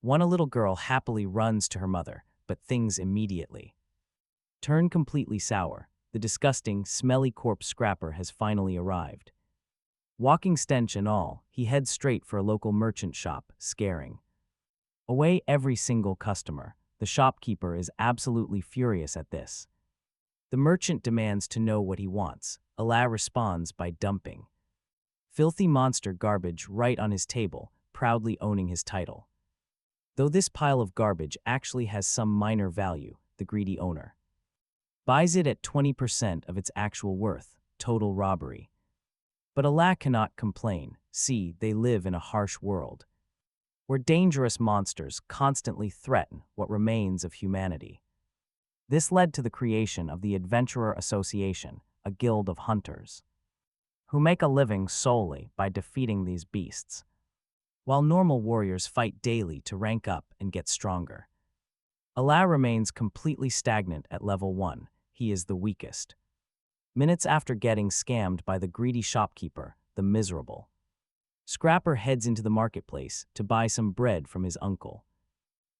One a little girl happily runs to her mother, but things immediately turn completely sour. The disgusting, smelly corpse scrapper has finally arrived. Walking stench and all, he heads straight for a local merchant shop, scaring away every single customer. The shopkeeper is absolutely furious at this. The merchant demands to know what he wants. Allah responds by dumping filthy monster garbage right on his table, proudly owning his title. Though this pile of garbage actually has some minor value, the greedy owner buys it at 20% of its actual worth, total robbery. But Allah cannot complain. See, they live in a harsh world where dangerous monsters constantly threaten what remains of humanity. This led to the creation of the Adventurer Association, a guild of hunters who make a living solely by defeating these beasts. While normal warriors fight daily to rank up and get stronger, Allah remains completely stagnant at level 1. He is the weakest. Minutes after getting scammed by the greedy shopkeeper, the miserable scrapper heads into the marketplace to buy some bread from his uncle.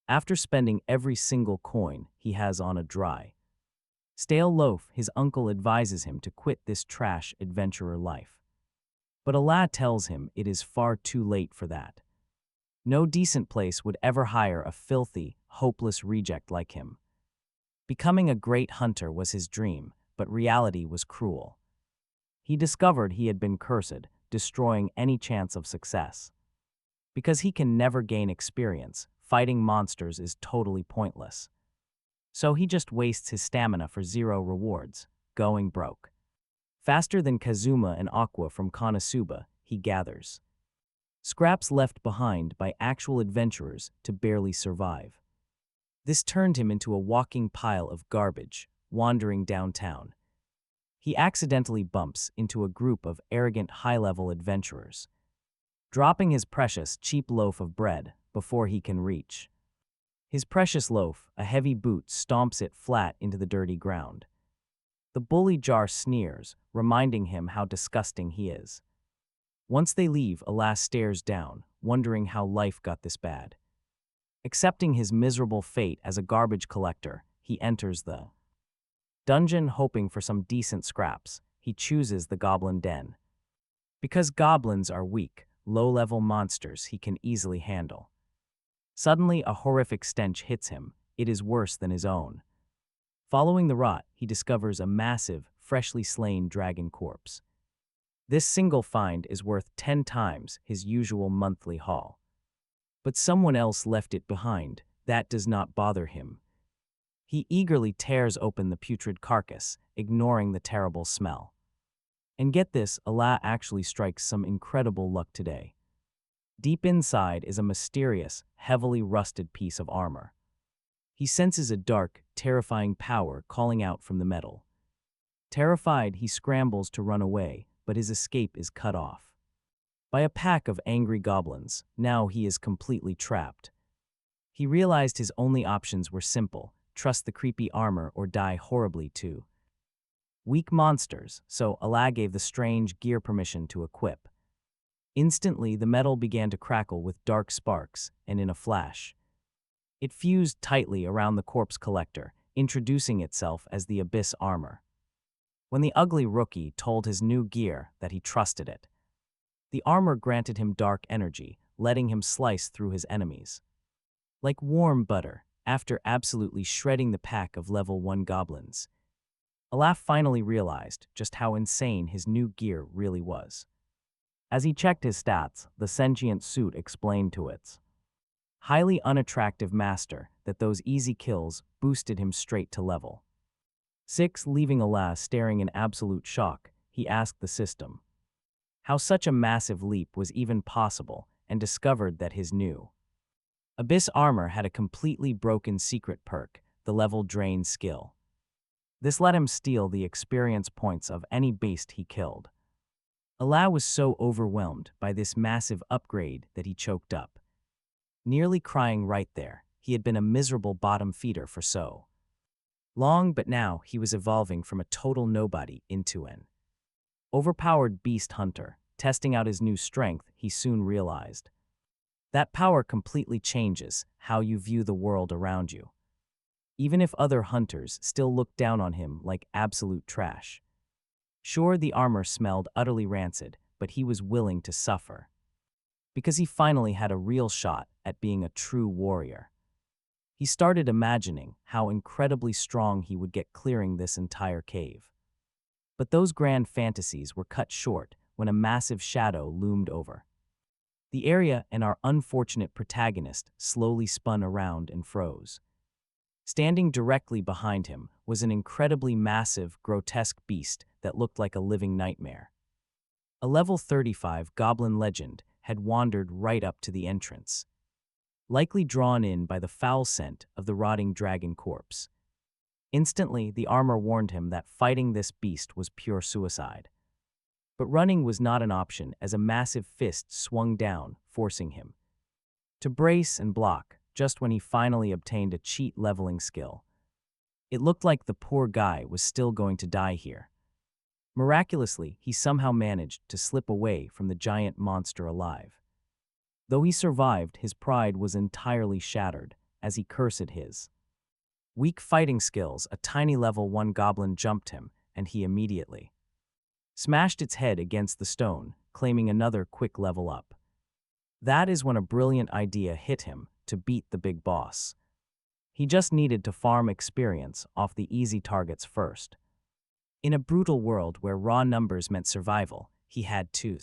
After spending every single coin he has on a dry, stale loaf, his uncle advises him to quit this trash adventurer life. But Allah tells him it is far too late for that. No decent place would ever hire a filthy, hopeless reject like him. Becoming a great hunter was his dream, but reality was cruel. He discovered he had been cursed, destroying any chance of success. Because he can never gain experience, fighting monsters is totally pointless. So he just wastes his stamina for zero rewards, going broke. Faster than Kazuma and Aqua from Konosuba, he gathers scraps left behind by actual adventurers to barely survive. This turned him into a walking pile of garbage, wandering downtown. He accidentally bumps into a group of arrogant high-level adventurers, dropping his precious, cheap loaf of bread before he can reach his precious loaf. A heavy boot stomps it flat into the dirty ground. The bully jar sneers, reminding him how disgusting he is. Once they leave, Allah stares down, wondering how life got this bad. Accepting his miserable fate as a garbage collector, he enters the dungeon hoping for some decent scraps. He chooses the goblin den. Because goblins are weak, low-level monsters he can easily handle. Suddenly, a horrific stench hits him. It is worse than his own. Following the rot, he discovers a massive, freshly slain dragon corpse. This single find is worth 10 times his usual monthly haul. But someone else left it behind. That does not bother him. He eagerly tears open the putrid carcass, ignoring the terrible smell. And get this, Allah actually strikes some incredible luck today. Deep inside is a mysterious, heavily rusted piece of armor. He senses a dark, terrifying power calling out from the metal. Terrified, he scrambles to run away, but his escape is cut off by a pack of angry goblins. Now he is completely trapped. He realized his only options were simple: trust the creepy armor or die horribly to weak monsters, so Allah gave the strange gear permission to equip. Instantly, the metal began to crackle with dark sparks, and in a flash, it fused tightly around the corpse collector, introducing itself as the Abyss armor. When the ugly rookie told his new gear that he trusted it, the armor granted him dark energy, letting him slice through his enemies like warm butter. After absolutely shredding the pack of level 1 goblins, Allah finally realized just how insane his new gear really was. As he checked his stats, the sentient suit explained to its highly unattractive master that those easy kills boosted him straight to level 6. Leaving Allah staring in absolute shock, he asked the system how such a massive leap was even possible, and discovered that his new Abyss armor had a completely broken secret perk, the level drain skill. This let him steal the experience points of any beast he killed. Allah was so overwhelmed by this massive upgrade that he choked up, nearly crying right there. He had been a miserable bottom feeder for so long, but now he was evolving from a total nobody into an overpowered beast hunter. Testing out his new strength, he soon realized That power completely changes how you view the world around you. Even if other hunters still look down on him like absolute trash. Sure, the armor smelled utterly rancid, but he was willing to suffer. Because he finally had a real shot at being a true warrior. He started imagining how incredibly strong he would get clearing this entire cave. But those grand fantasies were cut short when a massive shadow loomed over. The area and our unfortunate protagonist slowly spun around and froze. Standing directly behind him was an incredibly massive, grotesque beast that looked like a living nightmare. A level 35 goblin legend had wandered right up to the entrance, likely drawn in by the foul scent of the rotting dragon corpse. Instantly, the armor warned him that fighting this beast was pure suicide. But running was not an option as a massive fist swung down, forcing him to brace and block just when he finally obtained a cheat leveling skill. It looked like the poor guy was still going to die here. Miraculously, he somehow managed to slip away from the giant monster alive. Though he survived, his pride was entirely shattered as he cursed his weak fighting skills. A tiny level 1 goblin jumped him, and he immediately smashed its head against the stone, claiming another quick level up. That is when a brilliant idea hit him to beat the big boss. He just needed to farm experience off the easy targets first. In a brutal world where raw numbers meant survival, he had to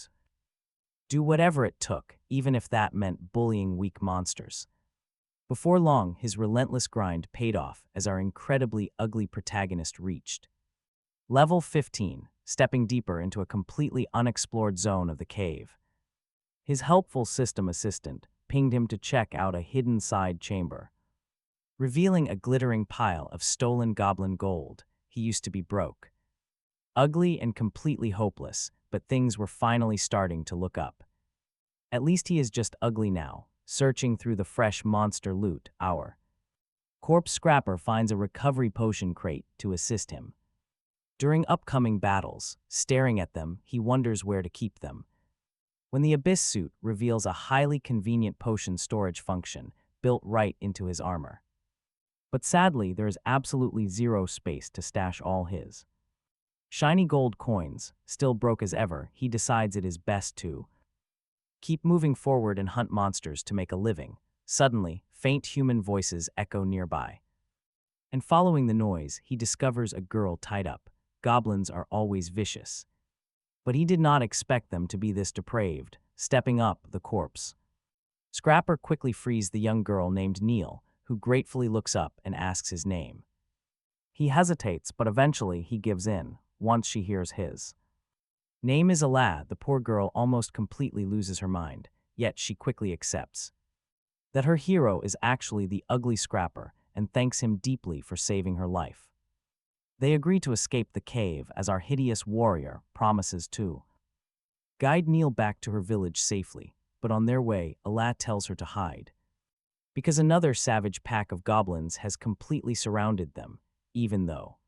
do whatever it took, even if that meant bullying weak monsters. Before long, his relentless grind paid off as our incredibly ugly protagonist reached level 15, stepping deeper into a completely unexplored zone of the cave. His helpful system assistant pinged him to check out a hidden side chamber, revealing a glittering pile of stolen goblin gold. He used to be broke, ugly and completely hopeless, but things were finally starting to look up. At least he is just ugly now, searching through the fresh monster loot. Our corpse scrapper finds a recovery potion crate to assist him. During upcoming battles, staring at them, he wonders where to keep them. When the Abyss suit reveals a highly convenient potion storage function built right into his armor. But sadly, there is absolutely zero space to stash all his shiny gold coins. Still broke as ever, he decides it is best to keep moving forward and hunt monsters to make a living. Suddenly, faint human voices echo nearby. And following the noise, he discovers a girl tied up. Goblins are always vicious. But he did not expect them to be this depraved. Stepping up, the corpse scrapper quickly frees the young girl named Neil, who gratefully looks up and asks his name. He hesitates, but eventually he gives in once she hears his name is Alad. The poor girl almost completely loses her mind, yet she quickly accepts that her hero is actually the ugly scrapper and thanks him deeply for saving her life. They agree to escape the cave as our hideous warrior promises to guide Neil back to her village safely, but on their way, Alad tells her to hide, because another savage pack of goblins has completely surrounded them. Even though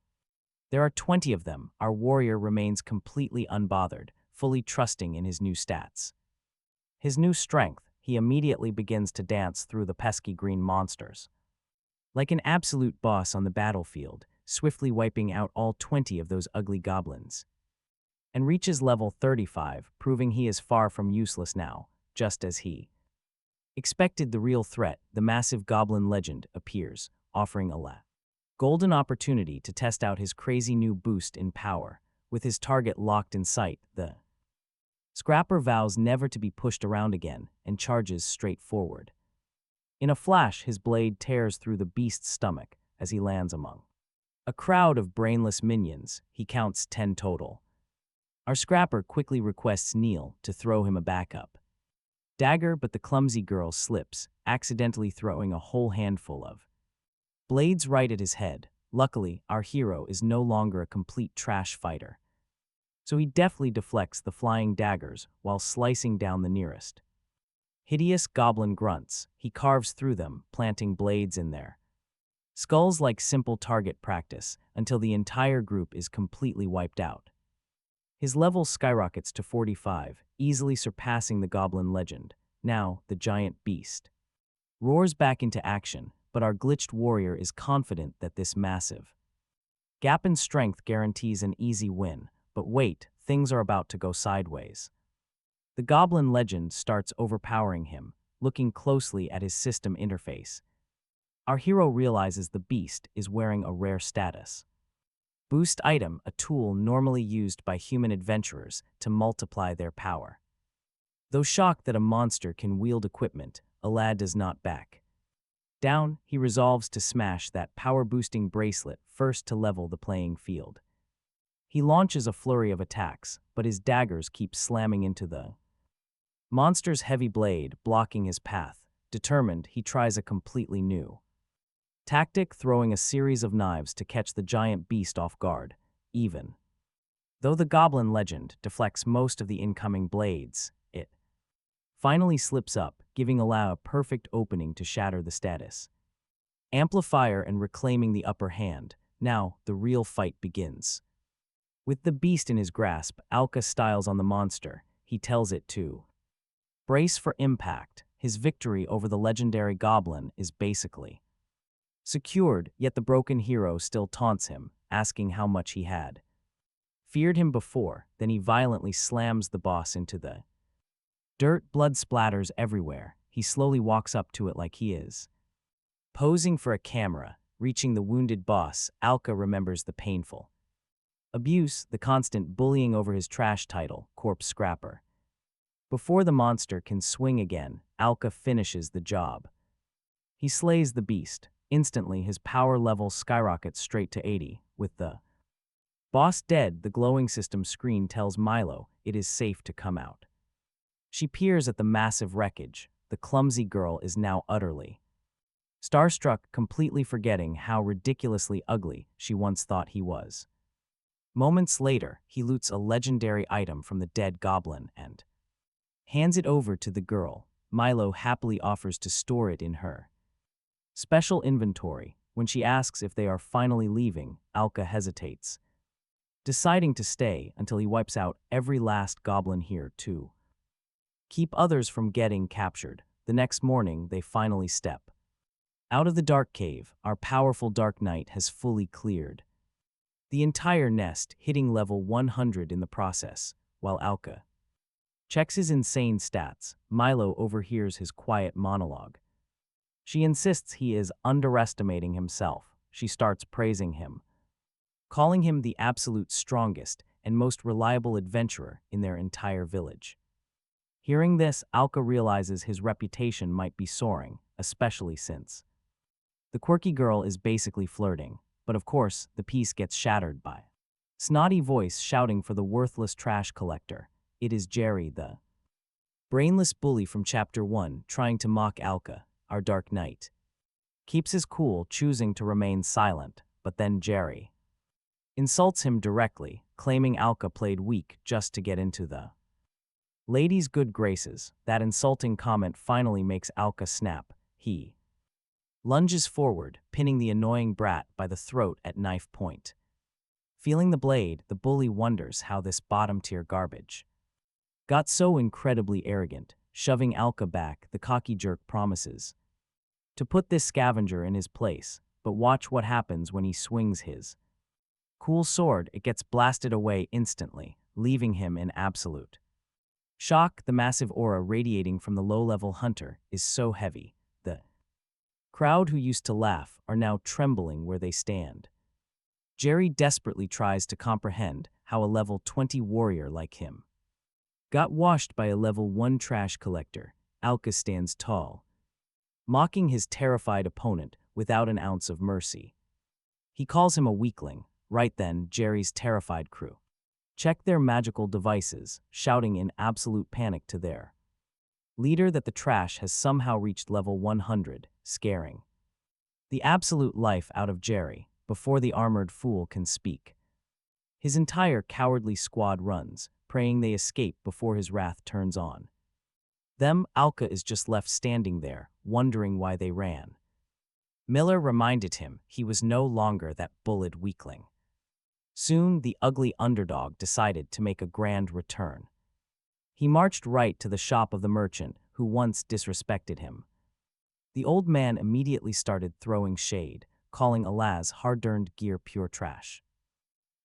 there are 20 of them, our warrior remains completely unbothered, fully trusting in his new stats. His new strength, he immediately begins to dance through the pesky green monsters. Like an absolute boss on the battlefield, swiftly wiping out all 20 of those ugly goblins. And reaches level 35, proving he is far from useless now, just as he expected. The real threat, the massive goblin legend, appears, offering a golden opportunity to test out his crazy new boost in power. With his target locked in sight, the scrapper vows never to be pushed around again and charges straight forward. In a flash, his blade tears through the beast's stomach as he lands among a crowd of brainless minions. He counts 10 total. Our scrapper quickly requests Neil to throw him a backup dagger, but the clumsy girl slips, accidentally throwing a whole handful of blades right at his head. Luckily, our hero is no longer a complete trash fighter, so he deftly deflects the flying daggers while slicing down the nearest hideous goblin grunts. He carves through them, planting blades in their skulls like simple target practice until the entire group is completely wiped out. His level skyrockets to 45, easily surpassing the goblin legend. Now, the giant beast roars back into action, but our glitched warrior is confident that this massive gap in strength guarantees an easy win. But wait, things are about to go sideways. The goblin legend starts overpowering him. Looking closely at his system interface, our hero realizes the beast is wearing a rare status boost item, a tool normally used by human adventurers to multiply their power. Though shocked that a monster can wield equipment, a lad does not back down. He resolves to smash that power-boosting bracelet first to level the playing field. He launches a flurry of attacks, but his daggers keep slamming into the monster's heavy blade, blocking his path. Determined, he tries a completely new tactic, throwing a series of knives to catch the giant beast off guard. Even though the goblin legend deflects most of the incoming blades, it finally slips up, giving Alao a perfect opening to shatter the status amplifier and reclaiming the upper hand. Now, the real fight begins. With the beast in his grasp, Alka styles on the monster. He tells it to brace for impact. His victory over the legendary goblin is basically secured, yet the broken hero still taunts him, asking how much he had feared him before. Then he violently slams the boss into the dirt. Blood splatters everywhere. He slowly walks up to it like he is posing for a camera. Reaching the wounded boss, Alka remembers the painful abuse, the constant bullying over his trash title, Corpse Scrapper. Before the monster can swing again, Alka finishes the job. He slays the beast. Instantly, his power level skyrockets straight to 80. With the boss dead, the glowing system screen tells Milo it is safe to come out. She peers at the massive wreckage. The clumsy girl is now utterly starstruck, completely forgetting how ridiculously ugly she once thought he was. Moments later, he loots a legendary item from the dead goblin and hands it over to the girl. Milo happily offers to store it in her special inventory. When she asks if they are finally leaving, Alka hesitates, deciding to stay until he wipes out every last goblin here to keep others from getting captured. The next morning, they finally step out of the dark cave. Our powerful Dark Knight has fully cleared the entire nest, hitting level 100 in the process. While Alka checks his insane stats, Milo overhears his quiet monologue. She insists he is underestimating himself. She starts praising him, calling him the absolute strongest and most reliable adventurer in their entire village. Hearing this, Alka realizes his reputation might be soaring, especially since the quirky girl is basically flirting. But of course, the peace gets shattered by snotty voice shouting for the worthless trash collector. It is Jerry, the brainless bully from Chapter 1, trying to mock Alka. Our Dark Knight keeps his cool, choosing to remain silent, but then Jerry insults him directly, claiming Alka played weak just to get into the lady's good graces. That insulting comment finally makes Alka snap. He lunges forward, pinning the annoying brat by the throat at knife point. Feeling the blade, the bully wonders how this bottom-tier garbage got so incredibly arrogant. Shoving Alka back, the cocky jerk promises to put this scavenger in his place, but watch what happens when he swings his cool sword. It gets blasted away instantly, leaving him in absolute shock. The massive aura radiating from the low-level hunter is so heavy, the crowd who used to laugh are now trembling where they stand. Jerry desperately tries to comprehend how a level 20 warrior like him got washed by a level 1 trash collector. Alka stands tall, mocking his terrified opponent without an ounce of mercy. He calls him a weakling. Right then, Jerry's terrified crew check their magical devices, shouting in absolute panic to their leader that the trash has somehow reached level 100, scaring the absolute life out of Jerry. Before the armored fool can speak, his entire cowardly squad runs, praying they escape before his wrath turns on them. Alka is just left standing there, wondering why they ran. Miller reminded him he was no longer that bullied weakling. Soon, the ugly underdog decided to make a grand return. He marched right to the shop of the merchant who once disrespected him. The old man immediately started throwing shade, calling Allah's hard-earned gear pure trash.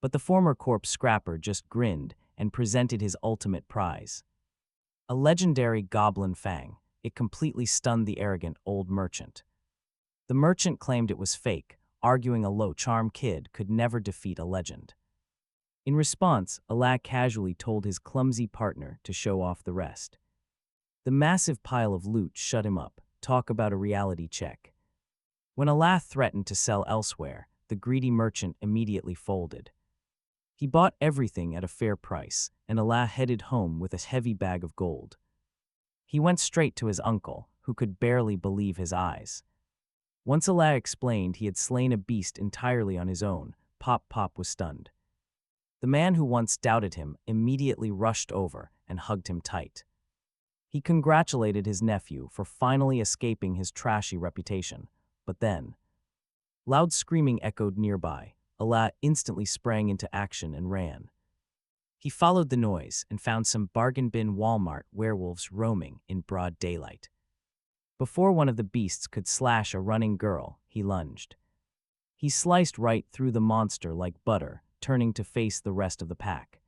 But the former corpse scrapper just grinned and presented his ultimate prize. A legendary goblin fang. It completely stunned the arrogant old merchant. The merchant claimed it was fake, arguing a low-charm kid could never defeat a legend. In response, Allah casually told his clumsy partner to show off the rest. The massive pile of loot shut him up. Talk about a reality check. When Allah threatened to sell elsewhere, the greedy merchant immediately folded. He bought everything at a fair price, and Allah headed home with a heavy bag of gold. He went straight to his uncle, who could barely believe his eyes. Once Allah explained he had slain a beast entirely on his own, Pop was stunned. The man who once doubted him immediately rushed over and hugged him tight. He congratulated his nephew for finally escaping his trashy reputation, but then, loud screaming echoed nearby. Allah instantly sprang into action and ran. He followed the noise and found some bargain bin Walmart werewolves roaming in broad daylight. Before one of the beasts could slash a running girl, he lunged. He sliced right through the monster like butter, turning to face the rest of the pack.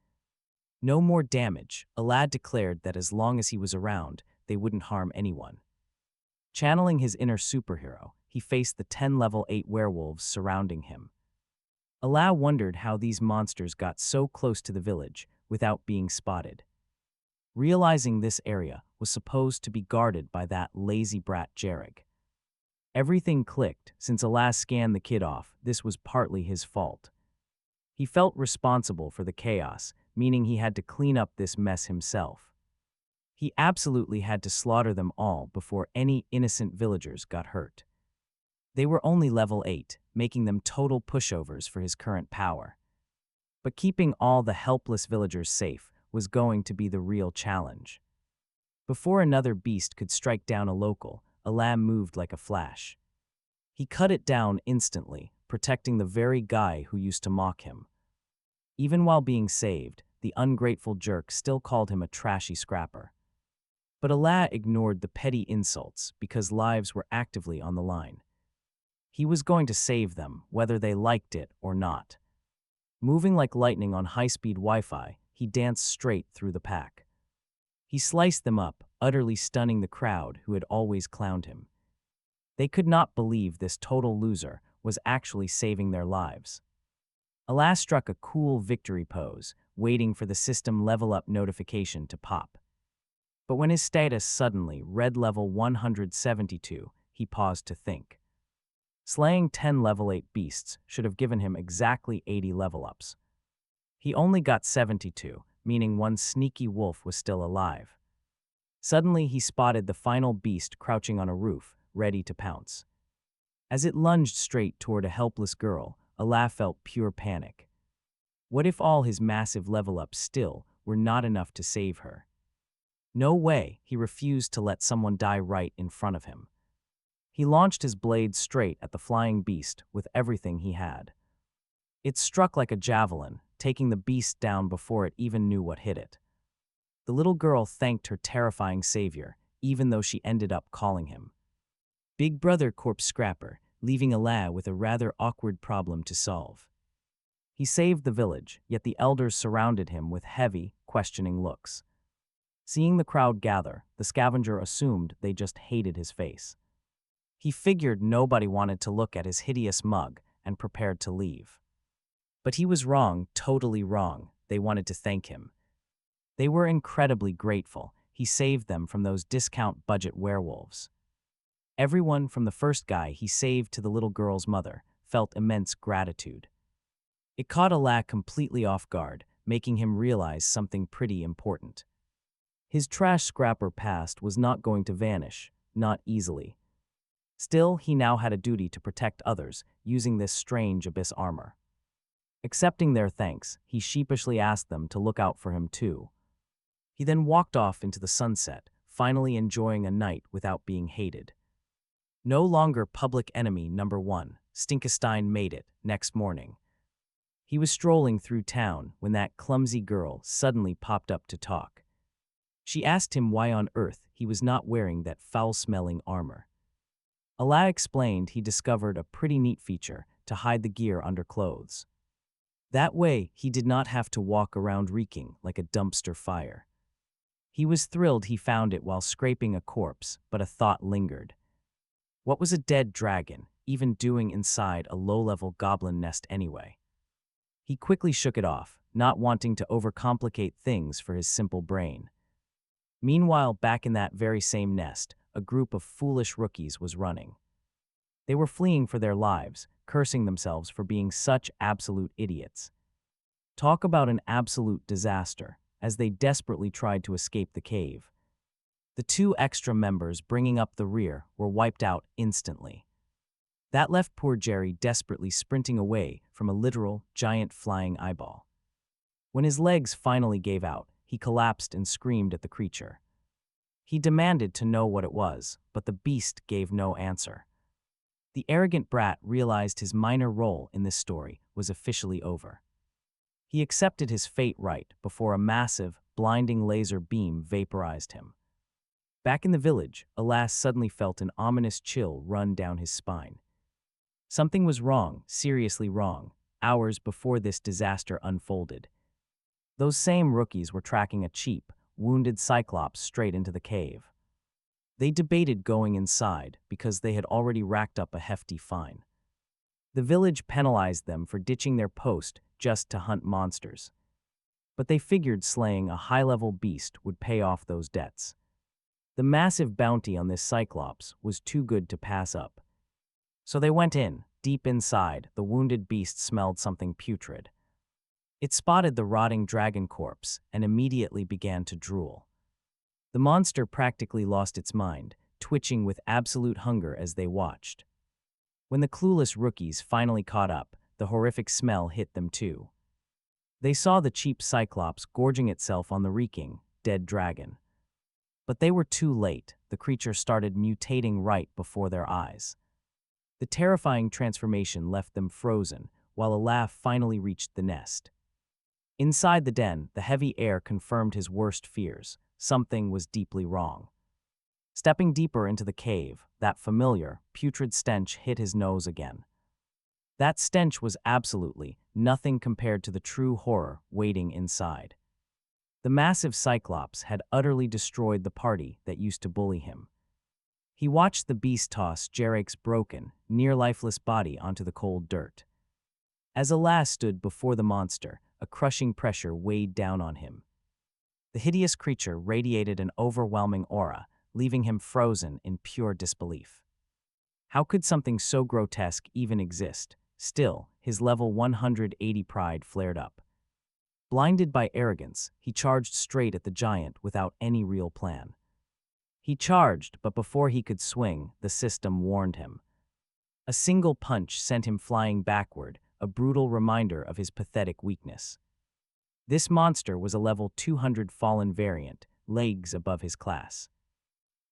No more damage. Allah declared that as long as he was around, they wouldn't harm anyone. Channeling his inner superhero, he faced the 10 level 8 werewolves surrounding him. Allah wondered how these monsters got so close to the village without being spotted. Realizing this area was supposed to be guarded by that lazy brat Jareg. Everything clicked since Allah scanned the kid off. This was partly his fault. He felt responsible for the chaos, meaning he had to clean up this mess himself. He absolutely had to slaughter them all before any innocent villagers got hurt. They were only level 8, making them total pushovers for his current power. But keeping all the helpless villagers safe was going to be the real challenge. Before another beast could strike down a local, Allah moved like a flash. He cut it down instantly, protecting the very guy who used to mock him. Even while being saved, the ungrateful jerk still called him a trashy scrapper. But Allah ignored the petty insults because lives were actively on the line. He was going to save them, whether they liked it or not. Moving like lightning on high-speed Wi-Fi, he danced straight through the pack. He sliced them up, utterly stunning the crowd who had always clowned him. They could not believe this total loser was actually saving their lives. Allah struck a cool victory pose, waiting for the system level-up notification to pop. But when his status suddenly read level 172, he paused to think. Slaying 10 level 8 beasts should have given him exactly 80 level-ups. He only got 72, meaning one sneaky wolf was still alive. Suddenly he spotted the final beast crouching on a roof, ready to pounce. As it lunged straight toward a helpless girl, Allah felt pure panic. What if all his massive level-ups still were not enough to save her? No way, he refused to let someone die right in front of him. He launched his blade straight at the flying beast with everything he had. It struck like a javelin, taking the beast down before it even knew what hit it. The little girl thanked her terrifying savior, even though she ended up calling him Big Brother Corpse Scrapper, leaving Allah with a rather awkward problem to solve. He saved the village, yet the elders surrounded him with heavy, questioning looks. Seeing the crowd gather, the scavenger assumed they just hated his face. He figured nobody wanted to look at his hideous mug and prepared to leave. But he was wrong, totally wrong. They wanted to thank him. They were incredibly grateful. He saved them from those discount budget werewolves. Everyone from the first guy he saved to the little girl's mother felt immense gratitude. It caught Allah completely off guard, making him realize something pretty important. His trash scrapper past was not going to vanish, not easily. Still, he now had a duty to protect others using this strange abyss armor. Accepting their thanks, he sheepishly asked them to look out for him too. He then walked off into the sunset, finally enjoying a night without being hated. No longer public enemy number 1, Stinkestein made it next morning. He was strolling through town when that clumsy girl suddenly popped up to talk. She asked him why on earth he was not wearing that foul-smelling armor. Allah explained he discovered a pretty neat feature to hide the gear under clothes. That way, he did not have to walk around reeking like a dumpster fire. He was thrilled he found it while scraping a corpse, but a thought lingered. What was a dead dragon even doing inside a low-level goblin nest anyway? He quickly shook it off, not wanting to overcomplicate things for his simple brain. Meanwhile, back in that very same nest, a group of foolish rookies was running. They were fleeing for their lives, cursing themselves for being such absolute idiots. Talk about an absolute disaster, as they desperately tried to escape the cave. The two extra members bringing up the rear were wiped out instantly. That left poor Jerry desperately sprinting away from a literal, giant flying eyeball. When his legs finally gave out, he collapsed and screamed at the creature. He demanded to know what it was, but the beast gave no answer. The arrogant brat realized his minor role in this story was officially over. He accepted his fate right before a massive, blinding laser beam vaporized him. Back in the village, Alas suddenly felt an ominous chill run down his spine. Something was wrong, seriously wrong, hours before this disaster unfolded. Those same rookies were tracking a cheap, wounded Cyclops straight into the cave. They debated going inside because they had already racked up a hefty fine. The village penalized them for ditching their post just to hunt monsters. But they figured slaying a high-level beast would pay off those debts. The massive bounty on this Cyclops was too good to pass up. So they went in. Deep inside, the wounded beast smelled something putrid. It spotted the rotting dragon corpse and immediately began to drool. The monster practically lost its mind, twitching with absolute hunger as they watched. When the clueless rookies finally caught up, the horrific smell hit them too. They saw the cheap Cyclops gorging itself on the reeking, dead dragon. But they were too late. The creature started mutating right before their eyes. The terrifying transformation left them frozen, while a laugh finally reached the nest. Inside the den, the heavy air confirmed his worst fears. Something was deeply wrong. Stepping deeper into the cave, that familiar, putrid stench hit his nose again. That stench was absolutely nothing compared to the true horror waiting inside. The massive Cyclops had utterly destroyed the party that used to bully him. He watched the beast toss Jarek's broken, near-lifeless body onto the cold dirt. As Alas stood before the monster, a crushing pressure weighed down on him. The hideous creature radiated an overwhelming aura, leaving him frozen in pure disbelief. How could something so grotesque even exist? Still, his level 180 pride flared up. Blinded by arrogance, he charged straight at the giant without any real plan. He charged, but before he could swing, the system warned him. A single punch sent him flying backward, a brutal reminder of his pathetic weakness. This monster was a level 200 fallen variant, leagues above his class.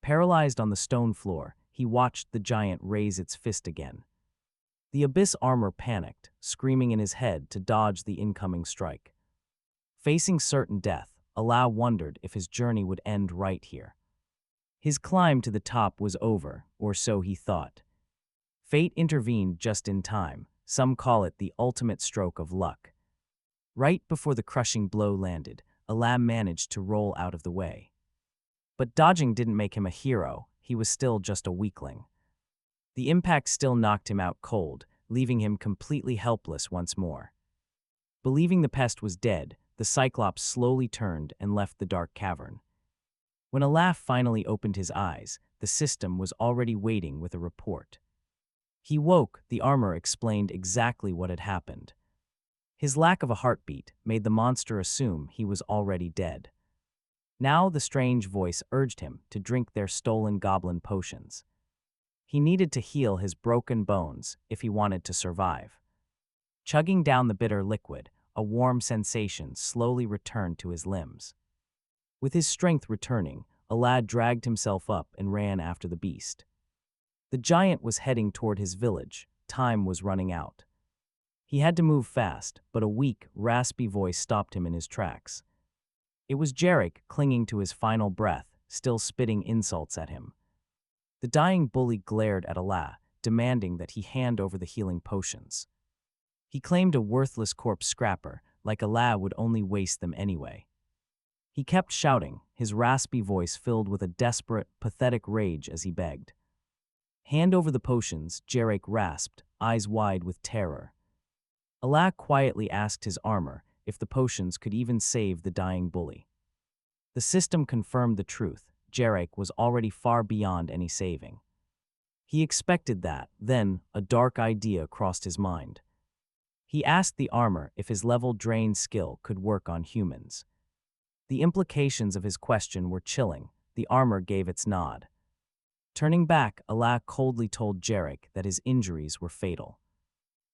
Paralyzed on the stone floor, he watched the giant raise its fist again. The abyss armor panicked, screaming in his head to dodge the incoming strike. Facing certain death, Allah wondered if his journey would end right here. His climb to the top was over, or so he thought. Fate intervened just in time. Some call it the ultimate stroke of luck. Right before the crushing blow landed, Allah managed to roll out of the way. But dodging didn't make him a hero. He was still just a weakling. The impact still knocked him out cold, leaving him completely helpless once more. Believing the pest was dead, the Cyclops slowly turned and left the dark cavern. When Allah finally opened his eyes, the system was already waiting with a report. He woke, the armor explained exactly what had happened. His lack of a heartbeat made the monster assume he was already dead. Now the strange voice urged him to drink their stolen goblin potions. He needed to heal his broken bones if he wanted to survive. Chugging down the bitter liquid, a warm sensation slowly returned to his limbs. With his strength returning, Alad dragged himself up and ran after the beast. The giant was heading toward his village. Time was running out. He had to move fast, but a weak, raspy voice stopped him in his tracks. It was Jarek clinging to his final breath, still spitting insults at him. The dying bully glared at Allah, demanding that he hand over the healing potions. He claimed a worthless corpse scrapper, like Allah would only waste them anyway. He kept shouting, his raspy voice filled with a desperate, pathetic rage as he begged. Hand over the potions, Jarek rasped, eyes wide with terror. Allah quietly asked his armor if the potions could even save the dying bully. The system confirmed the truth. Jarek was already far beyond any saving. He expected that, then a dark idea crossed his mind. He asked the armor if his level drain skill could work on humans. The implications of his question were chilling. The armor gave its nod. Turning back, Allah coldly told Jarek that his injuries were fatal.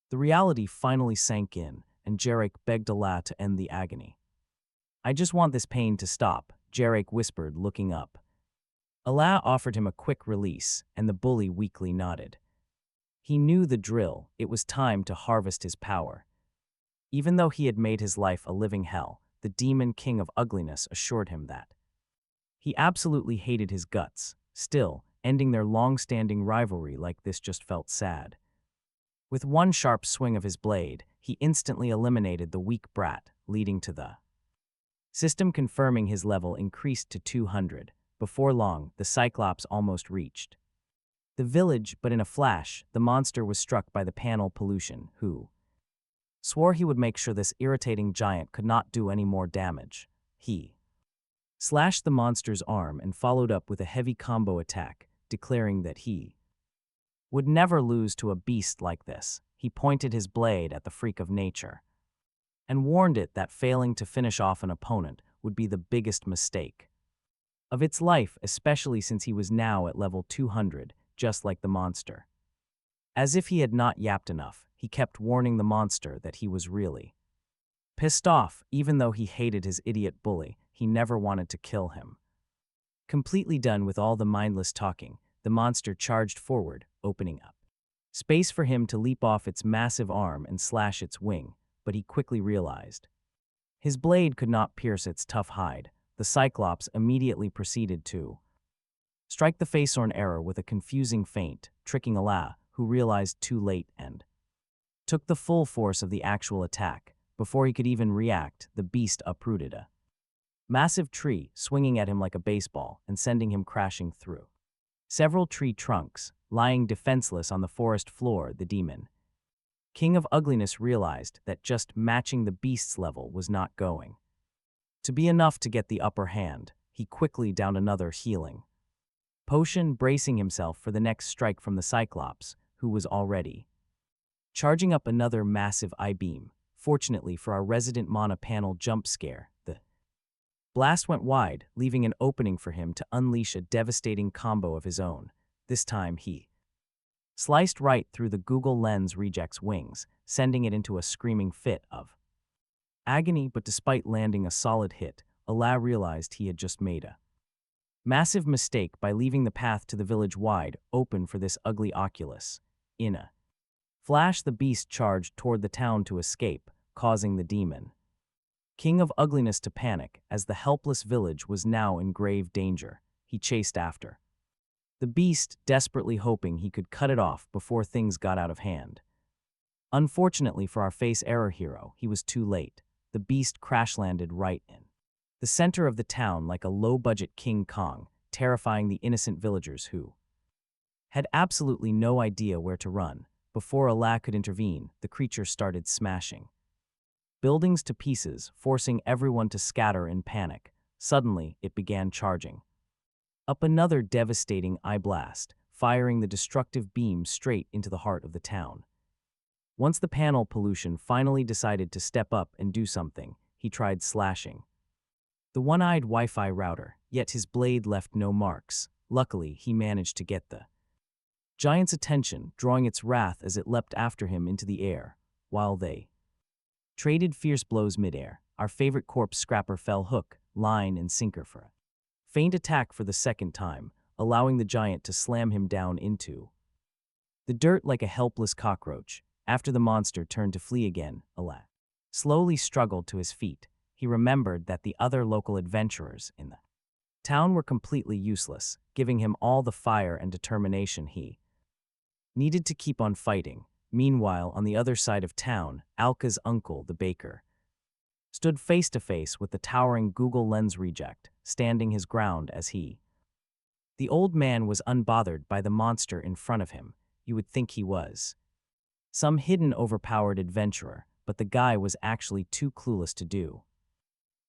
The reality finally sank in, and Jarek begged Allah to end the agony. "I just want this pain to stop," Jarek whispered, looking up. Allah offered him a quick release, and the bully weakly nodded. He knew the drill. It was time to harvest his power. Even though he had made his life a living hell, the demon king of ugliness assured him that. He absolutely hated his guts. Still, ending their long-standing rivalry like this just felt sad. With one sharp swing of his blade, he instantly eliminated the weak brat, leading to the system confirming his level increased to 200. Before long, the Cyclops almost reached the village, but in a flash, the monster was struck by the panel pollution, who swore he would make sure this irritating giant could not do any more damage. He slashed the monster's arm and followed up with a heavy combo attack, declaring that he would never lose to a beast like this. He pointed his blade at the freak of nature and warned it that failing to finish off an opponent would be the biggest mistake of its life, especially since he was now at level 200, just like the monster. As if he had not yapped enough, he kept warning the monster that he was really pissed off. Even though he hated his idiot bully, he never wanted to kill him. Completely done with all the mindless talking, the monster charged forward, opening up space for him to leap off its massive arm and slash its wing, but he quickly realized his blade could not pierce its tough hide. The Cyclops immediately proceeded to strike the Faceorn arrow with a confusing feint, tricking Allah, who realized too late and took the full force of the actual attack. Before he could even react, the beast uprooted a massive tree, swinging at him like a baseball and sending him crashing through several tree trunks. Lying defenseless on the forest floor, the demon king of ugliness realized that just matching the beast's level was not going to be enough to get the upper hand. He quickly downed another healing potion, bracing himself for the next strike from the Cyclops, who was already charging up another massive I-beam. Fortunately for our resident mana panel jump scare, the blast went wide, leaving an opening for him to unleash a devastating combo of his own. This time he sliced right through the Google Lens reject's wings, sending it into a screaming fit of agony. But despite landing a solid hit, Allah realized he had just made a massive mistake by leaving the path to the village wide open for this ugly Oculus. In a flash, the beast charged toward the town to escape, causing the demon king of ugliness to panic, as the helpless village was now in grave danger. He chased after the beast, desperately hoping he could cut it off before things got out of hand. Unfortunately for our face error hero, he was too late. The beast crash-landed right in the center of the town like a low-budget King Kong, terrifying the innocent villagers who had absolutely no idea where to run. Before Allah could intervene, the creature started smashing buildings to pieces, forcing everyone to scatter in panic. Suddenly, it began charging up another devastating eye blast, firing the destructive beam straight into the heart of the town. Once the panel pollution finally decided to step up and do something, he tried slashing the one-eyed Wi-Fi router, yet his blade left no marks. Luckily, he managed to get the giant's attention, drawing its wrath as it leapt after him into the air. While they traded fierce blows midair, our favorite corpse scrapper fell hook, line, and sinker for a feint attack for the second time, allowing the giant to slam him down into the dirt like a helpless cockroach. After the monster turned to flee again, Allah slowly struggled to his feet. he remembered that the other local adventurers in the town were completely useless, giving him all the fire and determination he needed to keep on fighting. Meanwhile, on the other side of town, Alka's uncle, the baker, stood face to face with the towering Google Lens reject, standing his ground as he. The old man was unbothered by the monster in front of him. You would think he was some hidden overpowered adventurer, but the guy was actually too clueless to do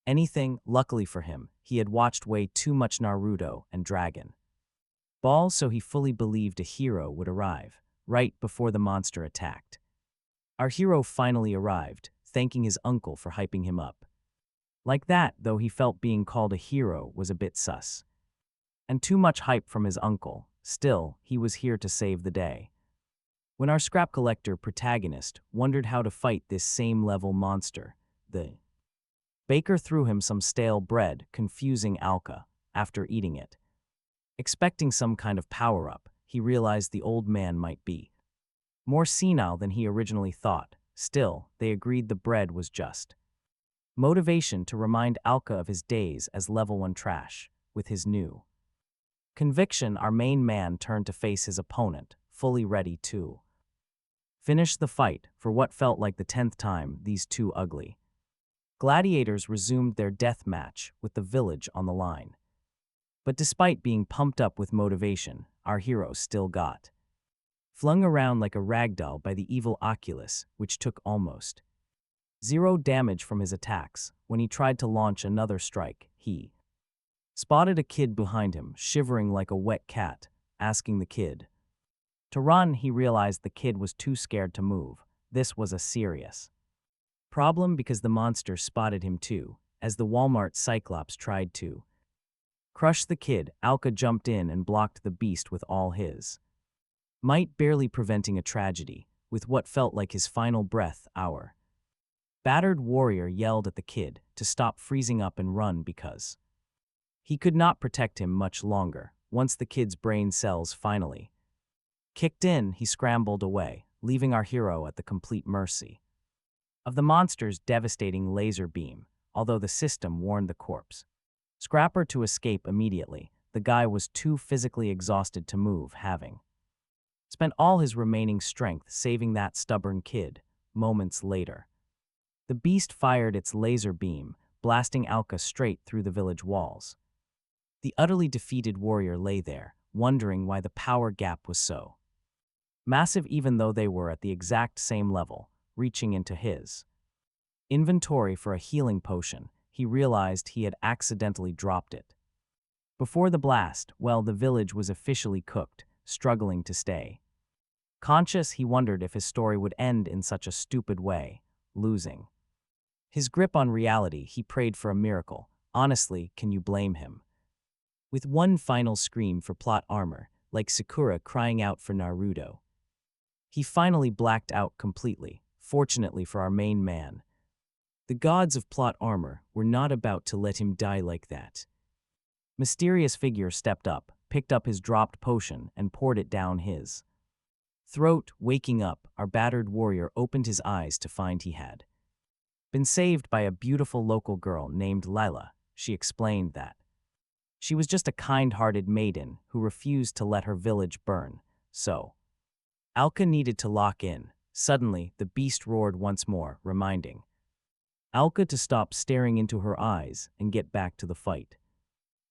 anything. Luckily for him, he had watched way too much Naruto and Dragon Ball, so he fully believed a hero would arrive, right before the monster attacked. Our hero finally arrived, thanking his uncle for hyping him up. Like that, though, he felt being called a hero was a bit sus. And too much hype from his uncle. Still, he was here to save the day. When our scrap collector protagonist wondered how to fight this same level monster, the baker threw him some stale bread, confusing Alka after eating it. Expecting some kind of power-up, he realized the old man might be more senile than he originally thought. Still, they agreed the bread was just motivation to remind Alka of his days as level 1 trash. With his new conviction, our main man turned to face his opponent, fully ready to finish the fight. For what felt like the 10th time, these two ugly gladiators resumed their death match with the village on the line. But despite being pumped up with motivation, our hero still got flung around like a ragdoll by the evil Oculus, which took almost zero damage from his attacks. When he tried to launch another strike, he spotted a kid behind him, shivering like a wet cat, asking the kid to run. He realized the kid was too scared to move. This was a serious problem because the monster spotted him too. As the Walmart Cyclops tried to crush the kid, Alka jumped in and blocked the beast with all his might, barely preventing a tragedy. With what felt like his final breath, our battered warrior yelled at the kid to stop freezing up and run because he could not protect him much longer. Once the kid's brain cells finally kicked in, he scrambled away, leaving our hero at the complete mercy of the monster's devastating laser beam. Although the system warned the corpse scrapper to escape immediately, the guy was too physically exhausted to move, having spent all his remaining strength saving that stubborn kid. Moments later, the beast fired its laser beam, blasting Alka straight through the village walls. The utterly defeated warrior lay there, wondering why the power gap was so massive even though they were at the exact same level. Reaching into his inventory for a healing potion, he realized he had accidentally dropped it before the blast. Well, the village was officially cooked. Struggling to stay conscious, he wondered if his story would end in such a stupid way. Losing his grip on reality, he prayed for a miracle. Honestly, can you blame him? With one final scream for plot armor, like Sakura crying out for Naruto, he finally blacked out completely. Fortunately for our main man, the gods of plot armor were not about to let him die like that. Mysterious figure stepped up, picked up his dropped potion, and poured it down his throat. Waking up, our battered warrior opened his eyes to find he had been saved by a beautiful local girl named Lila. She explained that she was just a kind-hearted maiden who refused to let her village burn, so Alka needed to lock in. Suddenly, the beast roared once more, reminding Alka to stop staring into her eyes and get back to the fight.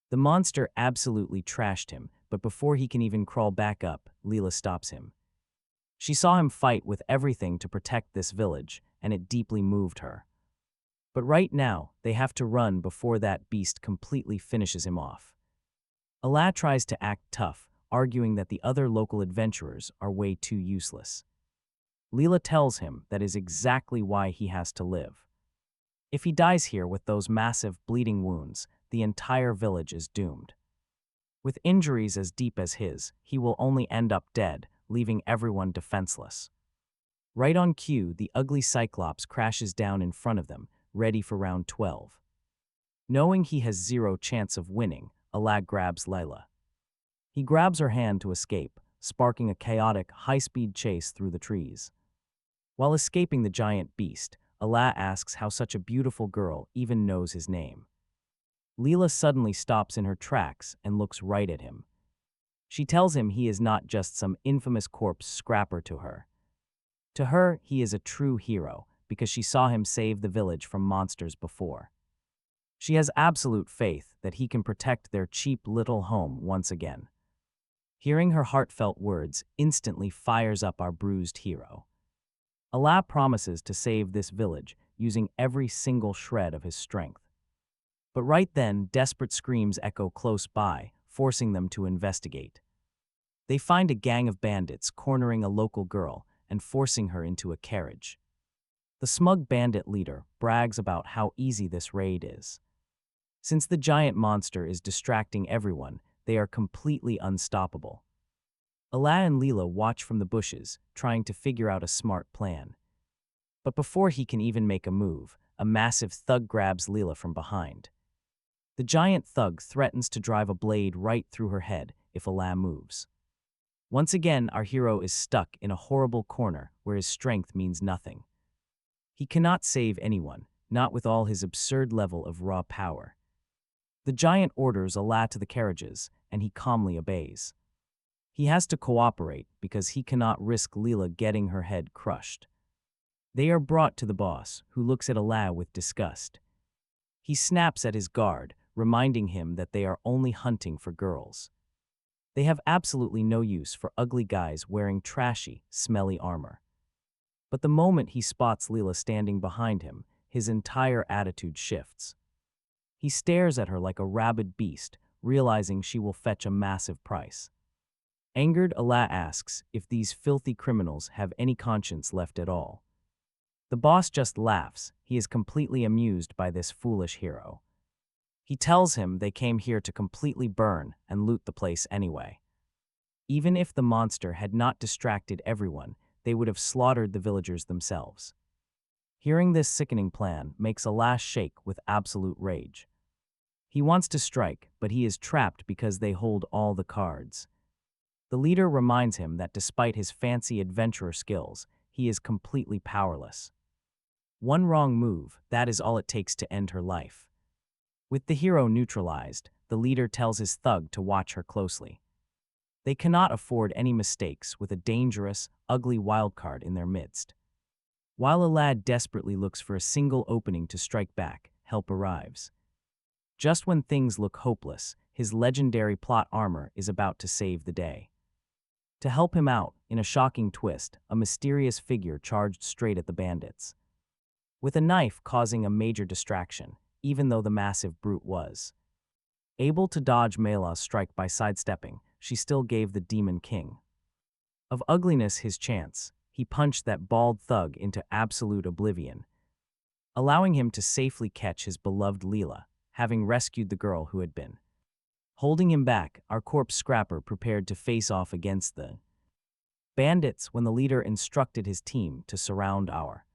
The monster absolutely trashed him, but before he can even crawl back up, Leela stops him. She saw him fight with everything to protect this village, and it deeply moved her. But right now, they have to run before that beast completely finishes him off. Ala tries to act tough, arguing that the other local adventurers are way too useless. Leela tells him that is exactly why he has to live. If he dies here with those massive bleeding wounds, the entire village is doomed. With injuries as deep as his, he will only end up dead, leaving everyone defenseless. Right on cue, the ugly Cyclops crashes down in front of them, ready for round 12. Knowing he has zero chance of winning, Ala grabs Lila. He grabs her hand to escape, sparking a chaotic, high-speed chase through the trees. While escaping the giant beast, Ala asks how such a beautiful girl even knows his name. Leela suddenly stops in her tracks and looks right at him. She tells him he is not just some infamous corpse scrapper to her. To her, he is a true hero because she saw him save the village from monsters before. She has absolute faith that he can protect their cheap little home once again. Hearing her heartfelt words instantly fires up our bruised hero. Ala promises to save this village using every single shred of his strength. But right then, desperate screams echo close by, forcing them to investigate. They find a gang of bandits cornering a local girl and forcing her into a carriage. The smug bandit leader brags about how easy this raid is. Since the giant monster is distracting everyone, they are completely unstoppable. Ala and Leela watch from the bushes, trying to figure out a smart plan. But before he can even make a move, a massive thug grabs Leela from behind. The giant thug threatens to drive a blade right through her head if Ala moves. Once again, our hero is stuck in a horrible corner where his strength means nothing. He cannot save anyone, not with all his absurd level of raw power. The giant orders Ala to the carriages, and he calmly obeys. He has to cooperate because he cannot risk Leela getting her head crushed. They are brought to the boss, who looks at Ala with disgust. He snaps at his guard, reminding him that they are only hunting for girls. They have absolutely no use for ugly guys wearing trashy, smelly armor. But the moment he spots Leela standing behind him, his entire attitude shifts. He stares at her like a rabid beast, realizing she will fetch a massive price. Angered, Ala asks if these filthy criminals have any conscience left at all. The boss just laughs. He is completely amused by this foolish hero. He tells him they came here to completely burn and loot the place anyway. Even if the monster had not distracted everyone, they would have slaughtered the villagers themselves. Hearing this sickening plan makes Ala shake with absolute rage. He wants to strike, but he is trapped because they hold all the cards. The leader reminds him that despite his fancy adventurer skills, he is completely powerless. One wrong move, that is all it takes to end her life. With the hero neutralized, the leader tells his thug to watch her closely. They cannot afford any mistakes with a dangerous, ugly wildcard in their midst. While a lad desperately looks for a single opening to strike back, help arrives. Just when things look hopeless, his legendary plot armor is about to save the day. To help him out, in a shocking twist, a mysterious figure charged straight at the bandits, with a knife causing a major distraction, even though the massive brute was able to dodge Mela's strike by sidestepping. She still gave the Demon King of ugliness his chance. He punched that bald thug into absolute oblivion, allowing him to safely catch his beloved Leela, having rescued the girl who had been holding him back. Our corpse scrapper prepared to face off against the bandits when the leader instructed his team to surround our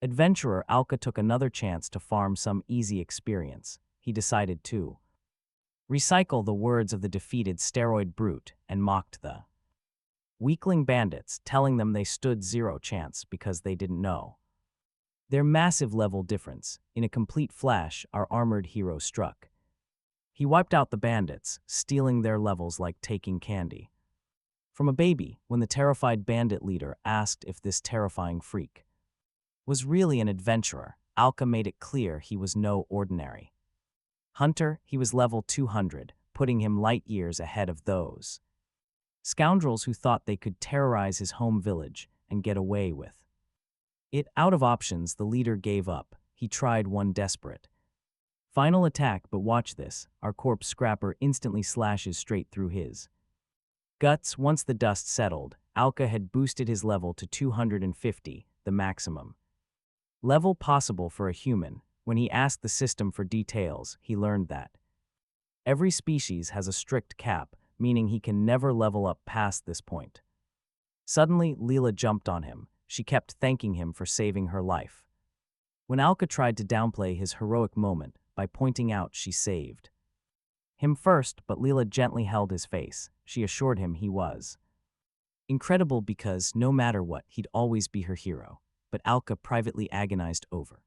adventurer. Alka took another chance to farm some easy experience. He decided to recycle the words of the defeated steroid brute and mocked the weakling bandits, telling them they stood zero chance because they didn't know their massive level difference. In a complete flash, our armored hero struck. He wiped out the bandits, stealing their levels like taking candy from a baby. When the terrified bandit leader asked if this terrifying freak was really an adventurer, Alka made it clear he was no ordinary hunter. He was level 200, putting him light years ahead of those scoundrels who thought they could terrorize his home village and get away with it. Out of options, the leader gave up. He tried one desperate final attack, but watch this. Our corpse scrapper instantly slashes straight through his guts. Once the dust settled, Alka had boosted his level to 250, the maximum level possible for a human. When he asked the system for details, he learned that every species has a strict cap, meaning he can never level up past this point. Suddenly, Leela jumped on him. She kept thanking him for saving her life. When Alka tried to downplay his heroic moment by pointing out she saved him first, but Leela gently held his face. She assured him he was incredible because no matter what, he'd always be her hero. but Alka privately agonized over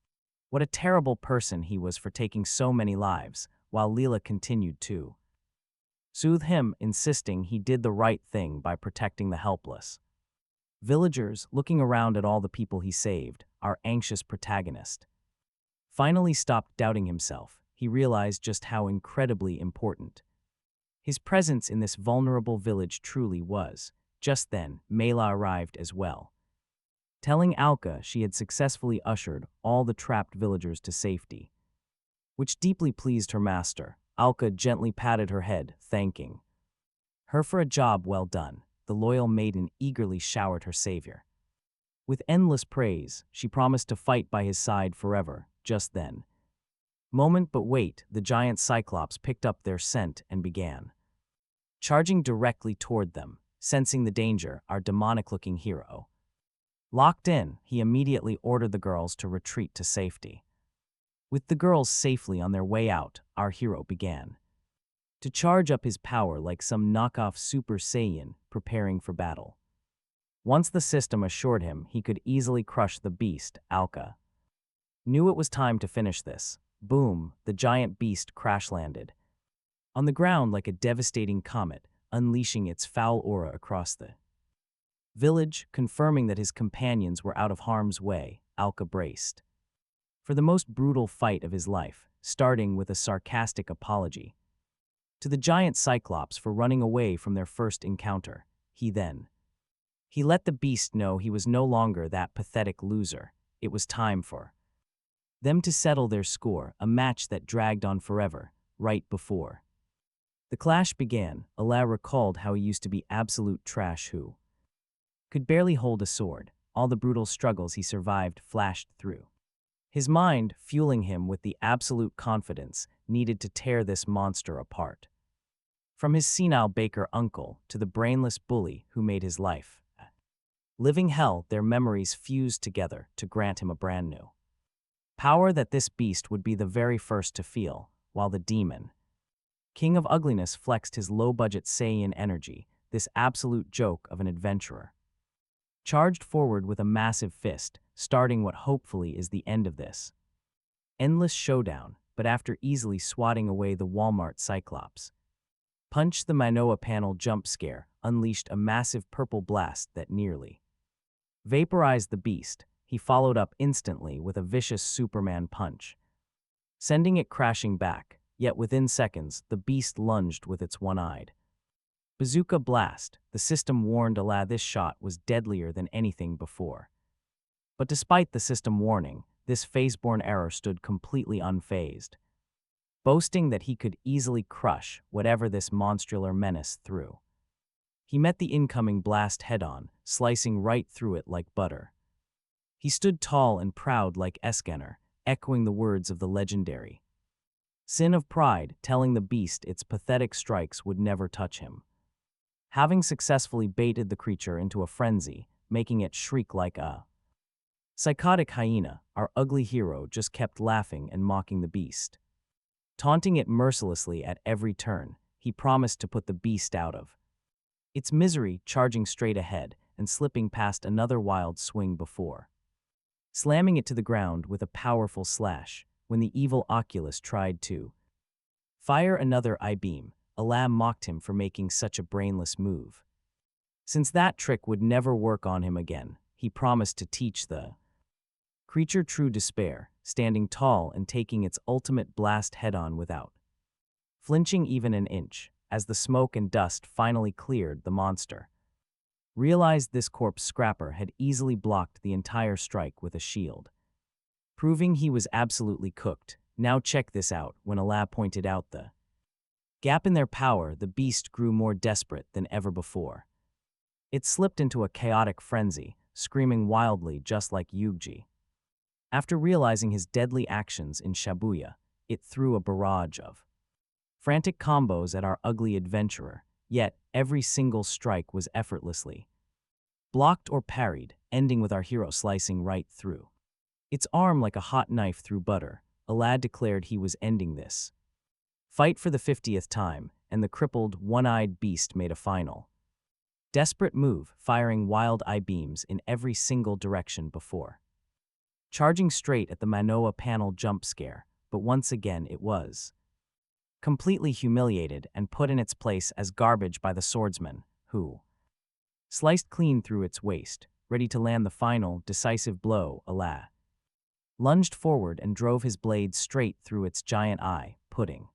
what a terrible person he was for taking so many lives, while Leela continued to soothe him, insisting he did the right thing by protecting the helpless. Villagers, looking around at all the people he saved, our anxious protagonist, finally stopped doubting himself. He realized just how incredibly important his presence in this vulnerable village truly was. Just then, Mela arrived as well, telling Alka she had successfully ushered all the trapped villagers to safety, which deeply pleased her master. Alka gently patted her head, thanking her for a job well done. The loyal maiden eagerly showered her savior with endless praise. She promised to fight by his side forever. Just then, but wait, the giant Cyclops picked up their scent and began charging directly toward them. Sensing the danger, our demonic-looking hero locked in. He immediately ordered the girls to retreat to safety. With the girls safely on their way out, our hero began to charge up his power like some knockoff Super Saiyan preparing for battle. Once the system assured him he could easily crush the beast, Alka knew it was time to finish this. Boom, the giant beast crash-landed on the ground like a devastating comet, unleashing its foul aura across the village. Confirming that his companions were out of harm's way, Alka braced for the most brutal fight of his life, starting with a sarcastic apology to the giant Cyclops for running away from their first encounter. He let the beast know he was no longer that pathetic loser. It was time for them to settle their score, a match that dragged on forever. Right before the clash began, Allah recalled how he used to be absolute trash who could barely hold a sword. All the brutal struggles he survived flashed through his mind, fueling him with the absolute confidence needed to tear this monster apart. From his senile baker uncle to the brainless bully who made his life a living hell, their memories fused together to grant him a brand new power that this beast would be the very first to feel, while the demon king of ugliness flexed his low-budget Saiyan energy. This absolute joke of an adventurer charged forward with a massive fist, starting what hopefully is the end of this endless showdown. But after easily swatting away the Walmart Cyclops, punched the Manhwa panel jump scare, unleashed a massive purple blast that nearly vaporized the beast. He followed up instantly with a vicious Superman punch, sending it crashing back. Yet within seconds, the beast lunged with its one-eyed bazooka blast. The system warned Allah this shot was deadlier than anything before. But despite the system warning, this phase-born error stood completely unfazed, boasting that he could easily crush whatever this monstrular menace threw. He met the incoming blast head-on, slicing right through it like butter. He stood tall and proud like Eskener, echoing the words of the legendary sin of pride, telling the beast its pathetic strikes would never touch him. Having successfully baited the creature into a frenzy, making it shriek like a psychotic hyena, our ugly hero just kept laughing and mocking the beast, taunting it mercilessly at every turn. He promised to put the beast out of its misery, charging straight ahead and slipping past another wild swing before slamming it to the ground with a powerful slash. When the evil Oculus tried to fire another I-beam, Allah mocked him for making such a brainless move. Since that trick would never work on him again, he promised to teach the creature true despair, standing tall and taking its ultimate blast head-on without flinching even an inch. As the smoke and dust finally cleared, the monster realized this corpse scrapper had easily blocked the entire strike with a shield, proving he was absolutely cooked. Now check this out. When Allah pointed out the gap in their power, the beast grew more desperate than ever before. It slipped into a chaotic frenzy, screaming wildly just like Yuji. After realizing his deadly actions in Shibuya, it threw a barrage of frantic combos at our ugly adventurer, yet every single strike was effortlessly blocked or parried, ending with our hero slicing right through its arm like a hot knife through butter. Allah declared he was ending this fight for the 50th time, and the crippled, one-eyed beast made a final desperate move, firing wild I-beams in every single direction before charging straight at the Manhwa panel jump scare, but once again it was completely humiliated and put in its place as garbage by the swordsman, who sliced clean through its waist, ready to land the final, decisive blow. Allah lunged forward and drove his blade straight through its giant eye, putting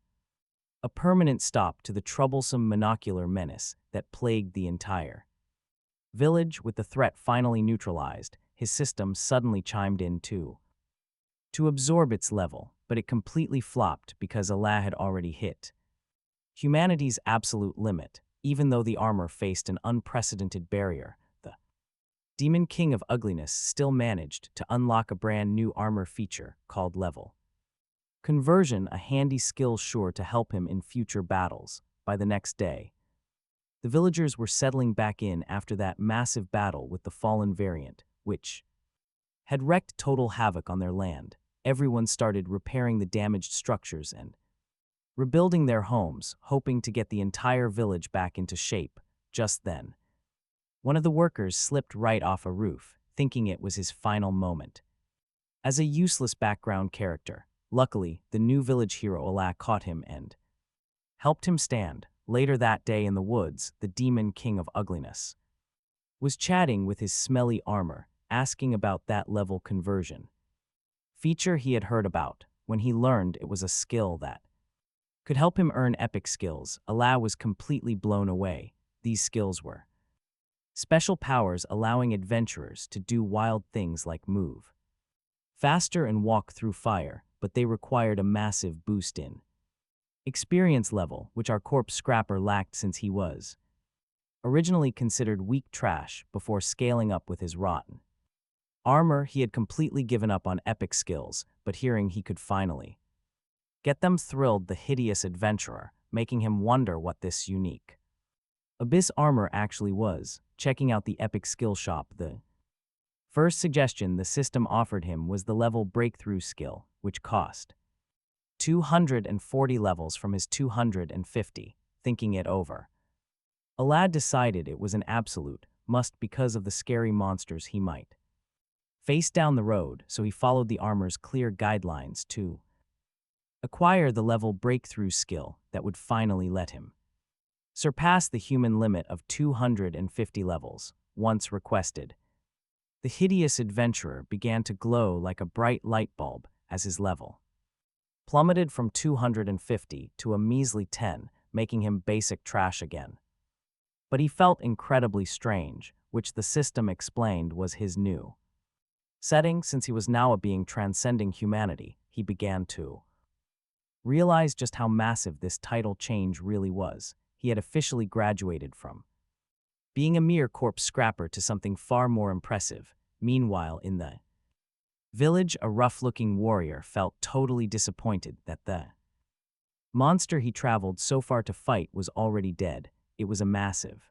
a permanent stop to the troublesome monocular menace that plagued the entire village. With the threat finally neutralized, his system suddenly chimed in too, to absorb its level, but it completely flopped because Allah had already hit humanity's absolute limit. Even though the armor faced an unprecedented barrier, the Demon King of Ugliness still managed to unlock a brand new armor feature called level conversion, a handy skill sure to help him in future battles. By the next day, the villagers were settling back in after that massive battle with the fallen variant, which had wreaked total havoc on their land. Everyone started repairing the damaged structures and rebuilding their homes, hoping to get the entire village back into shape. Just then, one of the workers slipped right off a roof, thinking it was his final moment as a useless background character. Luckily, the new village hero Allah caught him and helped him stand. Later that day in the woods, the Demon King of Ugliness was chatting with his smelly armor, asking about that level conversion feature he had heard about. When he learned it was a skill that could help him earn epic skills, Allah was completely blown away. These skills were special powers allowing adventurers to do wild things like move faster and walk through fire, but they required a massive boost in experience level, which our corpse scrapper lacked since he was originally considered weak trash. Before scaling up with his rotten armor, he had completely given up on epic skills, but hearing he could finally get them thrilled the hideous adventurer, making him wonder what this unique abyss armor actually was. Checking out the epic skill shop, the first suggestion the system offered him was the level breakthrough skill, which cost 240 levels from his 250. Thinking it over, Allah decided it was an absolute must because of the scary monsters he might face down the road, so he followed the armor's clear guidelines to acquire the level breakthrough skill that would finally let him surpass the human limit of 250 levels. Once requested, the hideous adventurer began to glow like a bright light bulb as his level plummeted from 250 to a measly 10, making him basic trash again. But he felt incredibly strange, which the system explained was his new setting. Since he was now a being transcending humanity, he began to realize just how massive this title change really was. He had officially graduated from being a mere corpse scrapper to something far more impressive. Meanwhile, in the village, a rough-looking warrior felt totally disappointed that the monster he traveled so far to fight was already dead. It was a massive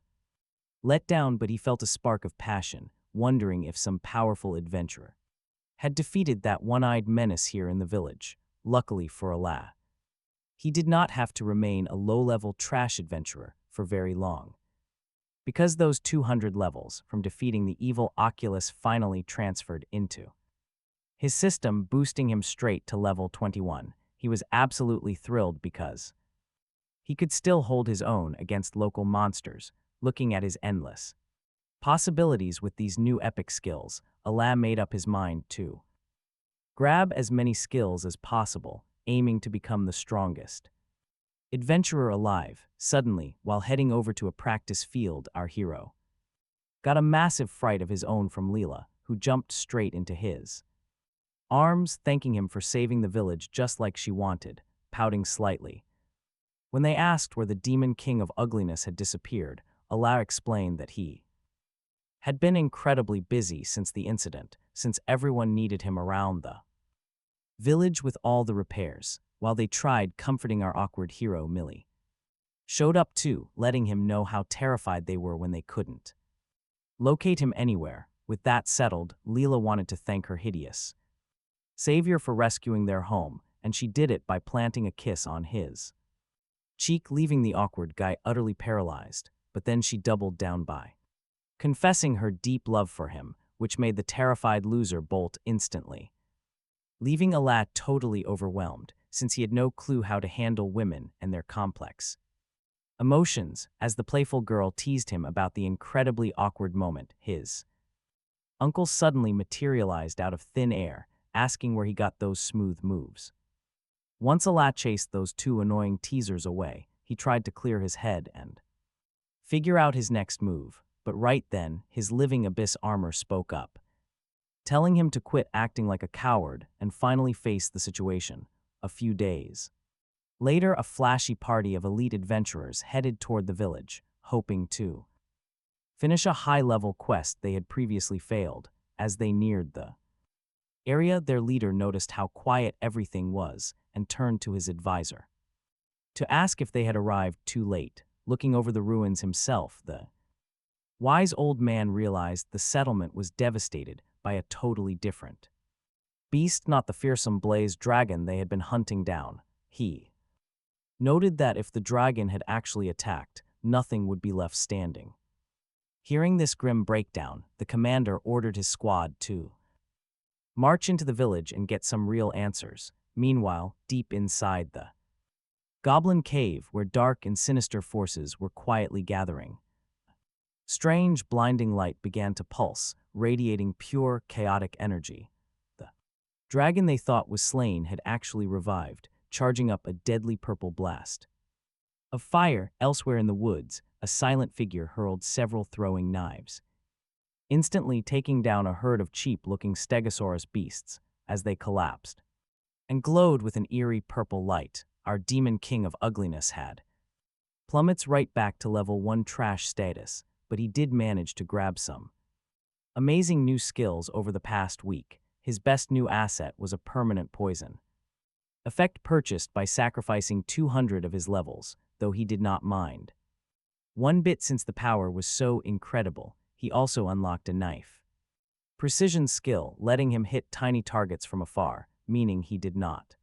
letdown, but he felt a spark of passion, wondering if some powerful adventurer had defeated that one-eyed menace here in the village. Luckily for Allah, he did not have to remain a low-level trash adventurer for very long, because those 200 levels from defeating the evil Oculus finally transferred into his system, boosting him straight to level 21. He was absolutely thrilled because he could still hold his own against local monsters. Looking at his endless possibilities with these new epic skills, Allah made up his mind to grab as many skills as possible, aiming to become the strongest adventurer alive. Suddenly, while heading over to a practice field, our hero got a massive fright of his own from Leela, who jumped straight into his arms, thanking him for saving the village just like she wanted, pouting slightly. When they asked where the Demon King of Ugliness had disappeared, Allah explained that he had been incredibly busy since the incident, since everyone needed him around the village with all the repairs. While they tried comforting our awkward hero, Millie showed up too, letting him know how terrified they were when they couldn't locate him anywhere. With that settled, Leela wanted to thank her hideous savior for rescuing their home, and she did it by planting a kiss on his cheek, leaving the awkward guy utterly paralyzed. But then she doubled down by confessing her deep love for him, which made the terrified loser bolt instantly. leaving a lad totally overwhelmed, since he had no clue how to handle women and their complex emotions, as the playful girl teased him about the incredibly awkward moment. His uncle suddenly materialized out of thin air, asking where he got those smooth moves. Once Alat chased those two annoying teasers away, he tried to clear his head and figure out his next move, but right then, his living abyss armor spoke up, telling him to quit acting like a coward and finally face the situation. A few days later, a flashy party of elite adventurers headed toward the village, hoping to finish a high-level quest they had previously failed. As they neared the area, their leader noticed how quiet everything was and turned to his advisor to ask if they had arrived too late. Looking over the ruins himself, the wise old man realized the settlement was devastated by a totally different beast, not the fearsome blazed dragon they had been hunting down. He noted that if the dragon had actually attacked, nothing would be left standing. Hearing this grim breakdown, the commander ordered his squad to march into the village and get some real answers. Meanwhile, deep inside the goblin cave, where dark and sinister forces were quietly gathering, strange, blinding light began to pulse, radiating pure, chaotic energy. The dragon they thought was slain had actually revived, charging up a deadly purple blast of fire. Elsewhere in the woods, a silent figure hurled several throwing knives, instantly taking down a herd of cheap-looking stegosaurus beasts as they collapsed and glowed with an eerie purple light. Our demon king of ugliness had plummets right back to level 1 trash status, but he did manage to grab some amazing new skills over the past week. His best new asset was a permanent poison effect purchased by sacrificing 200 of his levels, though he did not mind one bit since the power was so incredible. He also unlocked a knife precision skill, letting him hit tiny targets from afar, meaning he did not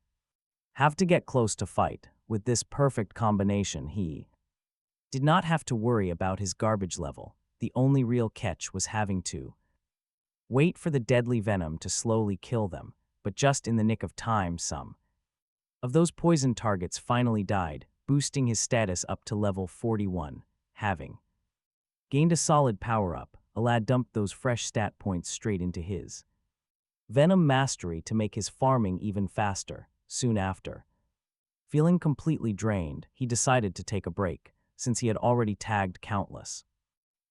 have to get close to fight. With this perfect combination, he did not have to worry about his garbage level. The only real catch was having to wait for the deadly venom to slowly kill them, but just in the nick of time, some of those poison targets finally died, boosting his status up to level 41. Having gained a solid power-up, Alad dumped those fresh stat points straight into his venom mastery to make his farming even faster. Soon after, feeling completely drained, he decided to take a break. Since he had already tagged countless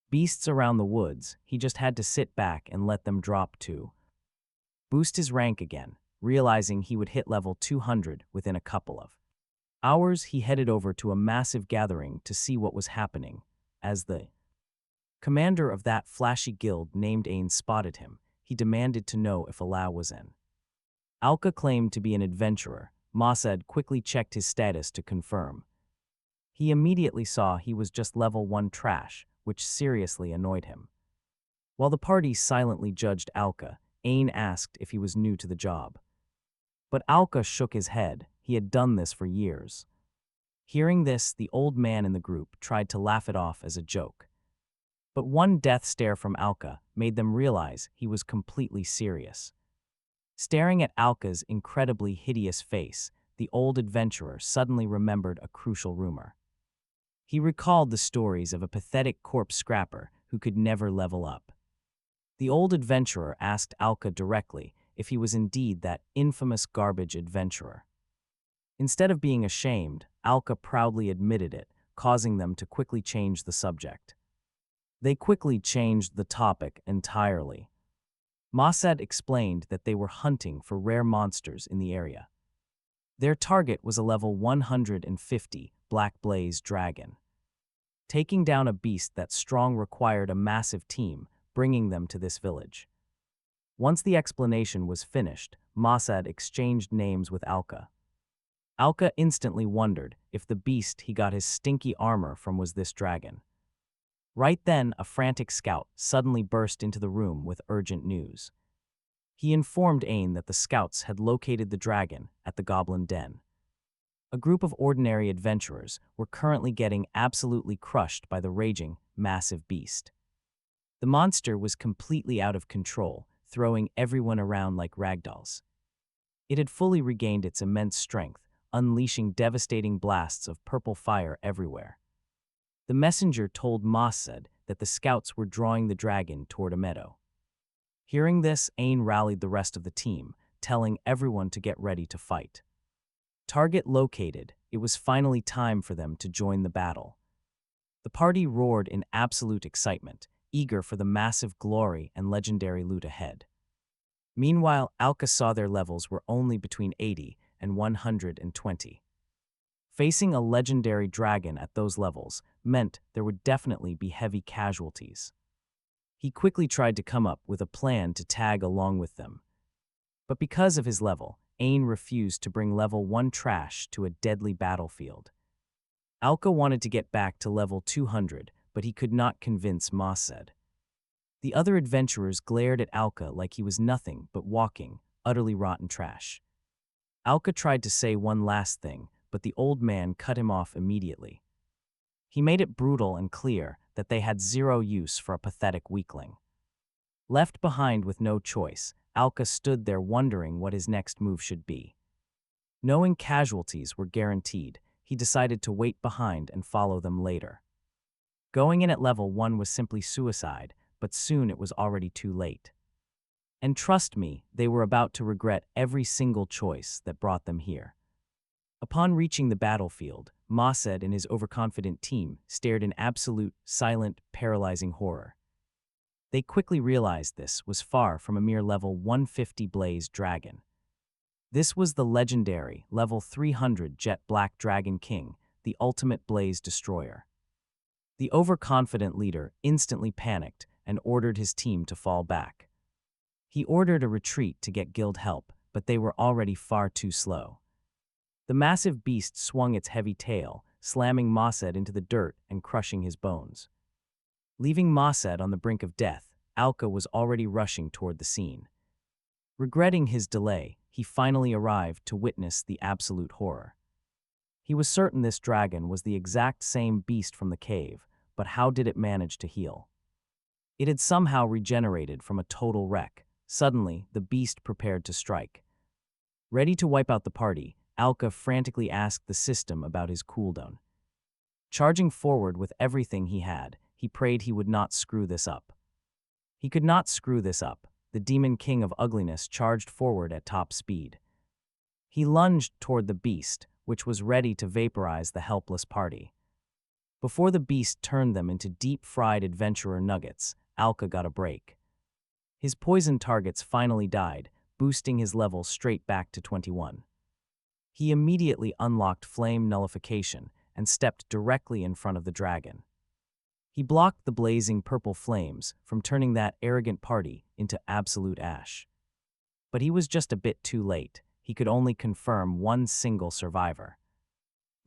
beasts around the woods, he just had to sit back and let them drop to boost his rank again. Realizing he would hit level 200 within a couple of hours, he headed over to a massive gathering to see what was happening. As the commander of that flashy guild named Ain spotted him, he demanded to know if Alaa was in. Alka claimed to be an adventurer. Masad quickly checked his status to confirm. He immediately saw he was just level 1 trash, which seriously annoyed him. While the party silently judged Alka, Ain asked if he was new to the job. But Alka shook his head. He had done this for years. Hearing this, the old man in the group tried to laugh it off as a joke. But one death stare from Alka made them realize he was completely serious. Staring at Alka's incredibly hideous face, the old adventurer suddenly remembered a crucial rumor. He recalled the stories of a pathetic corpse scrapper who could never level up. The old adventurer asked Alka directly if he was indeed that infamous garbage adventurer. Instead of being ashamed, Alka proudly admitted it, causing them to quickly change the subject. They quickly changed the topic entirely. Masad explained that they were hunting for rare monsters in the area. Their target was a level 150 Black Blaze dragon. Taking down a beast that strong required a massive team, bringing them to this village. Once the explanation was finished, Masad exchanged names with Alka. Alka instantly wondered if the beast he got his stinky armor from was this dragon. Right then, a frantic scout suddenly burst into the room with urgent news. He informed Ain that the scouts had located the dragon at the Goblin Den. A group of ordinary adventurers were currently getting absolutely crushed by the raging, massive beast. The monster was completely out of control, throwing everyone around like ragdolls. It had fully regained its immense strength, unleashing devastating blasts of purple fire everywhere. The messenger told Mossad that the scouts were drawing the dragon toward a meadow. Hearing this, Ain rallied the rest of the team, telling everyone to get ready to fight. Target located, it was finally time for them to join the battle. The party roared in absolute excitement, eager for the massive glory and legendary loot ahead. Meanwhile, Alka saw their levels were only between 80 and 120. Facing a legendary dragon at those levels meant there would definitely be heavy casualties. He quickly tried to come up with a plan to tag along with them. But because of his level, Ain refused to bring level 1 trash to a deadly battlefield. Alka wanted to get back to level 200, but he could not convince Mossad. The other adventurers glared at Alka like he was nothing but walking, utterly rotten trash. Alka tried to say one last thing, but the old man cut him off immediately. He made it brutal and clear that they had zero use for a pathetic weakling. Left behind with no choice, Alka stood there wondering what his next move should be. Knowing casualties were guaranteed, he decided to wait behind and follow them later. Going in at level 1 was simply suicide, but soon it was already too late. And trust me, they were about to regret every single choice that brought them here. Upon reaching the battlefield, Mossad and his overconfident team stared in absolute, silent, paralyzing horror. They quickly realized this was far from a mere level 150 Blaze Dragon. This was the legendary, level 300 Jet Black Dragon King, the ultimate Blaze Destroyer. The overconfident leader instantly panicked and ordered his team to fall back. He ordered a retreat to get guild help, but they were already far too slow. The massive beast swung its heavy tail, slamming Mossad into the dirt and crushing his bones. Leaving Mossad on the brink of death, Alka was already rushing toward the scene. Regretting his delay, he finally arrived to witness the absolute horror. He was certain this dragon was the exact same beast from the cave, but how did it manage to heal? It had somehow regenerated from a total wreck. Suddenly, the beast prepared to strike. Ready to wipe out the party, Alka frantically asked the system about his cooldown. Charging forward with everything he had, he prayed he would not screw this up. He could not screw this up. The demon king of ugliness charged forward at top speed. He lunged toward the beast, which was ready to vaporize the helpless party. Before the beast turned them into deep-fried adventurer nuggets, Alka got a break. His poison targets finally died, boosting his level straight back to 21. He immediately unlocked flame nullification and stepped directly in front of the dragon. He blocked the blazing purple flames from turning that arrogant party into absolute ash. But he was just a bit too late. He could only confirm one single survivor.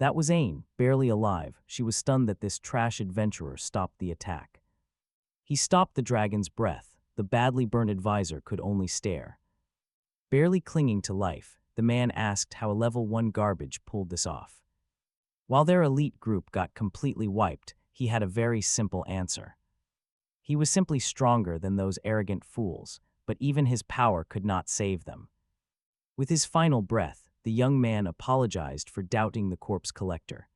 That was Ain, barely alive. She was stunned that this trash adventurer stopped the attack. He stopped the dragon's breath. The badly burned advisor could only stare. Barely clinging to life, the man asked how a level 1 garbage pulled this off. While their elite group got completely wiped, he had a very simple answer. He was simply stronger than those arrogant fools, but even his power could not save them. With his final breath, the young man apologized for doubting the corpse collector.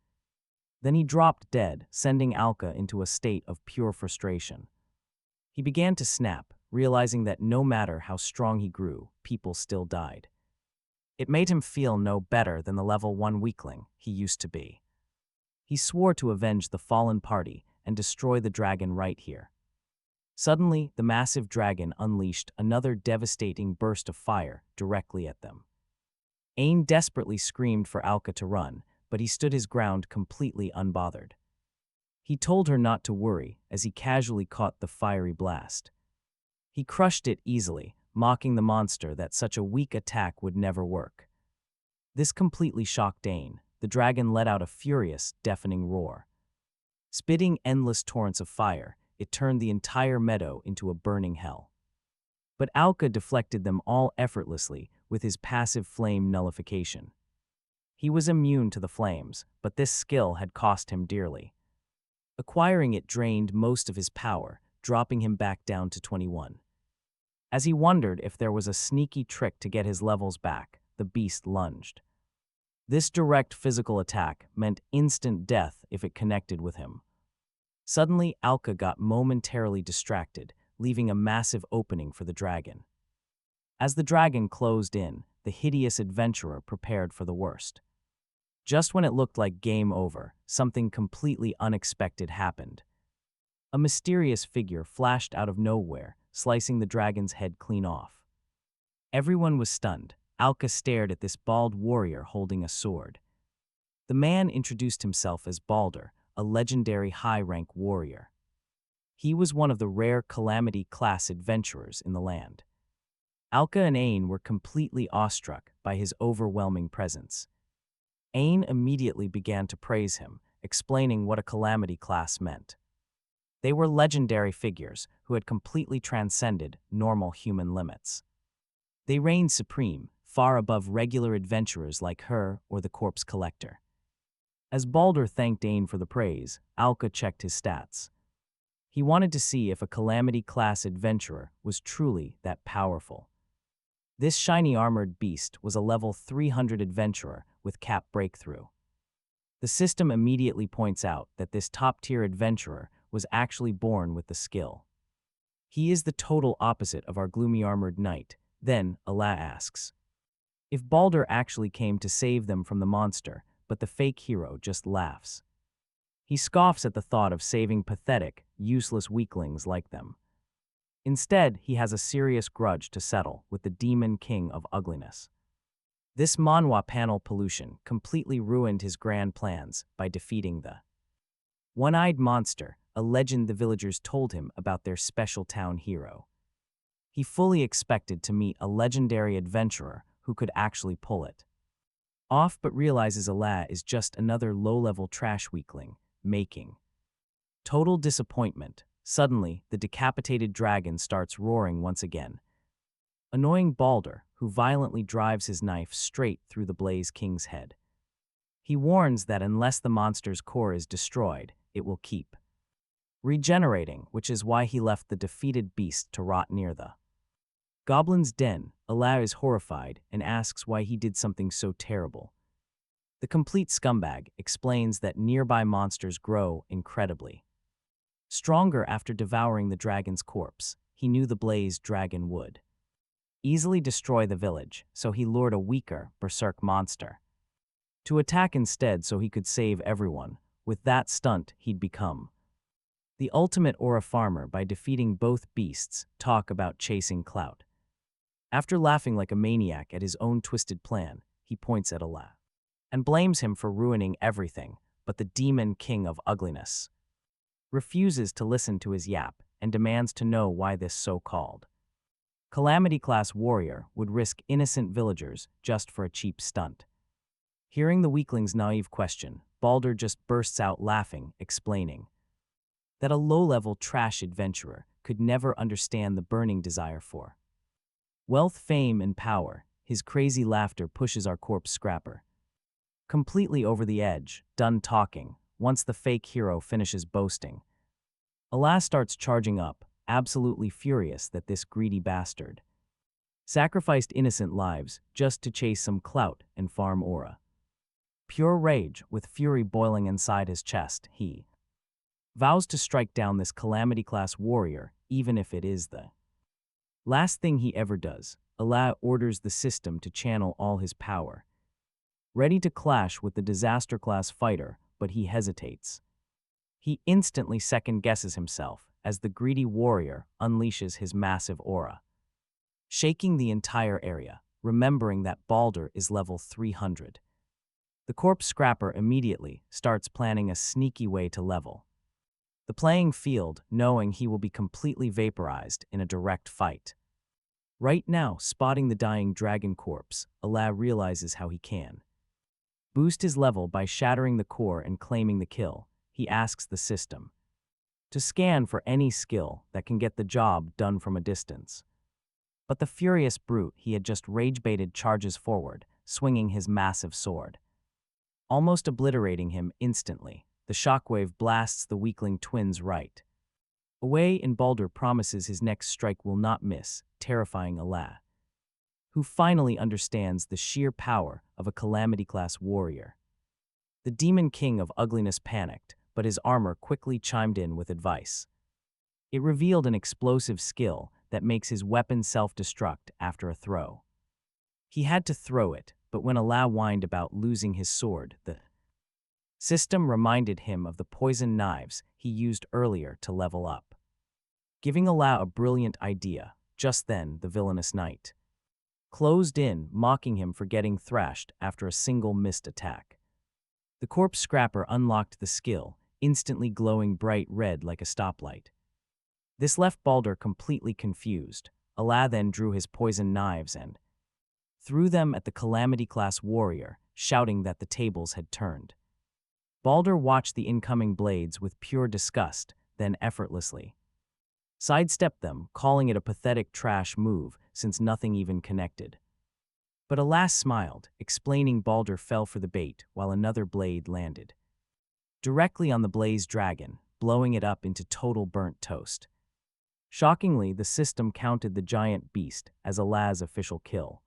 Then he dropped dead, sending Alka into a state of pure frustration. He began to snap, realizing that no matter how strong he grew, people still died. It made him feel no better than the level 1 weakling he used to be. He swore to avenge the fallen party and destroy the dragon right here. Suddenly, the massive dragon unleashed another devastating burst of fire directly at them. Ain desperately screamed for Alka to run, but he stood his ground completely unbothered. He told her not to worry as he casually caught the fiery blast. He crushed it easily, mocking the monster that such a weak attack would never work. This completely shocked Ain. The dragon let out a furious, deafening roar. Spitting endless torrents of fire, it turned the entire meadow into a burning hell. But Alka deflected them all effortlessly with his passive flame nullification. He was immune to the flames, but this skill had cost him dearly. Acquiring it drained most of his power, dropping him back down to 21. As he wondered if there was a sneaky trick to get his levels back, the beast lunged. This direct physical attack meant instant death if it connected with him. Suddenly, Alka got momentarily distracted, leaving a massive opening for the dragon. As the dragon closed in, the hideous adventurer prepared for the worst. Just when it looked like game over, something completely unexpected happened. A mysterious figure flashed out of nowhere, slicing the dragon's head clean off. Everyone was stunned. Alka stared at this bald warrior holding a sword. The man introduced himself as Balder, a legendary high-rank warrior. He was one of the rare Calamity-class adventurers in the land. Alka and Ain were completely awestruck by his overwhelming presence. Ain immediately began to praise him, explaining what a Calamity class meant. They were legendary figures who had completely transcended normal human limits. They reigned supreme, far above regular adventurers like her or the corpse collector. As Balder thanked Ain for the praise, Alka checked his stats. He wanted to see if a Calamity-class adventurer was truly that powerful. This shiny armored beast was a level 300 adventurer with cap breakthrough. The system immediately points out that this top-tier adventurer was actually born with the skill. He is the total opposite of our gloomy armored knight. Then, Allah asks if Balder actually came to save them from the monster, but the fake hero just laughs. He scoffs at the thought of saving pathetic, useless weaklings like them. Instead, he has a serious grudge to settle with the demon king of ugliness. This manhwa panel pollution completely ruined his grand plans by defeating the one-eyed monster, a legend the villagers told him about their special town hero. He fully expected to meet a legendary adventurer who could actually pull it off, but realizes Allah is just another low-level trash weakling, making total disappointment. Suddenly, the decapitated dragon starts roaring once again, annoying Balder, who violently drives his knife straight through the Blaze King's head. He warns that unless the monster's core is destroyed, it will keep regenerating, which is why he left the defeated beast to rot near the Goblin's den. Allah is horrified and asks why he did something so terrible. The complete scumbag explains that nearby monsters grow incredibly stronger after devouring the dragon's corpse. He knew the blazed dragon would easily destroy the village, so he lured a weaker, berserk monster to attack instead so he could save everyone. With that stunt, he'd become the ultimate aura farmer by defeating both beasts. Talk about chasing clout. After laughing like a maniac at his own twisted plan, he points at Allah and blames him for ruining everything, but the demon king of ugliness refuses to listen to his yap and demands to know why this so-called Calamity-class warrior would risk innocent villagers just for a cheap stunt. Hearing the weakling's naive question, Balder just bursts out laughing, explaining that a low-level trash adventurer could never understand the burning desire for wealth, fame, and power. His crazy laughter pushes our corpse scrapper completely over the edge. Done talking, once the fake hero finishes boasting, Allah starts charging up, absolutely furious that this greedy bastard sacrificed innocent lives just to chase some clout and farm aura. Pure rage, with fury boiling inside his chest, he vows to strike down this Calamity-class warrior, even if it is the last thing he ever does. Allah orders the system to channel all his power, ready to clash with the disaster-class fighter, but he hesitates. He instantly second-guesses himself as the greedy warrior unleashes his massive aura, shaking the entire area, remembering that Balder is level 300. The corpse scrapper immediately starts planning a sneaky way to level the playing field, knowing he will be completely vaporized in a direct fight. Right now, spotting the dying dragon corpse, Allah realizes how he can boost his level by shattering the core and claiming the kill. He asks the system to scan for any skill that can get the job done from a distance. But the furious brute he had just rage-baited charges forward, swinging his massive sword, almost obliterating him instantly. The shockwave blasts the weakling twins right away, and Balder promises his next strike will not miss, terrifying Allah. who finally understands the sheer power of a Calamity-class warrior. The Demon King of Ugliness panicked, but his armor quickly chimed in with advice. It revealed an explosive skill that makes his weapon self-destruct after a throw. He had to throw it, but when Allah whined about losing his sword, the system reminded him of the poison knives he used earlier to level up. Giving Allah a brilliant idea, just then the villainous knight closed in, mocking him for getting thrashed after a single missed attack. The corpse scrapper unlocked the skill, instantly glowing bright red like a stoplight. This left Baldur completely confused. Allah then drew his poison knives and threw them at the Calamity-class warrior, shouting that the tables had turned. Baldur watched the incoming blades with pure disgust, then effortlessly sidestepped them, calling it a pathetic trash move since nothing even connected. But Allah smiled, explaining Baldur fell for the bait while another blade landed directly on the blaze dragon, blowing it up into total burnt toast. Shockingly, the system counted the giant beast as Allah's official kill,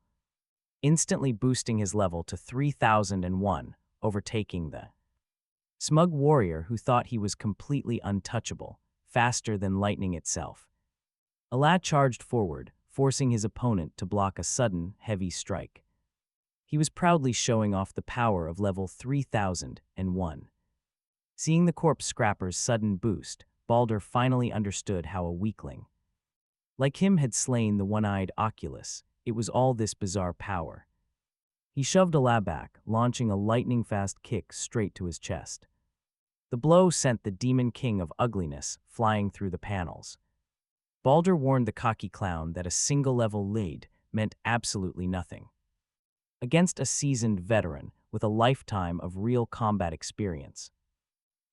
instantly boosting his level to 3001, overtaking the smug warrior who thought he was completely untouchable, faster than lightning itself. Allah charged forward, forcing his opponent to block a sudden, heavy strike. He was proudly showing off the power of level 3001. Seeing the corpse scrapper's sudden boost, Baldur finally understood how a weakling like him had slain the one-eyed Oculus. It was all this bizarre power. He shoved Allah back, launching a lightning-fast kick straight to his chest. The blow sent the Demon King of Ugliness flying through the panels. Baldur warned the cocky clown that a single-level lead meant absolutely nothing against a seasoned veteran with a lifetime of real combat experience.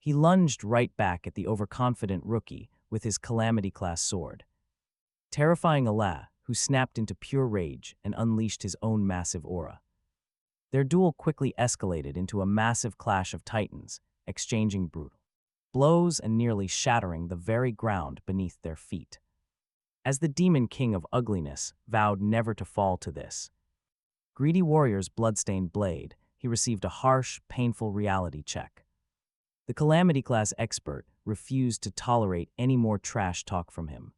He lunged right back at the overconfident rookie with his Calamity-class sword, terrifying Allah, who snapped into pure rage and unleashed his own massive aura. Their duel quickly escalated into a massive clash of titans, exchanging brutal blows and nearly shattering the very ground beneath their feet. As the Demon King of Ugliness vowed never to fall to this greedy warrior's bloodstained blade, he received a harsh, painful reality check. The Calamity-class expert refused to tolerate any more trash talk from him.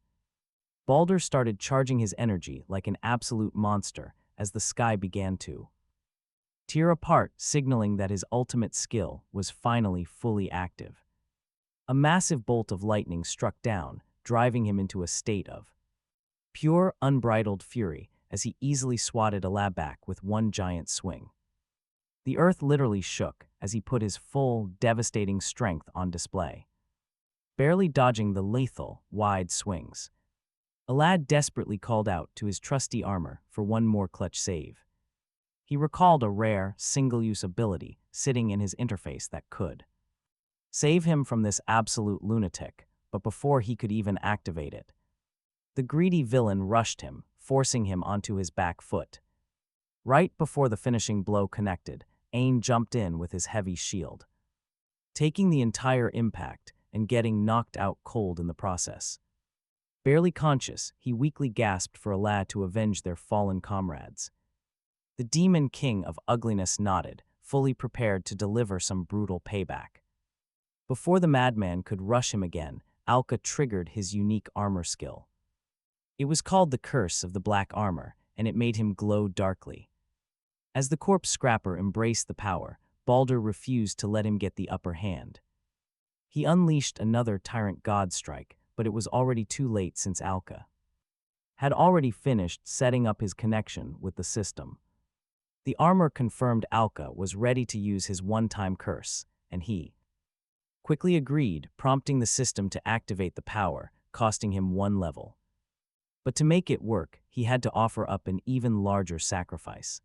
Baldur started charging his energy like an absolute monster as the sky began to tear apart, signaling that his ultimate skill was finally fully active. A massive bolt of lightning struck down, driving him into a state of pure, unbridled fury as he easily swatted Allah back with one giant swing. The earth literally shook as he put his full, devastating strength on display, barely dodging the lethal, wide swings. Allah desperately called out to his trusty armor for one more clutch save. He recalled a rare, single-use ability sitting in his interface that could save him from this absolute lunatic, but before he could even activate it, the greedy villain rushed him, forcing him onto his back foot. Right before the finishing blow connected, Ain jumped in with his heavy shield, taking the entire impact and getting knocked out cold in the process. Barely conscious, he weakly gasped for Allah to avenge their fallen comrades. The Demon King of Ugliness nodded, fully prepared to deliver some brutal payback. Before the madman could rush him again, Alka triggered his unique armor skill. It was called the Curse of the Black Armor, and it made him glow darkly. As the corpse scrapper embraced the power, Baldur refused to let him get the upper hand. He unleashed another Tyrant God strike, but it was already too late since Alka had already finished setting up his connection with the system. The armor confirmed Alka was ready to use his one-time curse, and he quickly agreed, prompting the system to activate the power, costing him one level. But to make it work, he had to offer up an even larger sacrifice.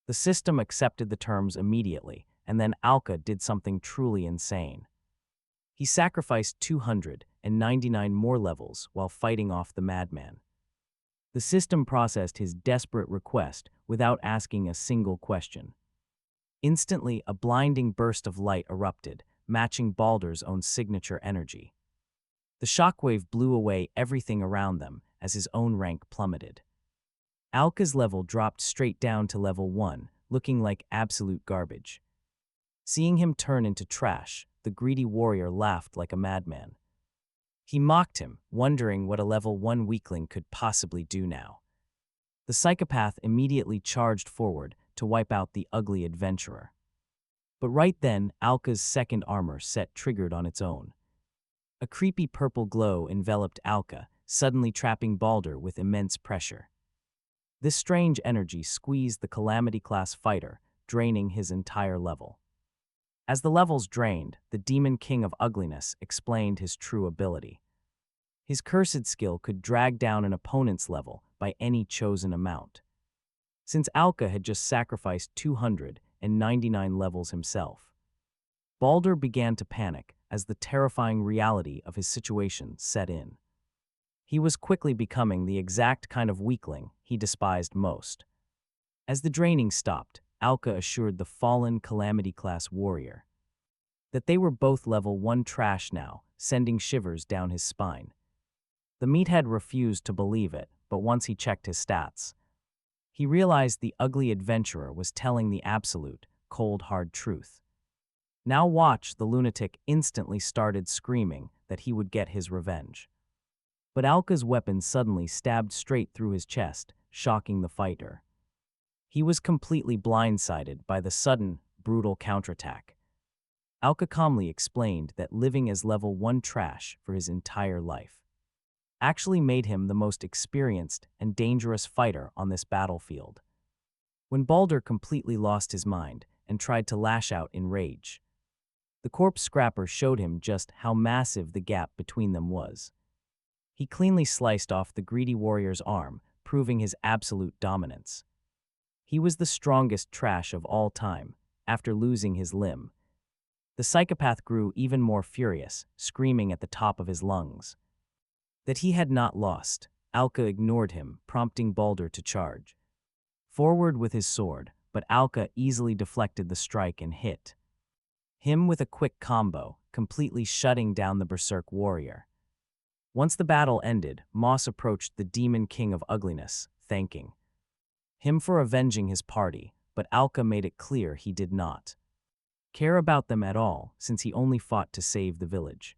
The system accepted the terms immediately, and then Alka did something truly insane. He sacrificed 299 more levels while fighting off the madman. The system processed his desperate request without asking a single question. Instantly, a blinding burst of light erupted, matching Baldur's own signature energy. The shockwave blew away everything around them as his own rank plummeted. Alka's level dropped straight down to level 1, looking like absolute garbage. Seeing him turn into trash, the greedy warrior laughed like a madman. He mocked him, wondering what a level 1 weakling could possibly do now. The psychopath immediately charged forward to wipe out the ugly adventurer. But right then, Alka's second armor set triggered on its own. A creepy purple glow enveloped Alka, suddenly trapping Baldur with immense pressure. This strange energy squeezed the Calamity-class fighter, draining his entire level. As the levels drained, the Demon King of Ugliness explained his true ability. His cursed skill could drag down an opponent's level by any chosen amount. Since Alka had just sacrificed 299 levels himself, Baldur began to panic as the terrifying reality of his situation set in. He was quickly becoming the exact kind of weakling he despised most. As the draining stopped, Alka assured the fallen Calamity-class warrior that they were both level 1 trash now, sending shivers down his spine. The meathead refused to believe it, but once he checked his stats, he realized the ugly adventurer was telling the absolute, cold hard truth. Now watch, the lunatic instantly started screaming that he would get his revenge. But Alka's weapon suddenly stabbed straight through his chest, shocking the fighter. He was completely blindsided by the sudden, brutal counterattack. Alka calmly explained that living as level 1 trash for his entire life actually made him the most experienced and dangerous fighter on this battlefield. When Baldur completely lost his mind and tried to lash out in rage, the corpse scrapper showed him just how massive the gap between them was. He cleanly sliced off the greedy warrior's arm, proving his absolute dominance. He was the strongest trash of all time, after losing his limb. The psychopath grew even more furious, screaming at the top of his lungs that he had not lost. Alka ignored him, prompting Baldur to charge forward with his sword, but Alka easily deflected the strike and hit him with a quick combo, completely shutting down the berserk warrior. Once the battle ended, Moss approached the Demon King of Ugliness, thanking him for avenging his party, but Alka made it clear he did not care about them at all, since he only fought to save the village.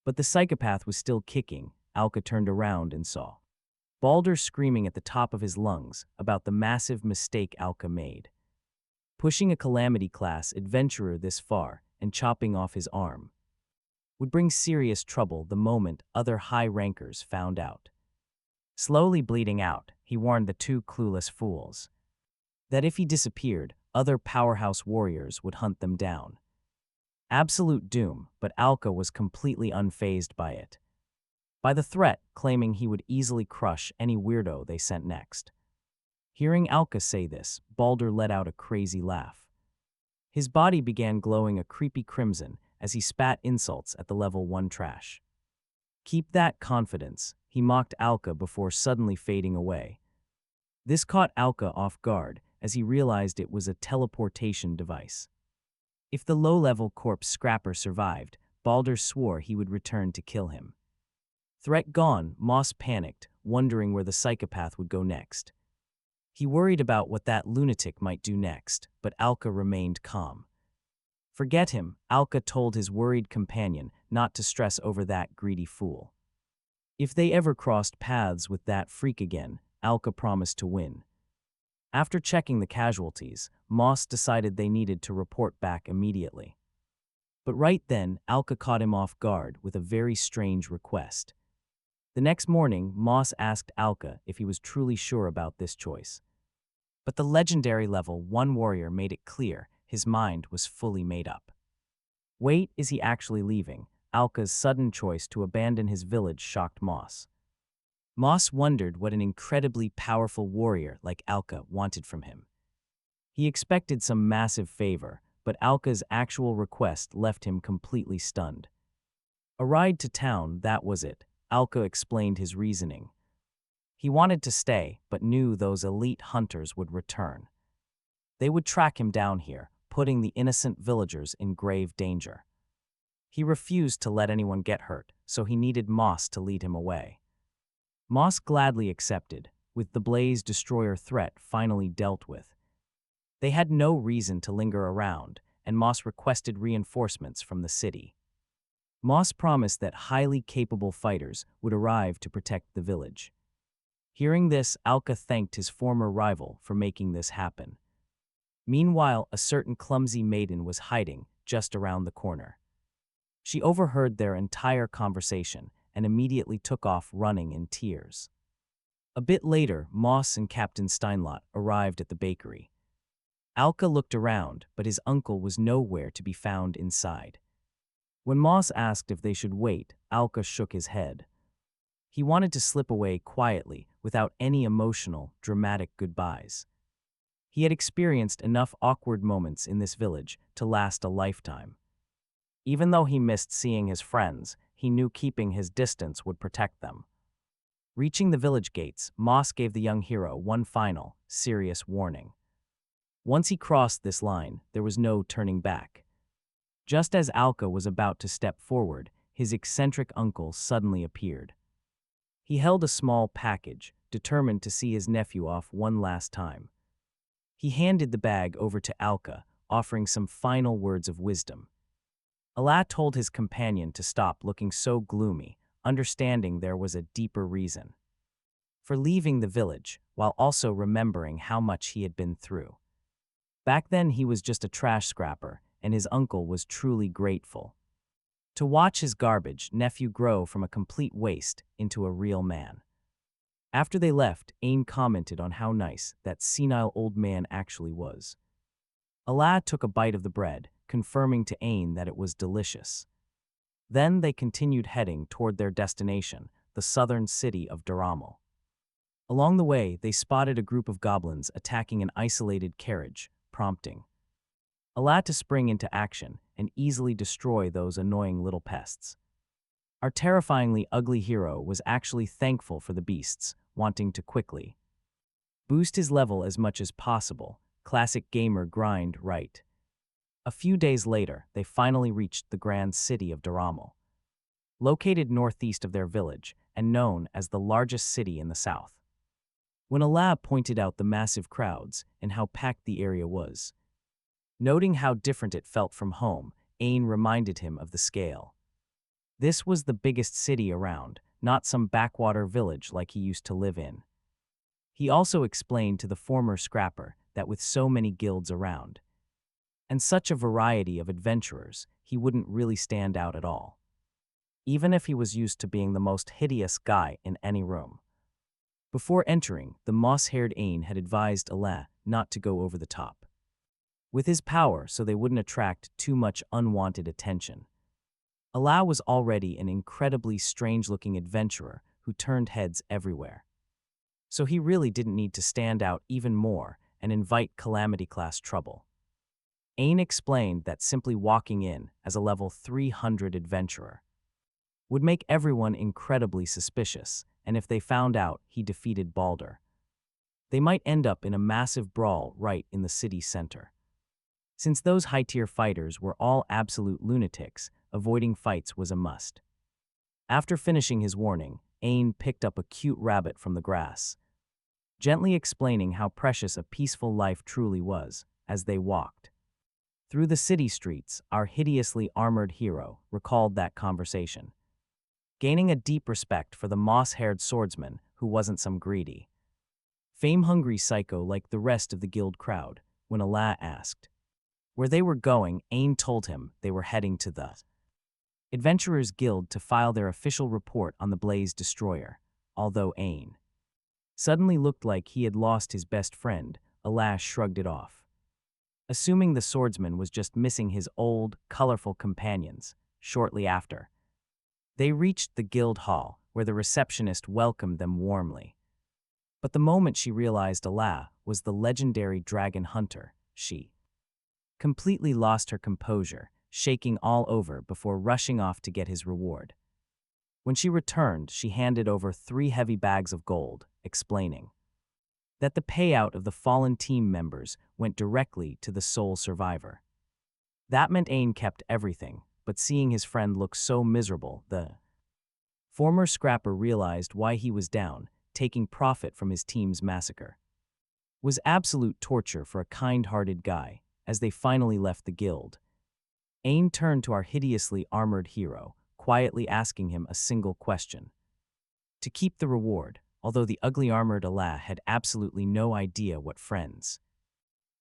But the psychopath was still kicking. Alka turned around and saw Baldur screaming at the top of his lungs about the massive mistake Alka made. Pushing a Calamity-class adventurer this far and chopping off his arm would bring serious trouble the moment other high rankers found out. Slowly bleeding out, he warned the two clueless fools that if he disappeared, other powerhouse warriors would hunt them down. Absolute doom, but Alka was completely unfazed by it. By the threat, claiming he would easily crush any weirdo they sent next. Hearing Alka say this, Baldur let out a crazy laugh. His body began glowing a creepy crimson as he spat insults at the level 1 trash. Keep that confidence, he mocked Alka before suddenly fading away. This caught Alka off guard as he realized it was a teleportation device. If the low-level corpse scrapper survived, Baldur swore he would return to kill him. Threat gone, Moss panicked, wondering where the psychopath would go next. He worried about what that lunatic might do next, but Alka remained calm. Forget him, Alka told his worried companion not to stress over that greedy fool. If they ever crossed paths with that freak again, Alka promised to win. After checking the casualties, Moss decided they needed to report back immediately. But right then, Alka caught him off guard with a very strange request. The next morning, Moss asked Alka if he was truly sure about this choice. But the legendary level 1 warrior made it clear his mind was fully made up. Wait, is he actually leaving? Alka's sudden choice to abandon his village shocked Moss. Moss wondered what an incredibly powerful warrior like Alka wanted from him. He expected some massive favor, but Alka's actual request left him completely stunned. A ride to town, that was it. Alka explained his reasoning. He wanted to stay, but knew those elite hunters would return. They would track him down here, putting the innocent villagers in grave danger. He refused to let anyone get hurt, so he needed Moss to lead him away. Moss gladly accepted, with the Blaze Destroyer threat finally dealt with. They had no reason to linger around, and Moss requested reinforcements from the city. Moss promised that highly capable fighters would arrive to protect the village. Hearing this, Alka thanked his former rival for making this happen. Meanwhile, a certain clumsy maiden was hiding just around the corner. She overheard their entire conversation and immediately took off running in tears. A bit later, Moss and Captain Steinlot arrived at the bakery. Alka looked around, but his uncle was nowhere to be found inside. When Moss asked if they should wait, Alka shook his head. He wanted to slip away quietly, without any emotional, dramatic goodbyes. He had experienced enough awkward moments in this village to last a lifetime. Even though he missed seeing his friends, he knew keeping his distance would protect them. Reaching the village gates, Moss gave the young hero one final, serious warning. Once he crossed this line, there was no turning back. Just as Alka was about to step forward, his eccentric uncle suddenly appeared. He held a small package, determined to see his nephew off one last time. He handed the bag over to Alka, offering some final words of wisdom. Allah told his companion to stop looking so gloomy, understanding there was a deeper reason for leaving the village, while also remembering how much he had been through. Back then he was just a trash scrapper, and his uncle was truly grateful. To watch his garbage nephew grow from a complete waste into a real man. After they left, Ain commented on how nice that senile old man actually was. Allah took a bite of the bread, confirming to Ain that it was delicious. Then they continued heading toward their destination, the southern city of Daramal. Along the way, they spotted a group of goblins attacking an isolated carriage, prompting Allah to spring into action and easily destroy those annoying little pests. Our terrifyingly ugly hero was actually thankful for the beasts, wanting to quickly boost his level as much as possible. Classic gamer grind, right? A few days later, they finally reached the grand city of Daramal. Located northeast of their village and known as the largest city in the south. When Allah pointed out the massive crowds and how packed the area was, noting how different it felt from home, Ain reminded him of the scale. This was the biggest city around, not some backwater village like he used to live in. He also explained to the former scrapper that with so many guilds around, and such a variety of adventurers, he wouldn't really stand out at all. Even if he was used to being the most hideous guy in any room. Before entering, the moss-haired Ain had advised Allah not to go over the top with his power so they wouldn't attract too much unwanted attention. Allah was already an incredibly strange-looking adventurer who turned heads everywhere. So he really didn't need to stand out even more and invite calamity-class trouble. Ain explained that simply walking in as a level 300 adventurer would make everyone incredibly suspicious, and if they found out he defeated Baldur, they might end up in a massive brawl right in the city center. Since those high-tier fighters were all absolute lunatics, avoiding fights was a must. After finishing his warning, Ain picked up a cute rabbit from the grass, gently explaining how precious a peaceful life truly was as they walked through the city streets. Our hideously armored hero recalled that conversation, gaining a deep respect for the moss-haired swordsman who wasn't some greedy, fame-hungry psycho like the rest of the guild crowd. When Allah asked where they were going, Ain told him they were heading to the Adventurers Guild to file their official report on the Blaze Destroyer. Although Ain suddenly looked like he had lost his best friend, Allah shrugged it off, assuming the swordsman was just missing his old, colorful companions. Shortly after, they reached the guild hall, where the receptionist welcomed them warmly. But the moment she realized Allah was the legendary dragon hunter, she completely lost her composure, shaking all over before rushing off to get his reward. When she returned, she handed over 3 heavy bags of gold, explaining that the payout of the fallen team members went directly to the sole survivor. That meant Ain kept everything, but seeing his friend look so miserable, the former scrapper realized why he was down, taking profit from his team's massacre. It was absolute torture for a kind-hearted guy. As they finally left the guild, Ain turned to our hideously armored hero, quietly asking him a single question. To keep the reward, although the ugly armored Allah had absolutely no idea what friends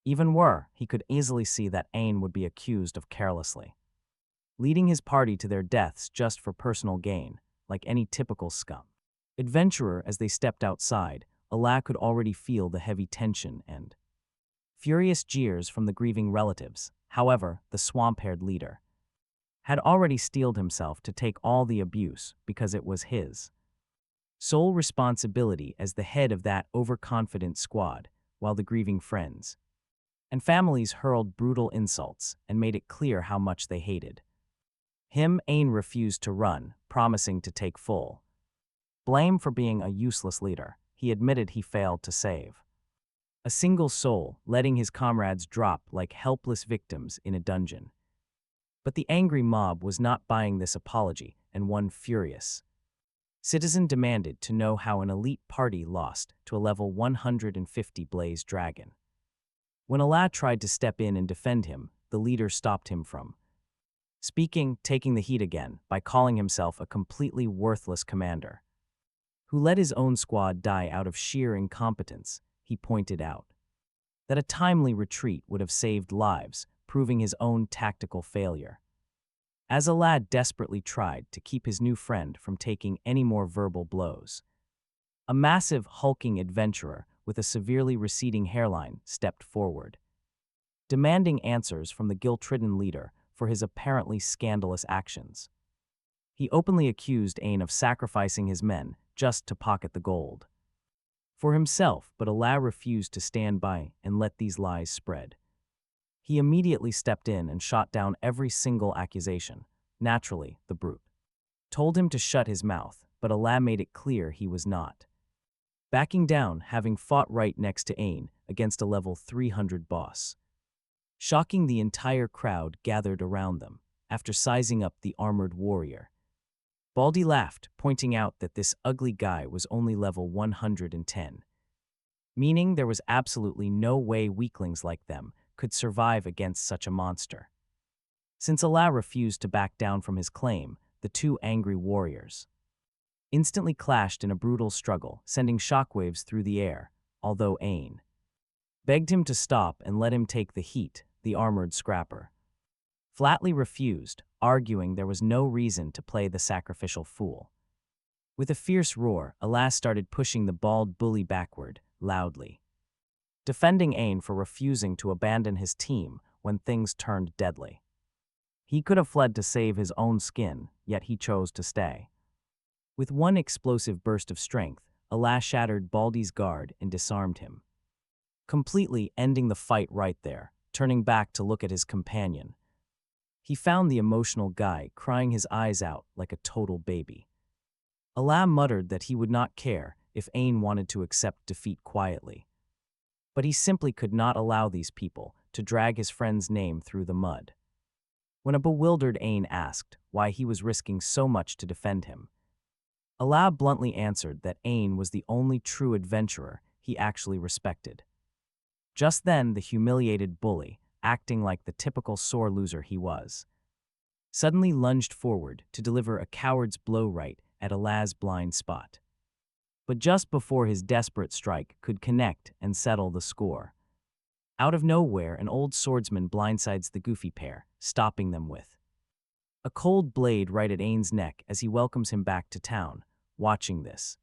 even were, he could easily see that Ain would be accused of carelessly leading his party to their deaths just for personal gain, like any typical scum adventurer. As they stepped outside, Allah could already feel the heavy tension and furious jeers from the grieving relatives. However, the swamp-haired leader had already steeled himself to take all the abuse because it was his sole responsibility as the head of that overconfident squad, while the grieving friends and families hurled brutal insults and made it clear how much they hated him. Ain refused to run, promising to take full blame for being a useless leader. He admitted he failed to save a single soul, letting his comrades drop like helpless victims in a dungeon. But the angry mob was not buying this apology, and one furious citizen demanded to know how an elite party lost to a level 150 Blaze Dragon. When Allah tried to step in and defend him, the leader stopped him from speaking, taking the heat again by calling himself a completely worthless commander who let his own squad die out of sheer incompetence. He pointed out that a timely retreat would have saved lives, proving his own tactical failure. As Allah desperately tried to keep his new friend from taking any more verbal blows, a massive, hulking adventurer with a severely receding hairline stepped forward, demanding answers from the guilt-ridden leader for his apparently scandalous actions. He openly accused Ain of sacrificing his men just to pocket the gold for himself, but Allah refused to stand by and let these lies spread. He immediately stepped in and shot down every single accusation. Naturally, the brute told him to shut his mouth, but Allah made it clear he was not backing down, having fought right next to Ain against a level 300 boss, shocking the entire crowd gathered around them. After sizing up the armored warrior, Baldy laughed, pointing out that this ugly guy was only level 110, meaning there was absolutely no way weaklings like them could survive against such a monster. Since Allah refused to back down from his claim, the two angry warriors instantly clashed in a brutal struggle, sending shockwaves through the air. Although Ain begged him to stop and let him take the heat, the armored scrapper flatly refused, arguing there was no reason to play the sacrificial fool. With a fierce roar, Allah started pushing the bald bully backward, loudly defending Ain for refusing to abandon his team when things turned deadly. He could have fled to save his own skin, yet he chose to stay. With one explosive burst of strength, Allah shattered Baldy's guard and disarmed him, completely ending the fight right there. Turning back to look at his companion, he found the emotional guy crying his eyes out like a total baby. Allah muttered that he would not care if Ain wanted to accept defeat quietly, but he simply could not allow these people to drag his friend's name through the mud. When a bewildered Ain asked why he was risking so much to defend him, Allah bluntly answered that Ain was the only true adventurer he actually respected. Just then, the humiliated bully, acting like the typical sore loser he was, suddenly lunged forward to deliver a coward's blow right at Allah's blind spot. But just before his desperate strike could connect and settle the score, out of nowhere an old swordsman blindsides the goofy pair, stopping them with a cold blade right at Ain's neck as he welcomes him back to town. Watching this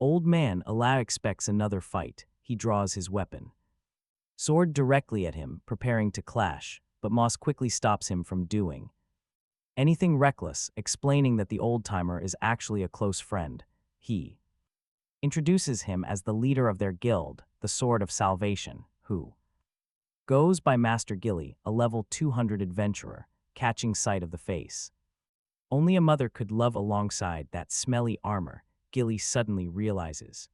old man, Allah expects another fight. He draws his weapon, sword directly at him, preparing to clash, but Moss quickly stops him from doing anything reckless, explaining that the old-timer is actually a close friend. He introduces him as the leader of their guild, the Sword of Salvation, who goes by Master Gilly, a level 200 adventurer. Catching sight of the face only a mother could love alongside that smelly armor, Gilly suddenly realizes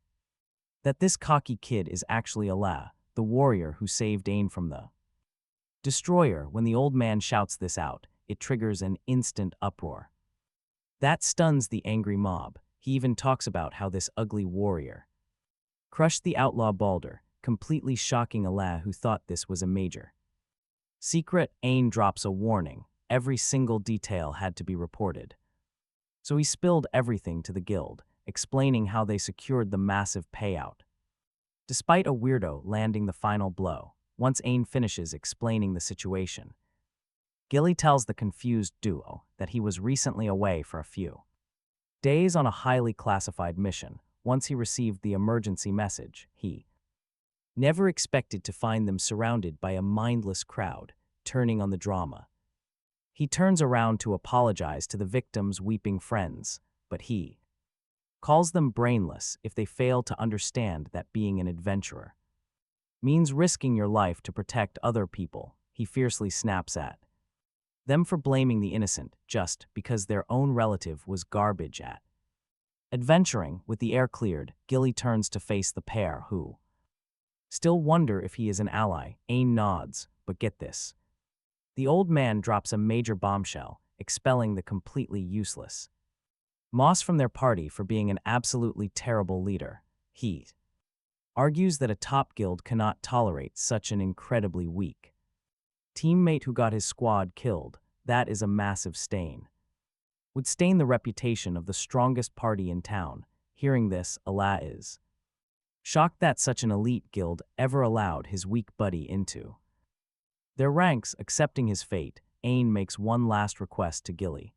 that this cocky kid is actually Allah, the warrior who saved Ain from the destroyer. When the old man shouts this out, it triggers an instant uproar that stuns the angry mob. He even talks about how this ugly warrior crushed the outlaw Balder, completely shocking Allah, who thought this was a major secret. Ain drops a warning. Every single detail had to be reported. So he spilled everything to the guild, explaining how they secured the massive payout. Despite a weirdo landing the final blow, once Ain finishes explaining the situation, Gilly tells the confused duo that he was recently away for a few days on a highly classified mission. Once he received the emergency message, he never expected to find them surrounded by a mindless crowd, turning on the drama. He turns around to apologize to the victims' weeping friends, but he calls them brainless if they fail to understand that being an adventurer means risking your life to protect other people. He fiercely snaps at them for blaming the innocent just because their own relative was garbage at adventuring. With the air cleared, Gilly turns to face the pair, who still wonder if he is an ally. Ain nods, but get this. The old man drops a major bombshell, expelling the completely useless Moss from their party for being an absolutely terrible leader. He argues that a top guild cannot tolerate such an incredibly weak teammate who got his squad killed. That is a massive stain. Would stain the reputation of the strongest party in town. Hearing this, Allah is shocked that such an elite guild ever allowed his weak buddy into their ranks. Accepting his fate, Ain makes one last request to Gilly,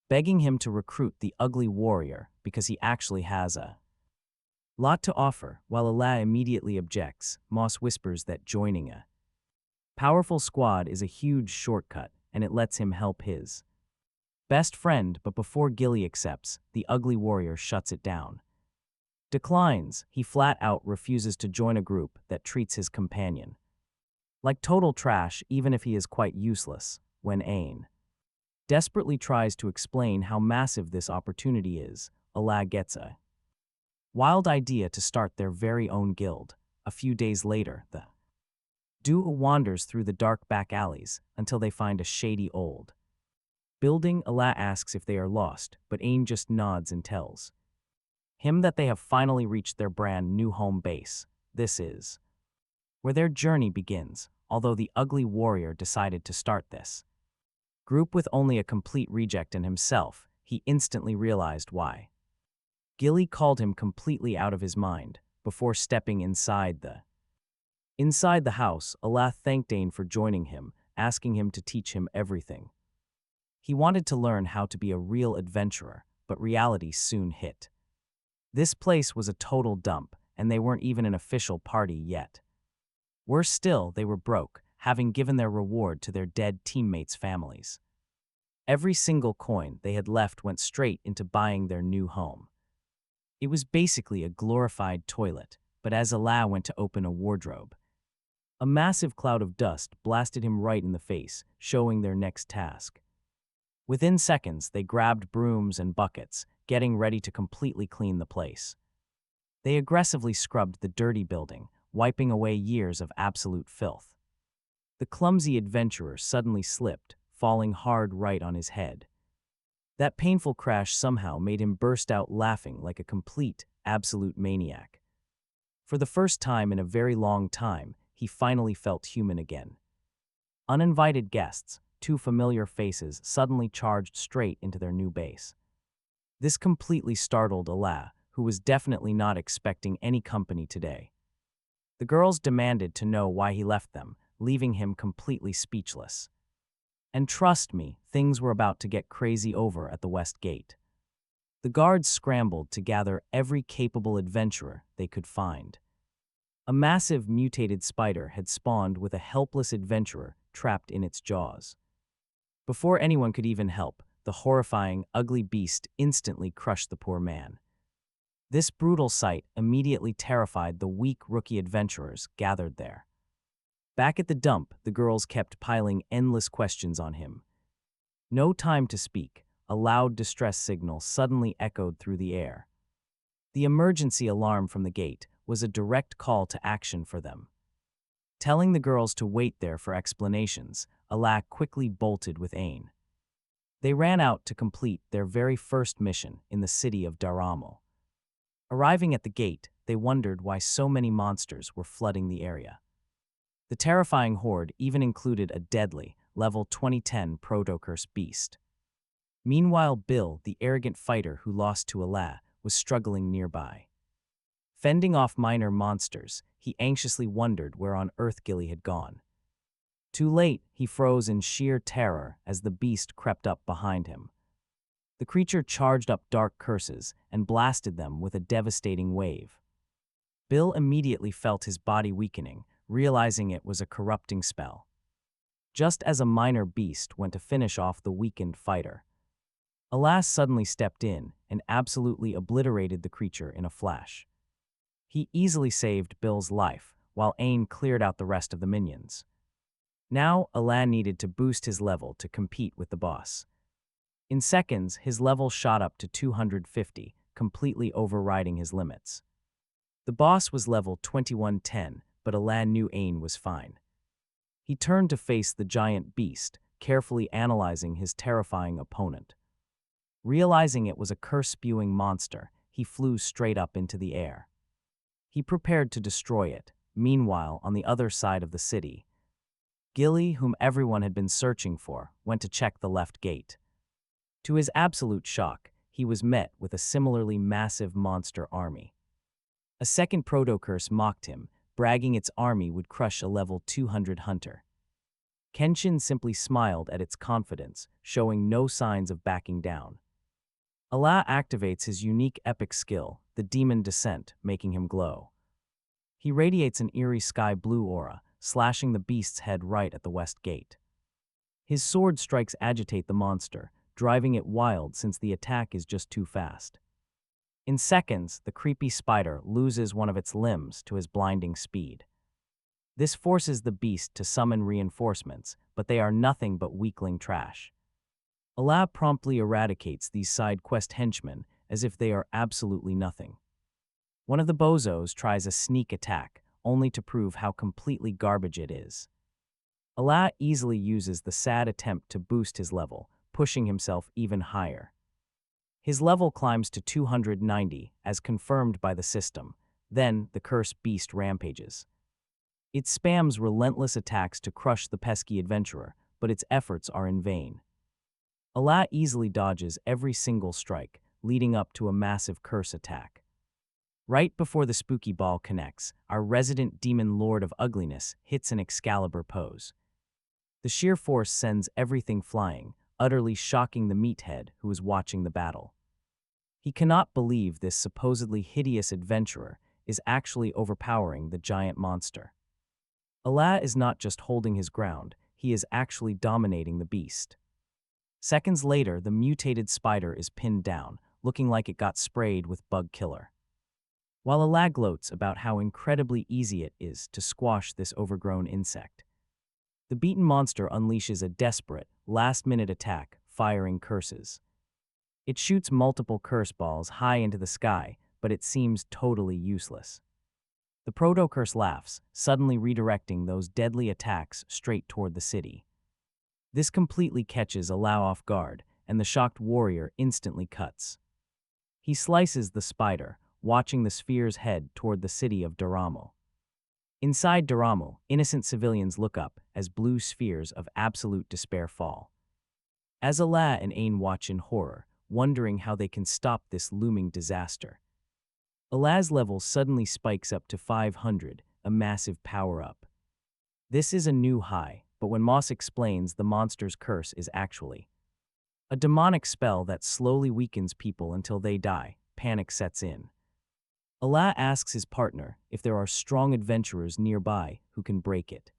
begging him to recruit the ugly warrior because he actually has a lot to offer. While Allah immediately objects, Moss whispers that joining a powerful squad is a huge shortcut, and it lets him help his best friend. But before Gilly accepts, the ugly warrior shuts it down. Declines. He flat out refuses to join a group that treats his companion like total trash, even if he is quite useless. When Ain desperately tries to explain how massive this opportunity is, Allah gets a wild idea to start their very own guild. A few days later, the duo wanders through the dark back alleys until they find a shady old building. Allah asks if they are lost, but Ain just nods and tells him that they have finally reached their brand new home base. This is where their journey begins. Although the ugly warrior decided to start this group with only a complete reject in himself, he instantly realized why. Gilly called him completely out of his mind. Before stepping inside the house, Allah thanked Ain for joining him, asking him to teach him everything he wanted to learn how to be a real adventurer, but reality soon hit. This place was a total dump, and they weren't even an official party yet. Worse still, they were broke, having given their reward to their dead teammates' families. Every single coin they had left went straight into buying their new home. It was basically a glorified toilet, but as Allah went to open a wardrobe, a massive cloud of dust blasted him right in the face, showing their next task. Within seconds, they grabbed brooms and buckets, getting ready to completely clean the place. They aggressively scrubbed the dirty building, wiping away years of absolute filth. The clumsy adventurer suddenly slipped, falling hard right on his head. That painful crash somehow made him burst out laughing like a complete, absolute maniac. For the first time in a very long time, he finally felt human again. Uninvited guests, two familiar faces, suddenly charged straight into their new base. This completely startled Allah, who was definitely not expecting any company today. The girls demanded to know why he left them, leaving him completely speechless. And trust me, things were about to get crazy over at the West Gate. The guards scrambled to gather every capable adventurer they could find. A massive mutated spider had spawned with a helpless adventurer trapped in its jaws. Before anyone could even help, the horrifying, ugly beast instantly crushed the poor man. This brutal sight immediately terrified the weak rookie adventurers gathered there. Back at the dump, the girls kept piling endless questions on him. No time to speak. A loud distress signal suddenly echoed through the air. The emergency alarm from the gate was a direct call to action for them. Telling the girls to wait there for explanations, Allah quickly bolted with Ain. They ran out to complete their very first mission in the city of Daramo. Arriving at the gate, they wondered why so many monsters were flooding the area. The terrifying horde even included a deadly, level 2010 proto-curse beast. Meanwhile, Bill, the arrogant fighter who lost to Allah, was struggling nearby. Fending off minor monsters, he anxiously wondered where on earth Gilly had gone. Too late, he froze in sheer terror as the beast crept up behind him. The creature charged up dark curses and blasted them with a devastating wave. Bill immediately felt his body weakening, realizing it was a corrupting spell. Just as a minor beast went to finish off the weakened fighter, Allah suddenly stepped in and absolutely obliterated the creature in a flash. He easily saved Bill's life, while Ain cleared out the rest of the minions. Now, Allah needed to boost his level to compete with the boss. In seconds, his level shot up to 250, completely overriding his limits. The boss was level 2110, but Allah knew Ain was fine. He turned to face the giant beast, carefully analyzing his terrifying opponent. Realizing it was a curse-spewing monster, he flew straight up into the air. He prepared to destroy it. Meanwhile, on the other side of the city, Gilly, whom everyone had been searching for, went to check the left gate. To his absolute shock, he was met with a similarly massive monster army. A second proto-curse mocked him, bragging its army would crush a level 200 hunter. Kenshin simply smiled at its confidence, showing no signs of backing down. Allah activates his unique epic skill, the Demon Descent, making him glow. He radiates an eerie sky blue aura, slashing the beast's head right at the west gate. His sword strikes agitate the monster, driving it wild since the attack is just too fast. In seconds, the creepy spider loses one of its limbs to his blinding speed. This forces the beast to summon reinforcements, but they are nothing but weakling trash. Allah promptly eradicates these side quest henchmen as if they are absolutely nothing. One of the bozos tries a sneak attack, only to prove how completely garbage it is. Allah easily uses the sad attempt to boost his level, pushing himself even higher. His level climbs to 290, as confirmed by the system. Then, the cursed beast rampages. It spams relentless attacks to crush the pesky adventurer, but its efforts are in vain. Allah easily dodges every single strike, leading up to a massive curse attack. Right before the spooky ball connects, our resident demon lord of ugliness hits an Excalibur pose. The sheer force sends everything flying, utterly shocking the meathead who is watching the battle. He cannot believe this supposedly hideous adventurer is actually overpowering the giant monster. Allah is not just holding his ground, he is actually dominating the beast. Seconds later, the mutated spider is pinned down, looking like it got sprayed with bug killer. While Allah gloats about how incredibly easy it is to squash this overgrown insect, the beaten monster unleashes a desperate, last-minute attack, firing curses. It shoots multiple curse balls high into the sky, but it seems totally useless. The proto-curse laughs, suddenly redirecting those deadly attacks straight toward the city. This completely catches Allah off guard, and the shocked warrior instantly cuts. He slices the spider, watching the spheres head toward the city of Daramo. Inside Daramo, innocent civilians look up as blue spheres of absolute despair fall. As Allah and Ain watch in horror, wondering how they can stop this looming disaster. Allah's level suddenly spikes up to 500, a massive power-up. This is a new high, but when Moss explains the monster's curse is actually a demonic spell that slowly weakens people until they die, panic sets in. Allah asks his partner if there are strong adventurers nearby who can break it.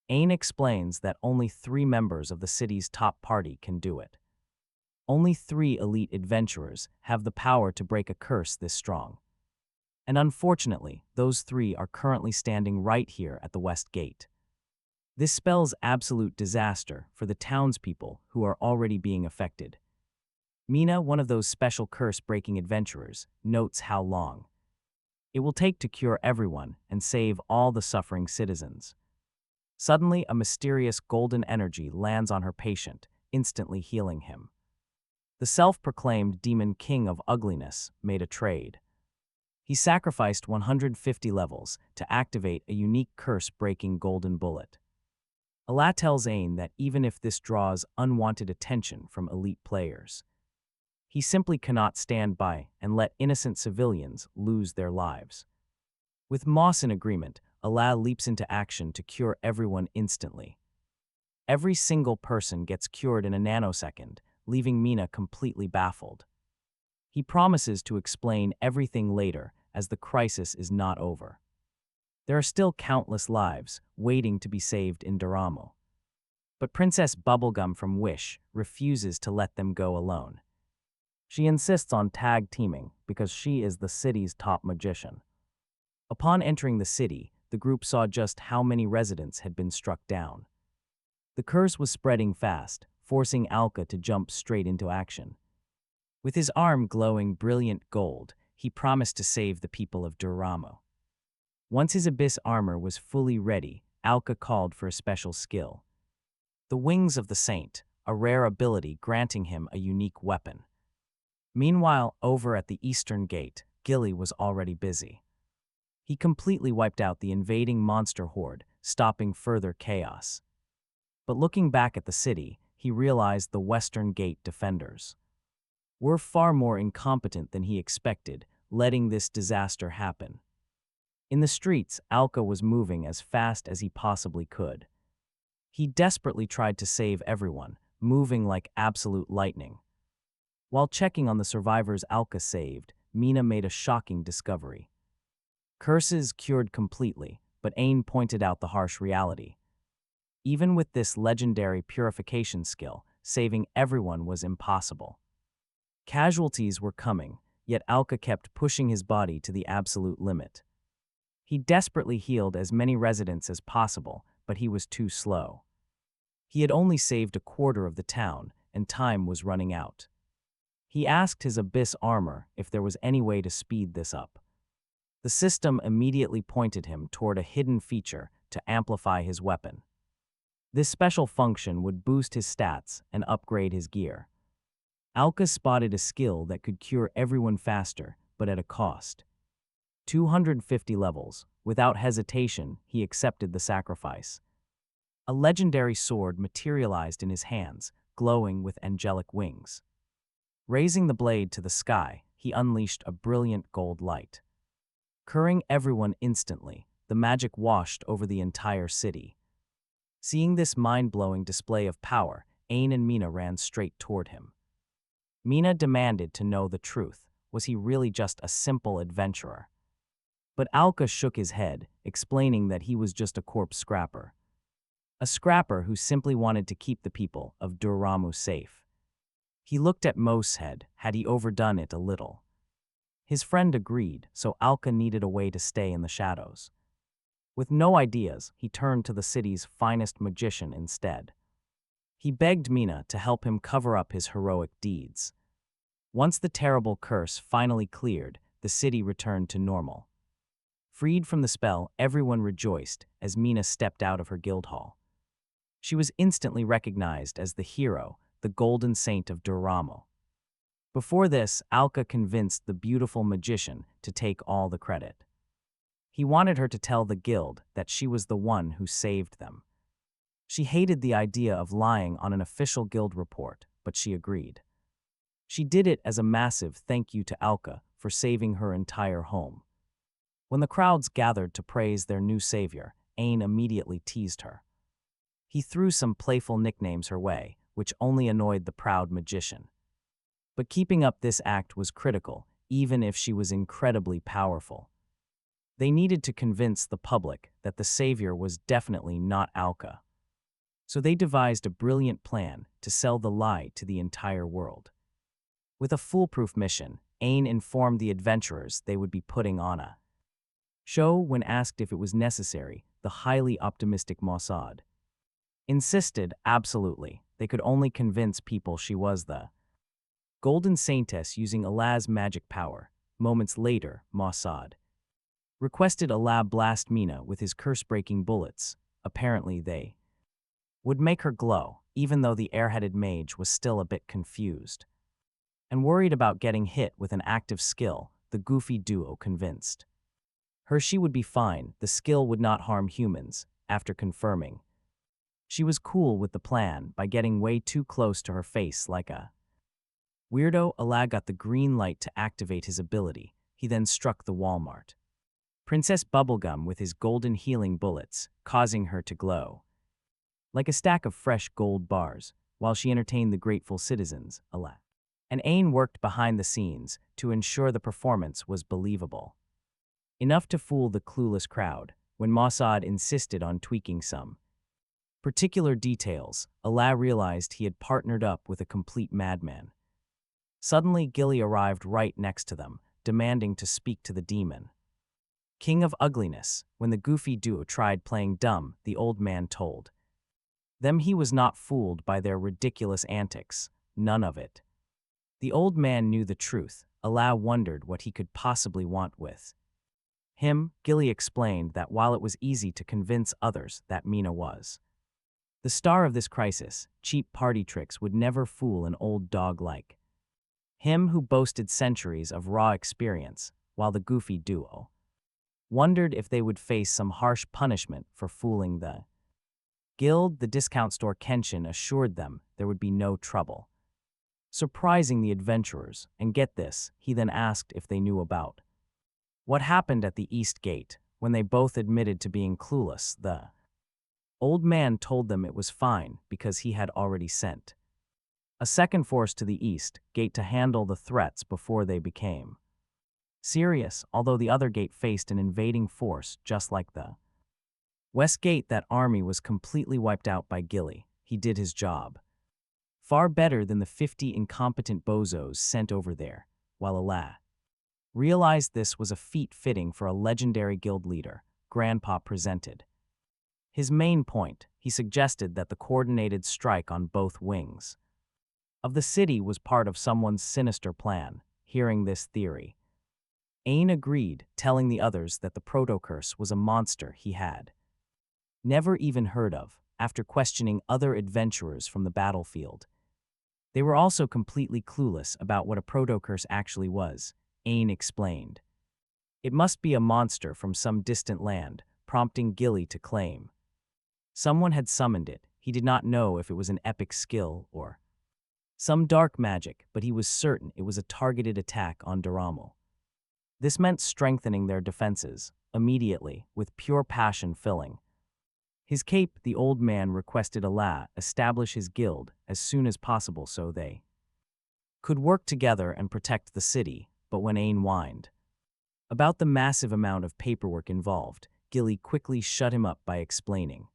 Ain explains that only 3 members of the city's top party can do it. Only 3 elite adventurers have the power to break a curse this strong. And unfortunately, those 3 are currently standing right here at the West Gate. This spells absolute disaster for the townspeople who are already being affected. Mina, one of those special curse-breaking adventurers, notes how long it will take to cure everyone and save all the suffering citizens. Suddenly, a mysterious golden energy lands on her patient, instantly healing him. The self-proclaimed demon king of ugliness made a trade. He sacrificed 150 levels to activate a unique curse-breaking golden bullet. Allah tells Ain that even if this draws unwanted attention from elite players, he simply cannot stand by and let innocent civilians lose their lives. With Moss in agreement, Allah leaps into action to cure everyone instantly. Every single person gets cured in a nanosecond, leaving Mina completely baffled. He promises to explain everything later, as the crisis is not over. There are still countless lives waiting to be saved in Doramo. But Princess Bubblegum from Wish refuses to let them go alone. She insists on tag teaming because she is the city's top magician. Upon entering the city, the group saw just how many residents had been struck down. The curse was spreading fast, forcing Alka to jump straight into action. With his arm glowing brilliant gold, he promised to save the people of Doramo. Once his abyss armor was fully ready, Alka called for a special skill. The Wings of the Saint, a rare ability granting him a unique weapon. Meanwhile, over at the Eastern Gate, Gilly was already busy. He completely wiped out the invading monster horde, stopping further chaos. But looking back at the city, he realized the Western Gate defenders were far more incompetent than he expected, letting this disaster happen. In the streets, Alka was moving as fast as he possibly could. He desperately tried to save everyone, moving like absolute lightning. While checking on the survivors Alka saved, Mina made a shocking discovery. Curses cured completely, but Ain pointed out the harsh reality. Even with this legendary purification skill, saving everyone was impossible. Casualties were coming, yet Alka kept pushing his body to the absolute limit. He desperately healed as many residents as possible, but he was too slow. He had only saved a quarter of the town, and time was running out. He asked his abyss armor if there was any way to speed this up. The system immediately pointed him toward a hidden feature to amplify his weapon. This special function would boost his stats and upgrade his gear. Alka spotted a skill that could cure everyone faster, but at a cost. 250 levels. Without hesitation, he accepted the sacrifice. A legendary sword materialized in his hands, glowing with angelic wings. Raising the blade to the sky, he unleashed a brilliant gold light. Curing everyone instantly, the magic washed over the entire city. Seeing this mind-blowing display of power, Ain and Mina ran straight toward him. Mina demanded to know the truth. Was he really just a simple adventurer? But Alka shook his head, explaining that he was just a corpse scrapper. A scrapper who simply wanted to keep the people of Doramo safe. He looked at Moosehead. Had he overdone it a little? His friend agreed, so Alka needed a way to stay in the shadows. With no ideas, he turned to the city's finest magician instead. He begged Mina to help him cover up his heroic deeds. Once the terrible curse finally cleared, the city returned to normal. Freed from the spell, everyone rejoiced as Mina stepped out of her guild hall. She was instantly recognized as the hero, the Golden Saint of Doramo. Before this, Alka convinced the beautiful magician to take all the credit. He wanted her to tell the guild that she was the one who saved them. She hated the idea of lying on an official guild report, but she agreed. She did it as a massive thank you to Alka for saving her entire home. When the crowds gathered to praise their new savior, Ain immediately teased her. He threw some playful nicknames her way, which only annoyed the proud magician. But keeping up this act was critical, even if she was incredibly powerful. They needed to convince the public that the savior was definitely not Alka. So they devised a brilliant plan to sell the lie to the entire world. With a foolproof mission, Ain informed the adventurers they would be putting on a show. When asked if it was necessary, the highly optimistic Mossad insisted absolutely. They could only convince people she was the Golden Saintess using Allah's magic power. Moments later, Mossad requested Allah blast Mina with his curse-breaking bullets. Apparently they would make her glow. even though the airheaded mage was still a bit confused. And worried about getting hit with an active skill, the goofy duo convinced her she would be fine, the skill would not harm humans, after confirming she was cool with the plan by getting way too close to her face like a weirdo. Allah got the green light to activate his ability. He then struck the Walmart Princess Bubblegum with his golden healing bullets, causing her to glow like a stack of fresh gold bars, while she entertained the grateful citizens. Allah and Ain worked behind the scenes to ensure the performance was believable enough to fool the clueless crowd. When Mossad insisted on tweaking some particular details, Allah realized he had partnered up with a complete madman. Suddenly, Gilly arrived right next to them, demanding to speak to the demon king of ugliness. When the goofy duo tried playing dumb, the old man told them he was not fooled by their ridiculous antics, none of it. The old man knew the truth. Allah wondered what he could possibly want with him. Gilly explained that while it was easy to convince others that Mina was the star of this crisis, cheap party tricks would never fool an old dog like him who boasted centuries of raw experience, while the goofy duo wondered if they would face some harsh punishment for fooling the guild. The discount store Kenshin assured them there would be no trouble, surprising the adventurers. And get this, he then asked if they knew about what happened at the East Gate. When they both admitted to being clueless, the old man told them it was fine because he had already sent a second force to the East Gate to handle the threats before they became serious, although the other gate faced an invading force just like the West Gate. That army was completely wiped out by Gilly. He did his job far better than the 50 incompetent bozos sent over there, while Allah realized this was a feat fitting for a legendary guild leader. Grandpa presented his main point. He suggested that the coordinated strike on both wings of the city was part of someone's sinister plan. Hearing this theory, Ain agreed, telling the others that the proto-curse was a monster he had never even heard of. After questioning other adventurers from the battlefield, they were also completely clueless about what a proto-curse actually was. Ain explained it must be a monster from some distant land, prompting Gilly to claim someone had summoned it. He did not know if it was an epic skill or some dark magic, but he was certain it was a targeted attack on Doramo. This meant strengthening their defenses immediately, with pure passion filling his cape. The old man requested Allah establish his guild as soon as possible so they could work together and protect the city. But when Ain whined about the massive amount of paperwork involved, Gilly quickly shut him up by explaining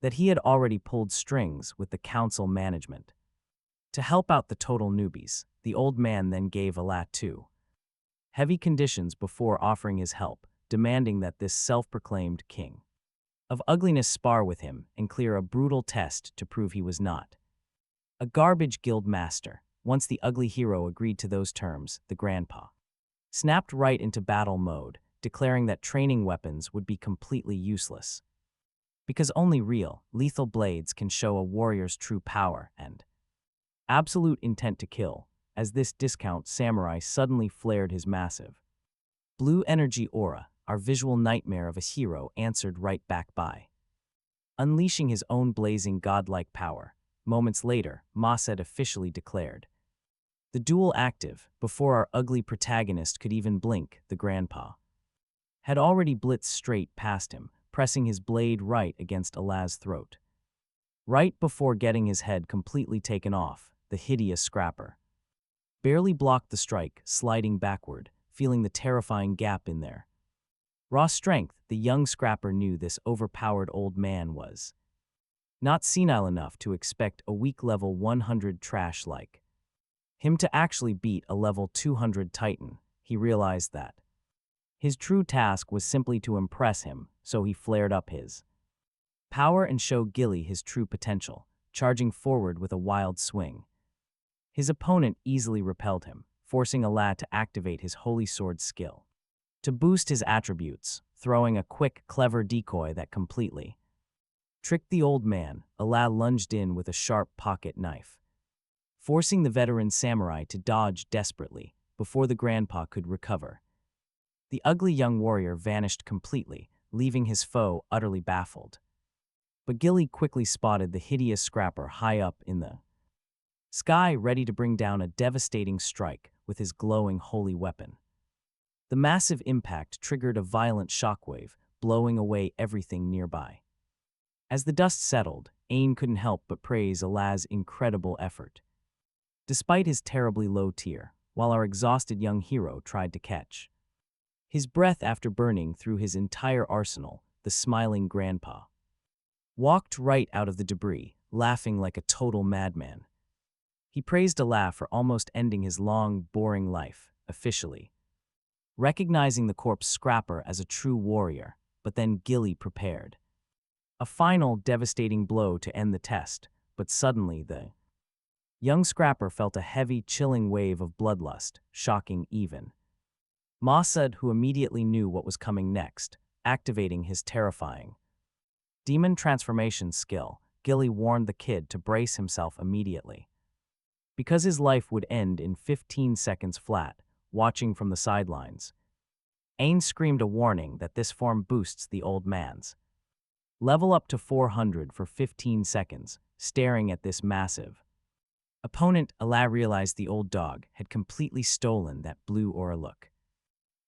that he had already pulled strings with the council management to help out the total newbies. The old man then gave Allah two heavy conditions before offering his help, demanding that this self-proclaimed king of ugliness spar with him and clear a brutal test to prove he was not a garbage guild master. Once the ugly hero agreed to those terms, the grandpa snapped right into battle mode, declaring that training weapons would be completely useless because only real, lethal blades can show a warrior's true power and absolute intent to kill. As this discount samurai suddenly flared his massive blue energy aura, our visual nightmare of a hero answered right back by unleashing his own blazing godlike power. Moments later, Mossad officially declared the duel active. Before our ugly protagonist could even blink, the grandpa had already blitzed straight past him, pressing his blade right against Allah's throat. Right before getting his head completely taken off, the hideous scrapper barely blocked the strike, sliding backward, feeling the terrifying gap in there raw strength. The young scrapper knew this overpowered old man was not senile enough to expect a weak level 100 trash like him to actually beat a level 200 titan. He realized that his true task was simply to impress him, so he flared up his power and showed Gilly his true potential, charging forward with a wild swing. His opponent easily repelled him, forcing Allah to activate his holy sword skill to boost his attributes, throwing a quick, clever decoy that completely Tricked the old man, Allah lunged in with a sharp pocket knife, forcing the veteran samurai to dodge desperately before the grandpa could recover. The ugly young warrior vanished completely, leaving his foe utterly baffled. But Gilly quickly spotted the hideous scrapper high up in the sky, ready to bring down a devastating strike with his glowing holy weapon. The massive impact triggered a violent shockwave, blowing away everything nearby. As the dust settled, Ain couldn't help but praise Allah's incredible effort. Despite his terribly low tier, while our exhausted young hero tried to catch his breath after burning through his entire arsenal, the smiling grandpa walked right out of the debris, laughing like a total madman. He praised Allah for almost ending his long, boring life, officially recognizing the corpse scrapper as a true warrior, but then Gilly prepared a final devastating blow to end the test, but suddenly the young scrapper felt a heavy, chilling wave of bloodlust, shocking even Masud, who immediately knew what was coming next, activating his terrifying demon transformation skill. Gilly warned the kid to brace himself immediately, because his life would end in 15 seconds flat. Watching from the sidelines, Ain screamed a warning that this form boosts the old man's level up to 400 for 15 seconds. Staring at this massive opponent, Allah realized the old dog had completely stolen that blue aura look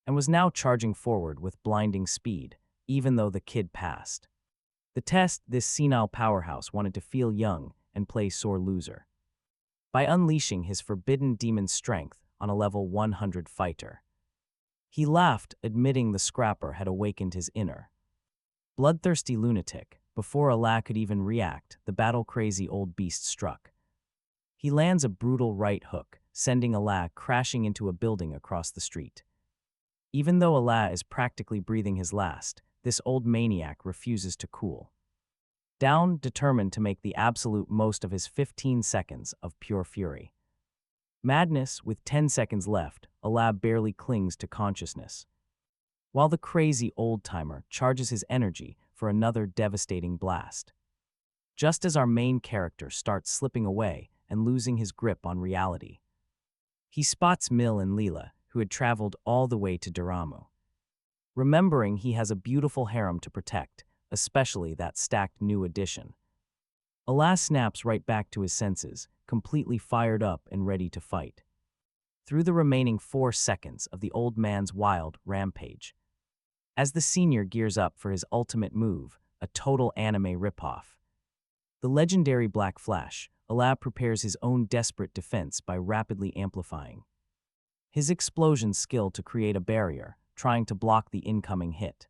and was now charging forward with blinding speed, even though the kid passed the test. This senile powerhouse wanted to feel young and play sore loser by unleashing his forbidden demon strength on a level 100 fighter. He laughed, admitting the scrapper had awakened his inner bloodthirsty lunatic. Before Allah could even react, the battle-crazy old beast struck. He lands a brutal right hook, sending Allah crashing into a building across the street. Even though Allah is practically breathing his last, this old maniac refuses to cool down, determined to make the absolute most of his 15 seconds of pure fury. Madness, with 10 seconds left, Allah barely clings to consciousness, while the crazy old-timer charges his energy for another devastating blast. Just as our main character starts slipping away and losing his grip on reality, he spots Mil and Leela, who had traveled all the way to Daramu. Remembering he has a beautiful harem to protect, especially that stacked new addition, Allah snaps right back to his senses, completely fired up and ready to fight through the remaining 4 seconds of the old man's wild rampage. As the senior gears up for his ultimate move, a total anime ripoff, the legendary Black Flash, Allah prepares his own desperate defense by rapidly amplifying his explosion skill to create a barrier, trying to block the incoming hit,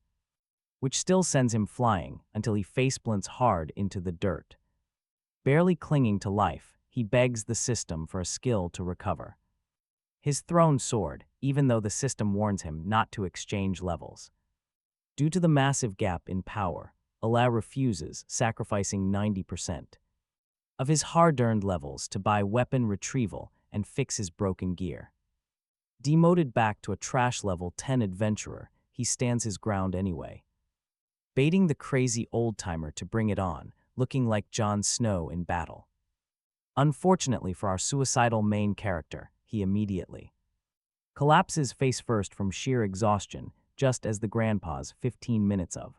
which still sends him flying until he faceplants hard into the dirt. Barely clinging to life, he begs the system for a skill to recover his thrown sword, even though the system warns him not to exchange levels. Due to the massive gap in power, Allah refuses, sacrificing 90% of his hard-earned levels to buy weapon retrieval and fix his broken gear. Demoted back to a trash level 10 adventurer, he stands his ground anyway, baiting the crazy old-timer to bring it on, looking like Jon Snow in battle. Unfortunately for our suicidal main character, he immediately collapses face first from sheer exhaustion, just as the grandpa's 15 minutes of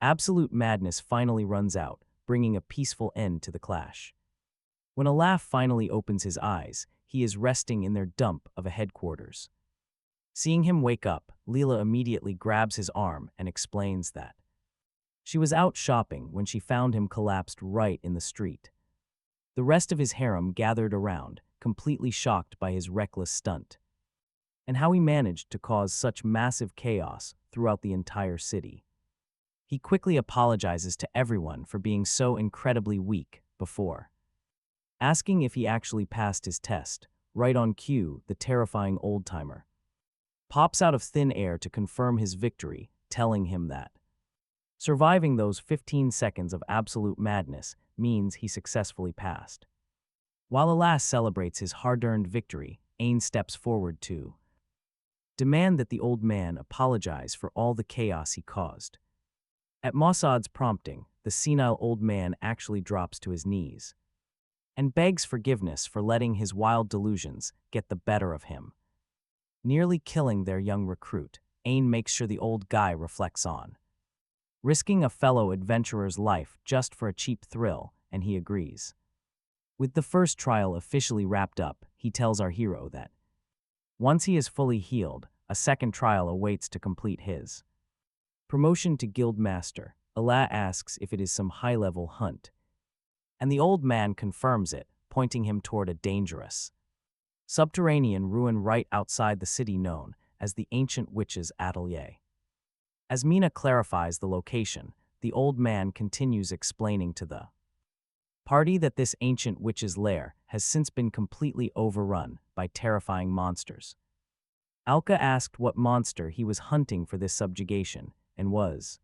absolute madness finally runs out, bringing a peaceful end to the clash. When Allah finally opens his eyes, he is resting in their dump of a headquarters. Seeing him wake up, Leela immediately grabs his arm and explains that she was out shopping when she found him collapsed right in the street. The rest of his harem gathered around, completely shocked by his reckless stunt, and how he managed to cause such massive chaos throughout the entire city. He quickly apologizes to everyone for being so incredibly weak before asking if he actually passed his test. Right on cue, the terrifying old-timer pops out of thin air to confirm his victory, telling him that surviving those 15 seconds of absolute madness means he successfully passed. While Allah celebrates his hard-earned victory, Ain steps forward to demand that the old man apologize for all the chaos he caused. At Mossad's prompting, the senile old man actually drops to his knees and begs forgiveness for letting his wild delusions get the better of him. Nearly killing their young recruit, Ain makes sure the old guy reflects on risking a fellow adventurer's life just for a cheap thrill, and he agrees. With the first trial officially wrapped up, he tells our hero that once he is fully healed, a second trial awaits to complete his promotion to Guildmaster. Allah asks if it is some high-level hunt, and the old man confirms it, pointing him toward a dangerous subterranean ruin right outside the city known as the Ancient Witch's Atelier. As Mina clarifies the location, the old man continues explaining to the party that this ancient witch's lair has since been completely overrun by terrifying monsters. Alka asked what monster he was hunting for this subjugation and was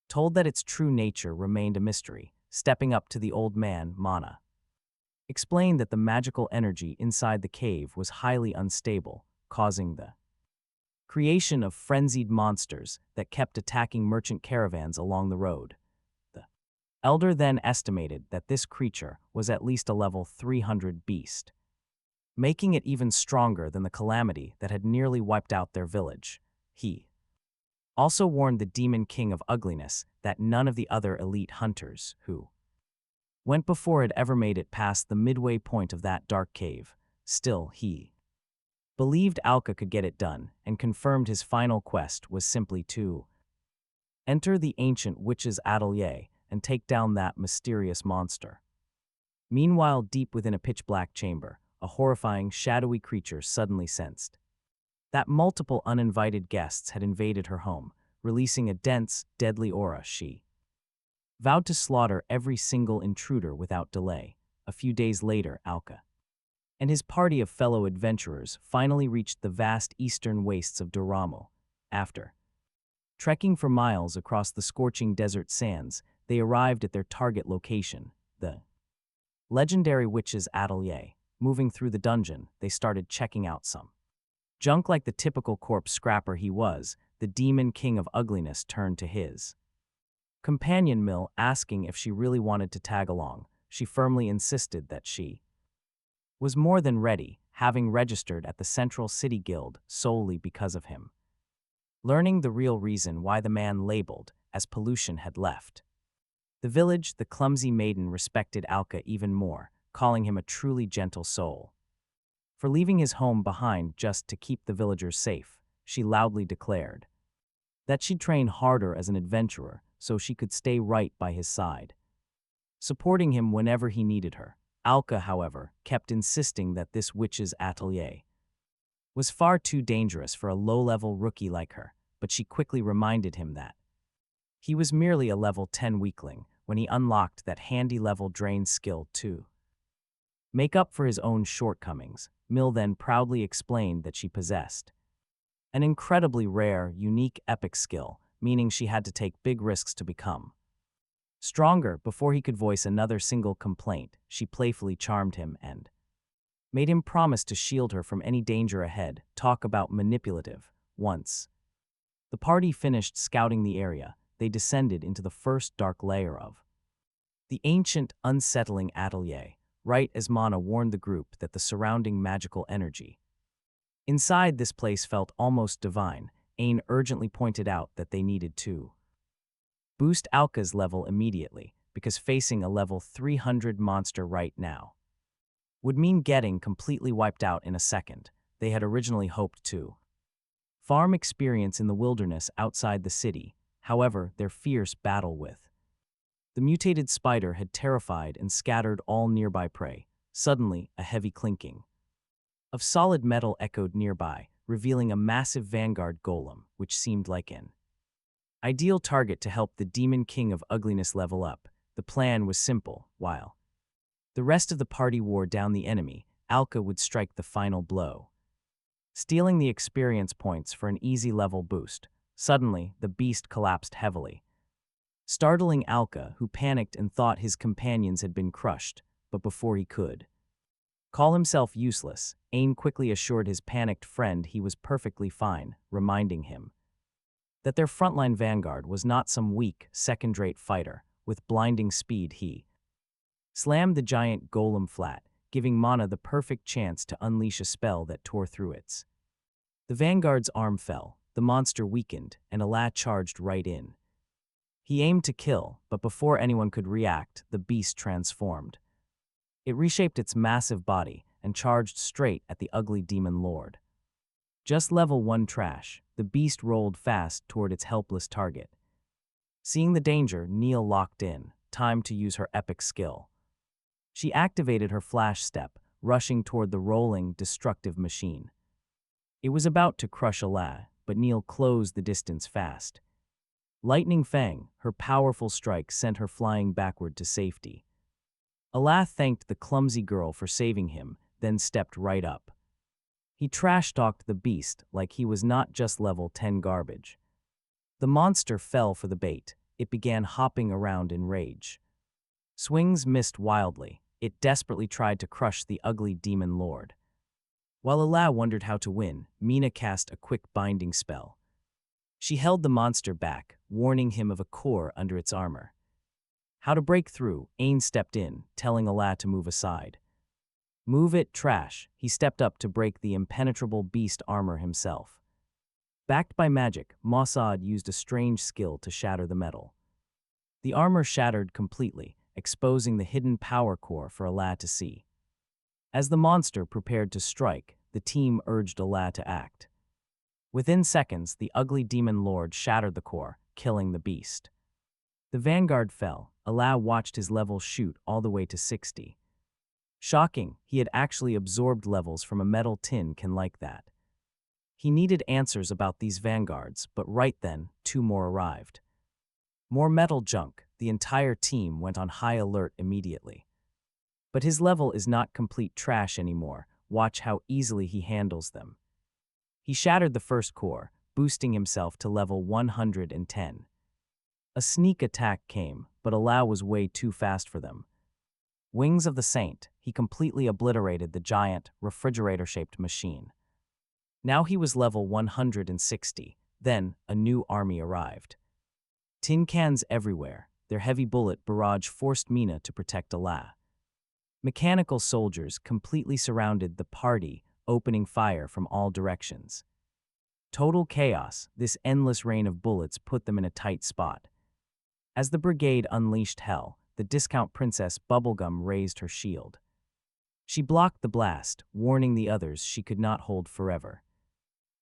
told that its true nature remained a mystery. Stepping up to the old man, Mana explained that the magical energy inside the cave was highly unstable, causing the creation of frenzied monsters that kept attacking merchant caravans along the road. The elder then estimated that this creature was at least a level 300 beast, making it even stronger than the calamity that had nearly wiped out their village. He also warned the Demon King of Ugliness that none of the other elite hunters who went before had ever made it past the midway point of that dark cave. Still, he believed Alka could get it done and confirmed his final quest was simply to enter the Ancient Witch's Atelier and take down that mysterious monster. Meanwhile, deep within a pitch-black chamber, a horrifying, shadowy creature suddenly sensed that multiple uninvited guests had invaded her home, releasing a dense, deadly aura. She vowed to slaughter every single intruder without delay. A few days later, Alka and his party of fellow adventurers finally reached the vast eastern wastes of Doramo. After trekking for miles across the scorching desert sands, they arrived at their target location, the legendary Witch's Atelier. Moving through the dungeon, they started checking out some junk. Like the typical corpse scrapper he was, the Demon King of Ugliness turned to his companion Mill, asking if she really wanted to tag along. She firmly insisted that she was more than ready, having registered at the Central City Guild solely because of him. Learning the real reason why the man labeled as pollution had left the village, the clumsy maiden respected Alka even more, calling him a truly gentle soul. For leaving his home behind just to keep the villagers safe, she loudly declared that she'd train harder as an adventurer so she could stay right by his side, supporting him whenever he needed her. Alka, however, kept insisting that this witch's atelier was far too dangerous for a low-level rookie like her, but she quickly reminded him that he was merely a level 10 weakling when he unlocked that handy level drain skill to make up for his own shortcomings. Mill then proudly explained that she possessed an incredibly rare, unique epic skill, meaning she had to take big risks to become stronger. Before he could voice another single complaint, she playfully charmed him and made him promise to shield her from any danger ahead. Talk about manipulative. Once the party finished scouting the area, they descended into the first dark layer of the ancient, unsettling atelier, right as Mana warned the group that the surrounding magical energy inside this place felt almost divine. Ain urgently pointed out that they needed to boost Alka's level immediately, because facing a level 300 monster right now would mean getting completely wiped out in a second. They had originally hoped to farm experience in the wilderness outside the city. However, their fierce battle with the mutated spider had terrified and scattered all nearby prey. Suddenly, a heavy clinking of solid metal echoed nearby, revealing a massive vanguard golem, which seemed like an ideal target to help the Demon King of Ugliness level up. The plan was simple. While the rest of the party wore down the enemy, Alka would strike the final blow, stealing the experience points for an easy level boost. Suddenly, the beast collapsed heavily, startling Alka, who panicked and thought his companions had been crushed. But before he could call himself useless, Ain quickly assured his panicked friend he was perfectly fine, reminding him that their frontline vanguard was not some weak, second-rate fighter. With blinding speed, he slammed the giant golem flat, giving Mana the perfect chance to unleash a spell that tore through its. The vanguard's arm fell, the monster weakened, and Allah charged right in. He aimed to kill, but before anyone could react, the beast transformed. It reshaped its massive body and charged straight at the ugly demon lord. Just level 1 trash, the beast rolled fast toward its helpless target. Seeing the danger, Neil locked in, time to use her epic skill. She activated her flash step, rushing toward the rolling, destructive machine. It was about to crush Allah, but Neil closed the distance fast. Lightning Fang, her powerful strike sent her flying backward to safety. Allah thanked the clumsy girl for saving him, then stepped right up. He trash-talked the beast like he was not just level 10 garbage. The monster fell for the bait. It began hopping around in rage. Swings missed wildly. It desperately tried to crush the ugly demon lord. While Allah wondered how to win, Mina cast a quick binding spell. She held the monster back, warning him of a core under its armor. How to break through, Ain stepped in, telling Allah to move aside. Move it, trash. He stepped up to break the impenetrable beast armor himself. Backed by magic, Mossad used a strange skill to shatter the metal. The armor shattered completely, exposing the hidden power core for Allah to see. As the monster prepared to strike, the team urged Allah to act. Within seconds, the ugly demon lord shattered the core, killing the beast. The vanguard fell. Allah watched his level shoot all the way to 60. Shocking, he had actually absorbed levels from a metal tin can like that. He needed answers about these vanguards, but right then, 2 more arrived. More metal junk. The entire team went on high alert immediately. But his level is not complete trash anymore. Watch how easily he handles them. He shattered the first core, boosting himself to level 110. A sneak attack came, but Allah was way too fast for them. Wings of the Saint, he completely obliterated the giant, refrigerator-shaped machine. Now he was level 160. Then, a new army arrived. Tin cans everywhere. Their heavy bullet barrage forced Mina to protect Allah. Mechanical soldiers completely surrounded the party, opening fire from all directions. Total chaos, this endless rain of bullets put them in a tight spot. As the brigade unleashed hell, the discount princess Bubblegum raised her shield. She blocked the blast, warning the others she could not hold forever.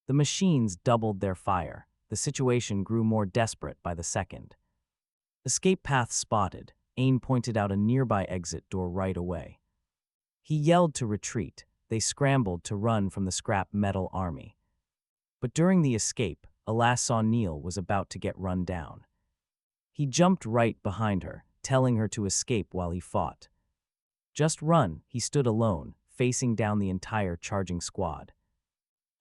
The machines doubled their fire. The situation grew more desperate by the second. Escape path spotted. Ain pointed out a nearby exit door right away. He yelled to retreat. They scrambled to run from the scrap metal army. But during the escape, Allah saw Neil was about to get run down. He jumped right behind her, telling her to escape while he fought. Just run, he stood alone, facing down the entire charging squad.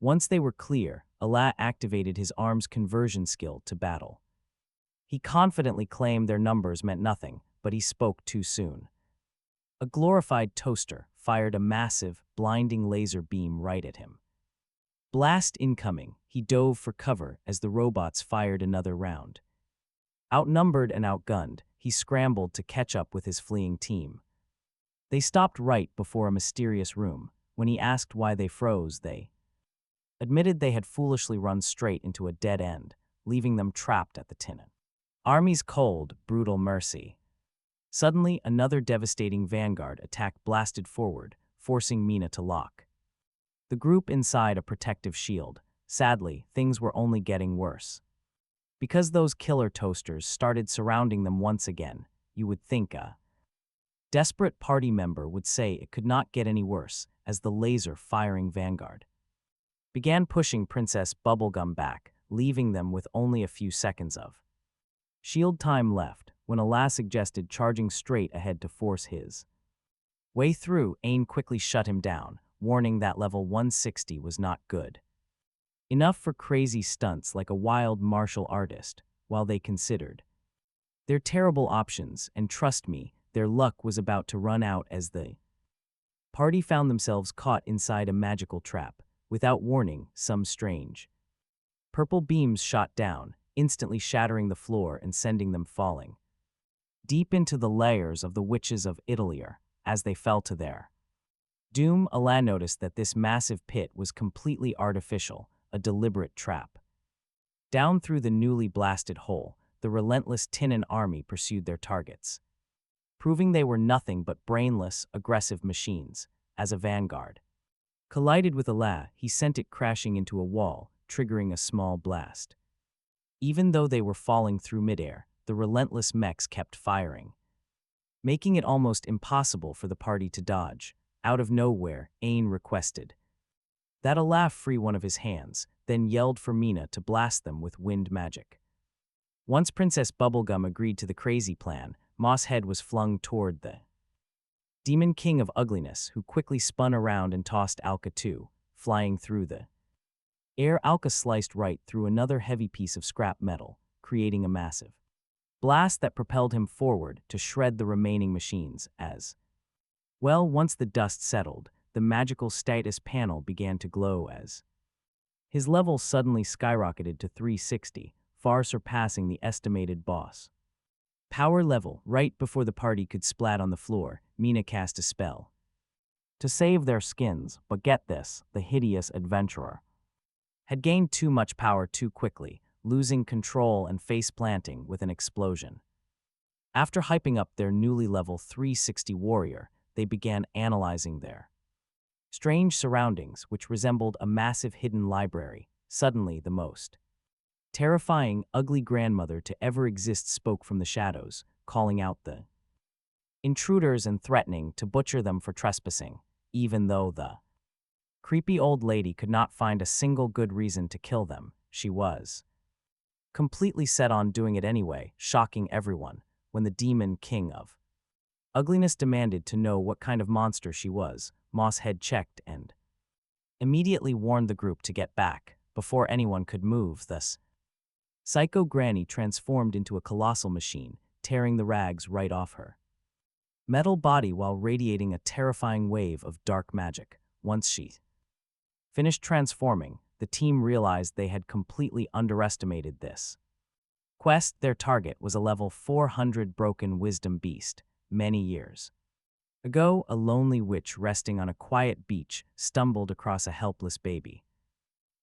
Once they were clear, Allah activated his arm's conversion skill to battle. He confidently claimed their numbers meant nothing, but he spoke too soon. A glorified toaster fired a massive, blinding laser beam right at him. Blast incoming, he dove for cover as the robots fired another round. Outnumbered and outgunned, he scrambled to catch up with his fleeing team. They stopped right before a mysterious room. When he asked why they froze, they admitted they had foolishly run straight into a dead end, leaving them trapped at the tinnet. Army's cold, brutal mercy. Suddenly, another devastating vanguard attack blasted forward, forcing Mina to lock the group inside a protective shield. Sadly, things were only getting worse. Because those killer toasters started surrounding them once again, you would think a desperate party member would say it could not get any worse, as the laser-firing vanguard began pushing Princess Bubblegum back, leaving them with only a few seconds of shield time left, when Allah suggested charging straight ahead to force his way through. Ain quickly shut him down, warning that level 160 was not good enough for crazy stunts like a wild martial artist. While they considered their terrible options, and trust me, their luck was about to run out as the party found themselves caught inside a magical trap. Without warning, some strange purple beams shot down. instantly shattering the floor and sending them falling deep into the layers of the witches of Italyr. As they fell to their doom, Alan noticed that this massive pit was completely artificial, a deliberate trap. Down through the newly blasted hole, the relentless Tinnan army pursued their targets, proving they were nothing but brainless, aggressive machines. As a vanguard collided with Ala, he sent it crashing into a wall, triggering a small blast. Even though they were falling through midair, the relentless mechs kept firing, making it almost impossible for the party to dodge. Out of nowhere, Ain requested that Ala free one of his hands, then yelled for Mina to blast them with wind magic. Once Princess Bubblegum agreed to the crazy plan, Moss Head was flung toward the Demon King of Ugliness, who quickly spun around and tossed Alka too, flying through the air. Alka sliced right through another heavy piece of scrap metal, creating a massive blast that propelled him forward to shred the remaining machines. As well, once the dust settled, the magical status panel began to glow as his level suddenly skyrocketed to 360, far surpassing the estimated boss power level. Right before the party could splat on the floor, Mina cast a spell to save their skins, but get this, the hideous adventurer had gained too much power too quickly, losing control and face-planting with an explosion. After hyping up their newly level 360 warrior, they began analyzing their strange surroundings, which resembled a massive hidden library. Suddenly, the most terrifying, ugly grandmother to ever exist spoke from the shadows, calling out the intruders and threatening to butcher them for trespassing, even though the creepy old lady could not find a single good reason to kill them. She was completely set on doing it anyway, shocking everyone. When the Demon King of Ugliness demanded to know what kind of monster she was, Mosshead checked and immediately warned the group to get back. Before anyone could move, thus Psycho Granny transformed into a colossal machine, tearing the rags right off her metal body while radiating a terrifying wave of dark magic. Once she finished transforming, the team realized they had completely underestimated this quest. Their target was a level 400 broken wisdom beast. Many years ago, a lonely witch resting on a quiet beach stumbled across a helpless baby.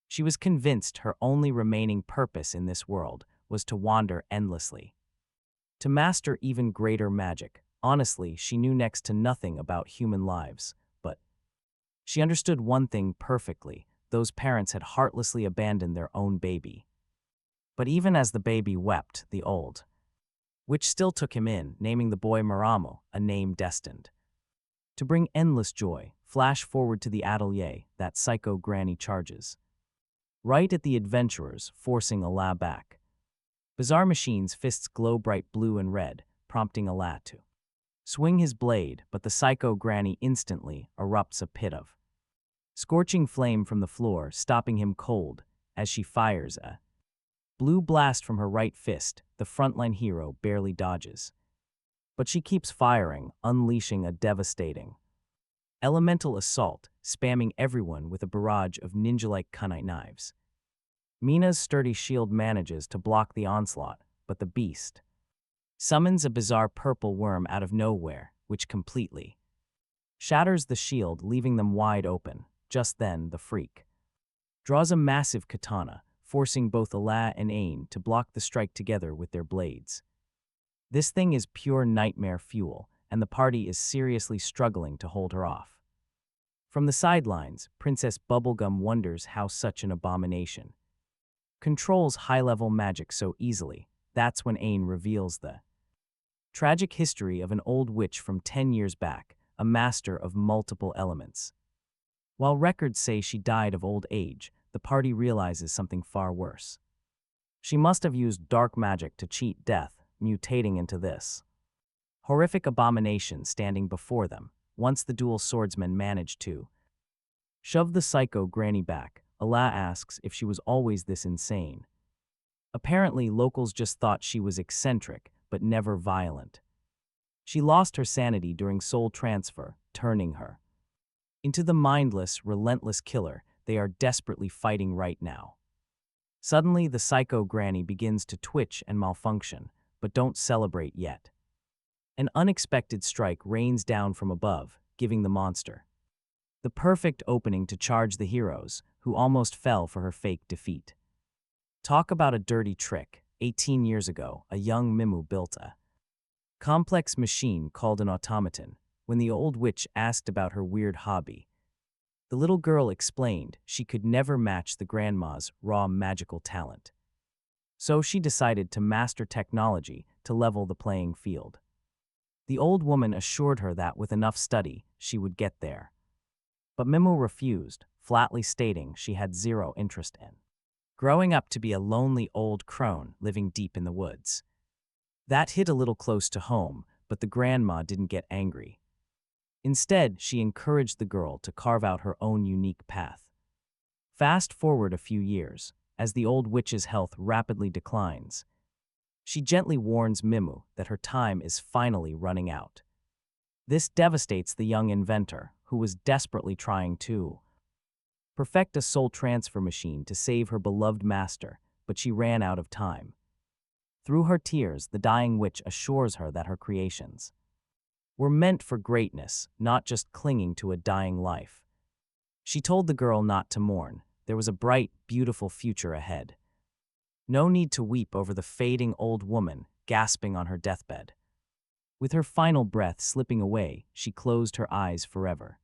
She was convinced her only remaining purpose in this world was to wander endlessly, to master even greater magic. Honestly, she knew next to nothing about human lives, but she understood one thing perfectly: those parents had heartlessly abandoned their own baby. But even as the baby wept, the old witch still took him in, naming the boy Maramo, a name destined to bring endless joy. Flash forward to the atelier that Psycho Granny charges right at the adventurers, forcing Ala back. Bizarre Machine's fists glow bright blue and red, prompting Ala to swing his blade, but the Psycho Granny instantly erupts a pit of scorching flame from the floor, stopping him cold. As she fires a blue blast from her right fist, the frontline hero barely dodges. But she keeps firing, unleashing a devastating elemental assault, spamming everyone with a barrage of ninja-like kunai knives. Mina's sturdy shield manages to block the onslaught, but the beast summons a bizarre purple worm out of nowhere, which completely shatters the shield, leaving them wide open. Just then, the freak draws a massive katana, forcing both Ala and Ain to block the strike together with their blades. This thing is pure nightmare fuel, and the party is seriously struggling to hold her off. From the sidelines, Princess Bubblegum wonders how such an abomination controls high-level magic so easily. That's when Ain reveals the tragic history of an old witch from 10 years back, a master of multiple elements. While records say she died of old age, the party realizes something far worse. She must have used dark magic to cheat death, mutating into this horrific abomination standing before them. Once the dual swordsmen managed to shove the Psycho Granny back, Ala asks if she was always this insane. Apparently, locals just thought she was eccentric, but never violent. She lost her sanity during soul transfer, turning her into the mindless, relentless killer they are desperately fighting right now. Suddenly, the psycho granny begins to twitch and malfunction, but don't celebrate yet. An unexpected strike rains down from above, giving the monster the perfect opening to charge the heroes, who almost fell for her fake defeat. Talk about a dirty trick. 18 years ago, a young Mimu built a complex machine called an automaton. When the old witch asked about her weird hobby, the little girl explained she could never match the grandma's raw magical talent. So she decided to master technology to level the playing field. The old woman assured her that with enough study, she would get there. But Mimu refused, flatly stating she had zero interest in growing up to be a lonely old crone living deep in the woods. That hit a little close to home, but the grandma didn't get angry. Instead, she encouraged the girl to carve out her own unique path. Fast forward a few years, as the old witch's health rapidly declines, she gently warns Mimu that her time is finally running out. This devastates the young inventor, who was desperately trying to perfect a soul transfer machine to save her beloved master, but she ran out of time. Through her tears, the dying witch assures her that her creations were meant for greatness, not just clinging to a dying life. She told the girl not to mourn. There was a bright, beautiful future ahead. No need to weep over the fading old woman gasping on her deathbed. With her final breath slipping away, she closed her eyes forever.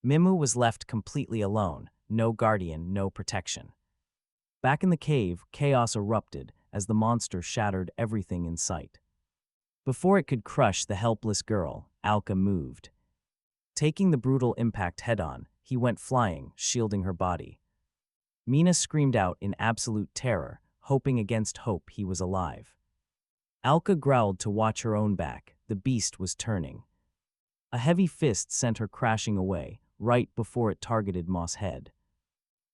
Mimu was left completely alone, no guardian, no protection. Back in the cave, chaos erupted as the monster shattered everything in sight. Before it could crush the helpless girl, Alka moved. Taking the brutal impact head-on, he went flying, shielding her body. Mina screamed out in absolute terror, hoping against hope he was alive. Alka growled to watch her own back. The beast was turning. A heavy fist sent her crashing away, right before it targeted Moss' head.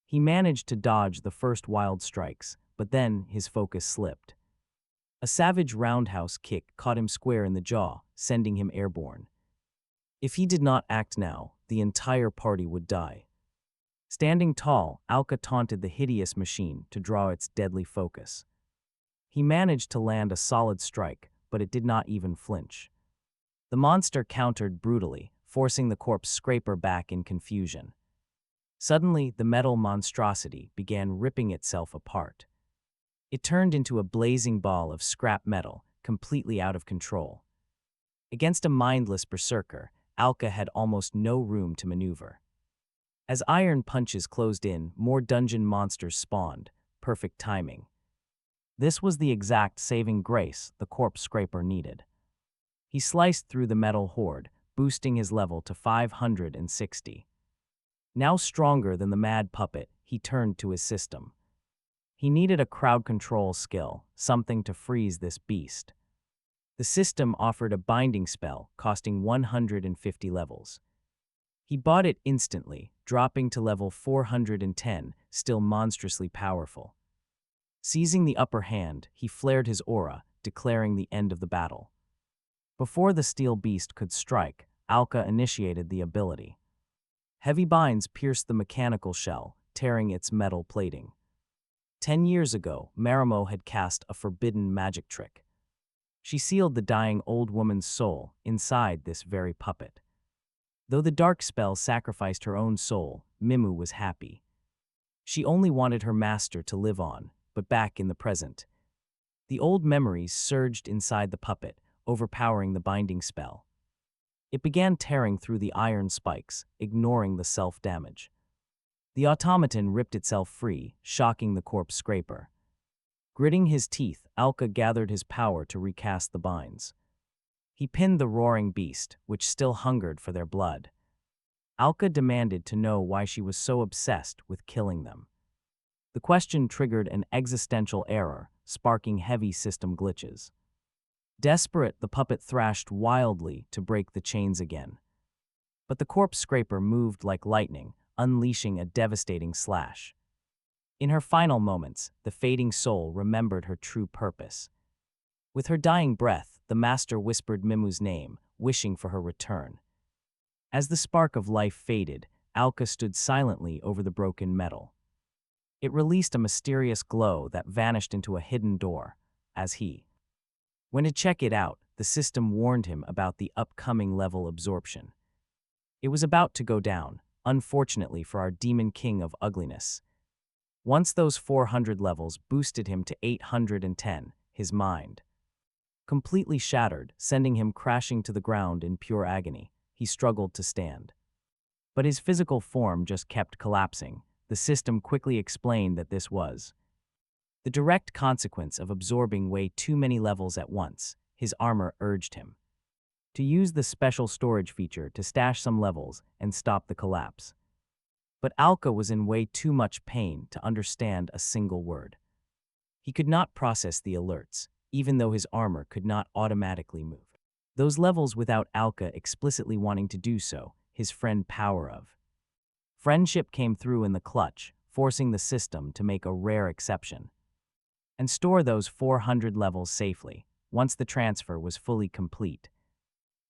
He managed to dodge the first wild strikes, but then his focus slipped. A savage roundhouse kick caught him square in the jaw, sending him airborne. If he did not act now, the entire party would die. Standing tall, Alka taunted the hideous machine to draw its deadly focus. He managed to land a solid strike, but it did not even flinch. The monster countered brutally, forcing the corpse scraper back in confusion. Suddenly, the metal monstrosity began ripping itself apart. It turned into a blazing ball of scrap metal, completely out of control. Against a mindless berserker, Alka had almost no room to maneuver. As iron punches closed in, more dungeon monsters spawned, perfect timing. This was the exact saving grace the corpse scraper needed. He sliced through the metal horde, boosting his level to 560. Now stronger than the mad puppet, he turned to his system. He needed a crowd control skill, something to freeze this beast. The system offered a binding spell, costing 150 levels. He bought it instantly, dropping to level 410, still monstrously powerful. Seizing the upper hand, he flared his aura, declaring the end of the battle. Before the steel beast could strike, Alka initiated the ability. Heavy binds pierced the mechanical shell, tearing its metal plating. 10 years ago, Marimo had cast a forbidden magic trick. She sealed the dying old woman's soul inside this very puppet. Though the dark spell sacrificed her own soul, Mimu was happy. She only wanted her master to live on, but back in the present. The old memories surged inside the puppet, overpowering the binding spell. It began tearing through the iron spikes, ignoring the self-damage. The automaton ripped itself free, shocking the corpse scraper. Gritting his teeth, Alka gathered his power to recast the binds. He pinned the roaring beast, which still hungered for their blood. Alka demanded to know why she was so obsessed with killing them. The question triggered an existential error, sparking heavy system glitches. Desperate, the puppet thrashed wildly to break the chains again. But the corpse scraper moved like lightning, unleashing a devastating slash. In her final moments, the fading soul remembered her true purpose. With her dying breath, the master whispered Mimu's name, wishing for her return. As the spark of life faded, Alka stood silently over the broken metal. It released a mysterious glow that vanished into a hidden door. As he went to check it out, the system warned him about the upcoming level absorption. It was about to go down, unfortunately for our demon king of ugliness. Once those 400 levels boosted him to 810, his mind completely shattered, sending him crashing to the ground in pure agony. He struggled to stand. But his physical form just kept collapsing. The system quickly explained that this was the direct consequence of absorbing way too many levels at once. His armor urged him to use the special storage feature to stash some levels and stop the collapse. But Alka was in way too much pain to understand a single word. He could not process the alerts, even though his armor could not automatically move those levels without Alka explicitly wanting to do so. His friend power of friendship came through in the clutch, forcing the system to make a rare exception and store those 400 levels safely. Once the transfer was fully complete,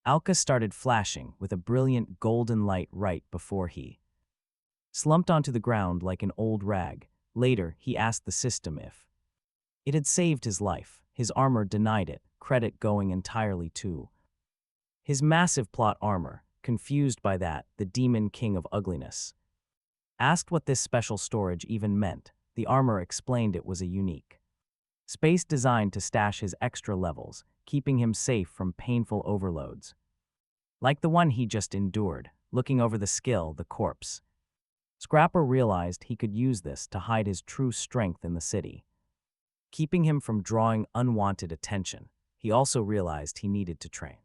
Alka started flashing with a brilliant golden light right before he slumped onto the ground like an old rag. Later, he asked the system if it had saved his life. His armor denied it, credit going entirely to his massive plot armor. Confused by that, the demon king of ugliness asked what this special storage even meant. The armor explained it was a unique space designed to stash his extra levels, keeping him safe from painful overloads like the one he just endured. Looking over the skill, the corpse Scrapper realized he could use this to hide his true strength in the city, keeping him from drawing unwanted attention. He also realized he needed to train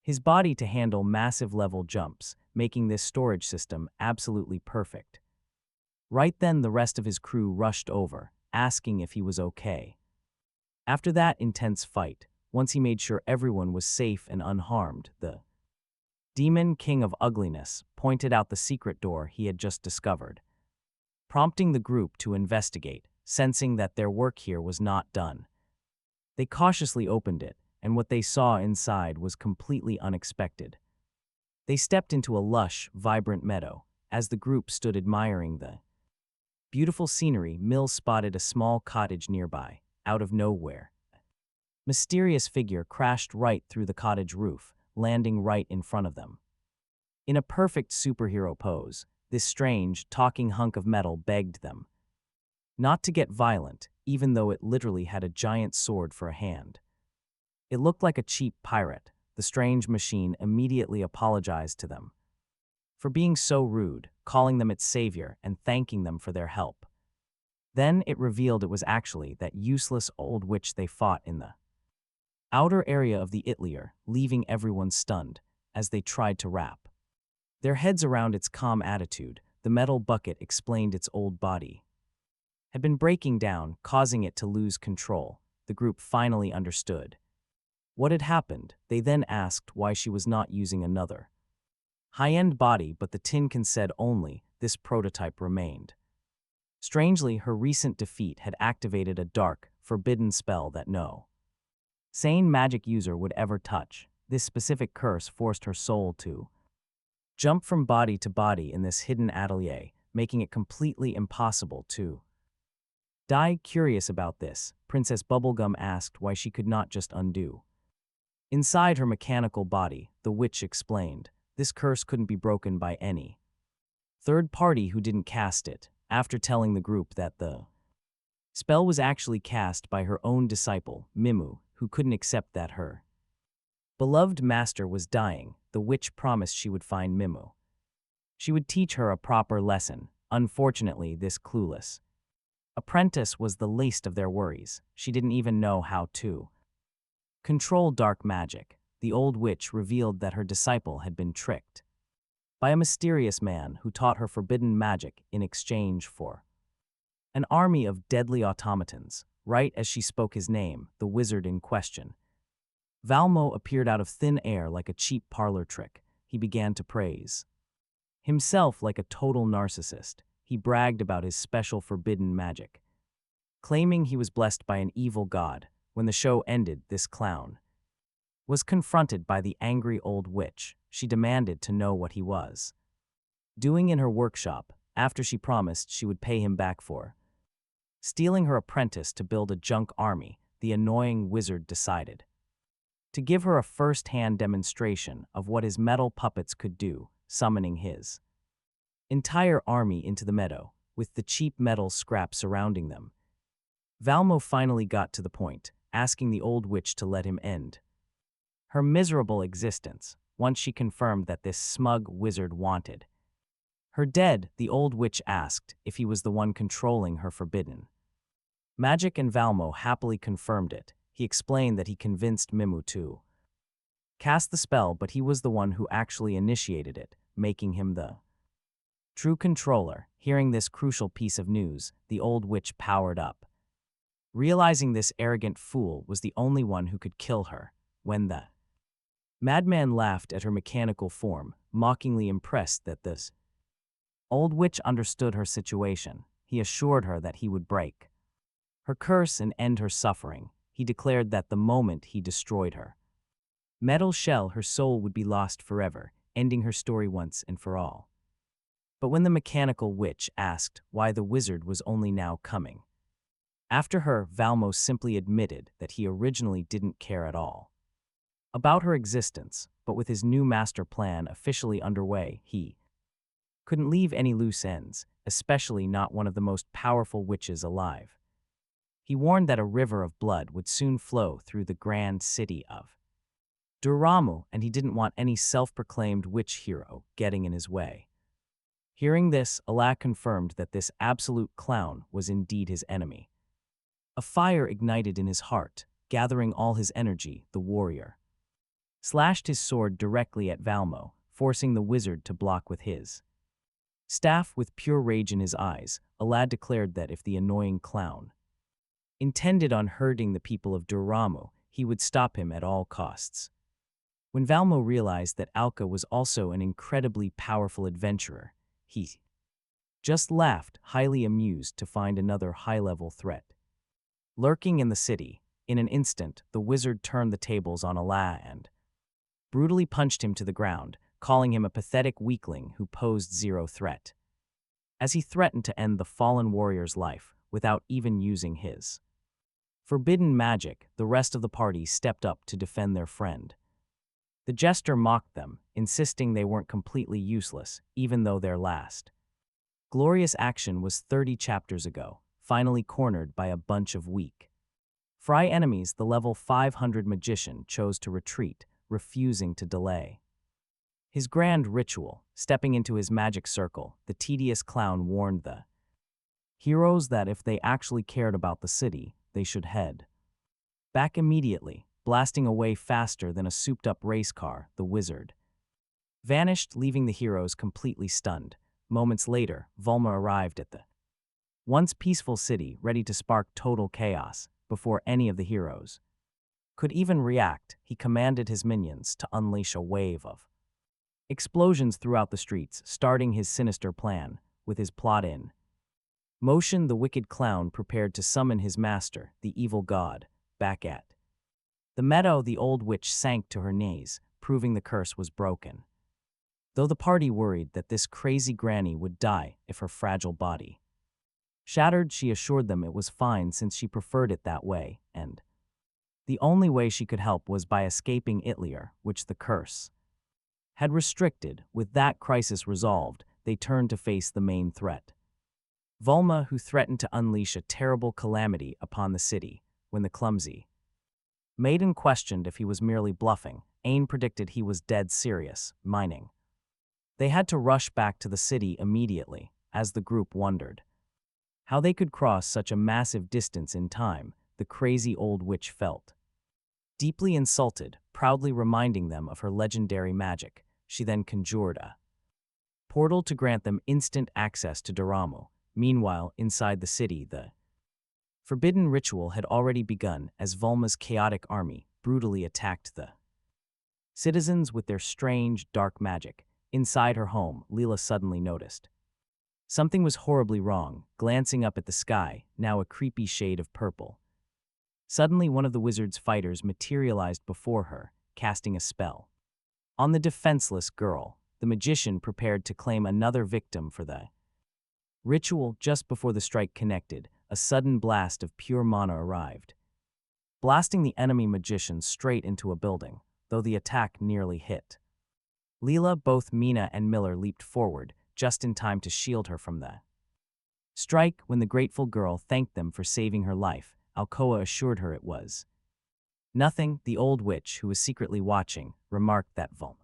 his body to handle massive level jumps, making this storage system absolutely perfect. Right then, the rest of his crew rushed over, asking if he was okay. After that intense fight, once he made sure everyone was safe and unharmed, the demon king of ugliness pointed out the secret door he had just discovered, prompting the group to investigate. Sensing that their work here was not done, they cautiously opened it, and what they saw inside was completely unexpected. They stepped into a lush, vibrant meadow. As the group stood admiring the beautiful scenery, Mills spotted a small cottage nearby. Out of nowhere, a mysterious figure crashed right through the cottage roof, landing right in front of them. In a perfect superhero pose, this strange, talking hunk of metal begged them not to get violent, even though it literally had a giant sword for a hand. It looked like a cheap pirate. The strange machine immediately apologized to them for being so rude, calling them its savior and thanking them for their help. Then it revealed it was actually that useless old witch they fought in the outer area of the Itlier, leaving everyone stunned as they tried to wrap their heads around its calm attitude. The metal bucket explained its old body had been breaking down, causing it to lose control. The group finally understood what had happened. They then asked why she was not using another high-end body, but the Tinkin said only this prototype remained. Strangely, her recent defeat had activated a dark, forbidden spell that no sane magic user would ever touch. This specific curse forced her soul to jump from body to body in this hidden atelier, making it completely impossible to die. Curious about this, Princess Bubblegum asked why she could not just undo inside her mechanical body. The witch explained this curse couldn't be broken by any third party who didn't cast it, after telling the group that the spell was actually cast by her own disciple, Mimu, who couldn't accept that her beloved master was dying. The witch promised she would find Mimu. She would teach her a proper lesson. Unfortunately, this clueless apprentice was the least of their worries. She didn't even know how to control dark magic. The old witch revealed that her disciple had been tricked by a mysterious man who taught her forbidden magic in exchange for an army of deadly automatons. Right as she spoke his name, the wizard in question, Valmo, appeared out of thin air like a cheap parlor trick. He began to praise himself like a total narcissist. He bragged about his special forbidden magic, claiming he was blessed by an evil god. When the show ended, this clown was confronted by the angry old witch. She demanded to know what he was doing in her workshop, after she promised she would pay him back for Stealing her apprentice to build a junk army, the annoying wizard decided to give her a first-hand demonstration of what his metal puppets could do, summoning his entire army into the meadow, with the cheap metal scraps surrounding them. Valmo finally got to the point, asking the old witch to let him end her miserable existence, once she confirmed that this smug wizard wanted her dead. The old witch asked if he was the one controlling her forbidden magic, and Valmo happily confirmed it. He explained that he convinced Mimu to cast the spell, but he was the one who actually initiated it, making him the true controller. Hearing this crucial piece of news, the old witch powered up, realizing this arrogant fool was the only one who could kill her. When the madman laughed at her mechanical form, mockingly impressed that this old witch understood her situation, he assured her that he would break her curse and end her suffering. He declared that the moment he destroyed her metal shell, her soul would be lost forever, ending her story once and for all. But when the mechanical witch asked why the wizard was only now coming after her, Valmo simply admitted that he originally didn't care at all about her existence, but with his new master plan officially underway, he couldn't leave any loose ends, especially not one of the most powerful witches alive. He warned that a river of blood would soon flow through the grand city of Duramu, and he didn't want any self-proclaimed witch hero getting in his way. Hearing this, Allah confirmed that this absolute clown was indeed his enemy. A fire ignited in his heart, gathering all his energy. The warrior slashed his sword directly at Valmo, forcing the wizard to block with his staff. With pure rage in his eyes, Allah declared that if the annoying clown intended on hurting the people of Duramu, he would stop him at all costs. When Valmo realized that Alka was also an incredibly powerful adventurer, he just laughed, highly amused to find another high-level threat lurking in the city. In an instant, the wizard turned the tables on Allah and brutally punched him to the ground, calling him a pathetic weakling who posed zero threat. As he threatened to end the fallen warrior's life without even using his forbidden magic, the rest of the party stepped up to defend their friend. The jester mocked them, insisting they weren't completely useless, even though their last glorious action was 30 chapters ago, finally cornered by a bunch of weak fry enemies. The level 500 magician chose to retreat, refusing to delay his grand ritual. Stepping into his magic circle, the tedious clown warned the heroes that if they actually cared about the city, they should head back immediately. Blasting away faster than a souped-up race car, the wizard vanished, leaving the heroes completely stunned. Moments later, Volma arrived at the once peaceful city, ready to spark total chaos. Before any of the heroes could even react, he commanded his minions to unleash a wave of explosions throughout the streets, starting his sinister plan. With his plot in motion, the wicked clown prepared to summon his master, the evil god, back at the meadow. The old witch sank to her knees, proving the curse was broken, though the party worried that this crazy granny would die if her fragile body shattered. She assured them it was fine since she preferred it that way, and the only way she could help was by escaping Itlier, which the curse had restricted. With that crisis resolved, they turned to face the main threat, Volma, who threatened to unleash a terrible calamity upon the city. When the clumsy maiden questioned if he was merely bluffing, Ain predicted he was dead serious, mining. They had to rush back to the city immediately. As the group wondered how they could cross such a massive distance in time, the crazy old witch felt deeply insulted, proudly reminding them of her legendary magic. She then conjured a portal to grant them instant access to Duramu. Meanwhile, inside the city, the forbidden ritual had already begun as Volma's chaotic army brutally attacked the citizens with their strange, dark magic. Inside her home, Leela suddenly noticed something was horribly wrong. Glancing up at the sky, now a creepy shade of purple, suddenly one of the wizard's fighters materialized before her, casting a spell on the defenseless girl. The magician prepared to claim another victim for the ritual. Just before the strike connected, a sudden blast of pure mana arrived, blasting the enemy magician straight into a building, though the attack nearly hit. Leela, both Mina and Miller leaped forward, just in time to shield her from the strike. When the grateful girl thanked them for saving her life, Alcoa assured her it was nothing. The old witch, who was secretly watching, remarked that Volma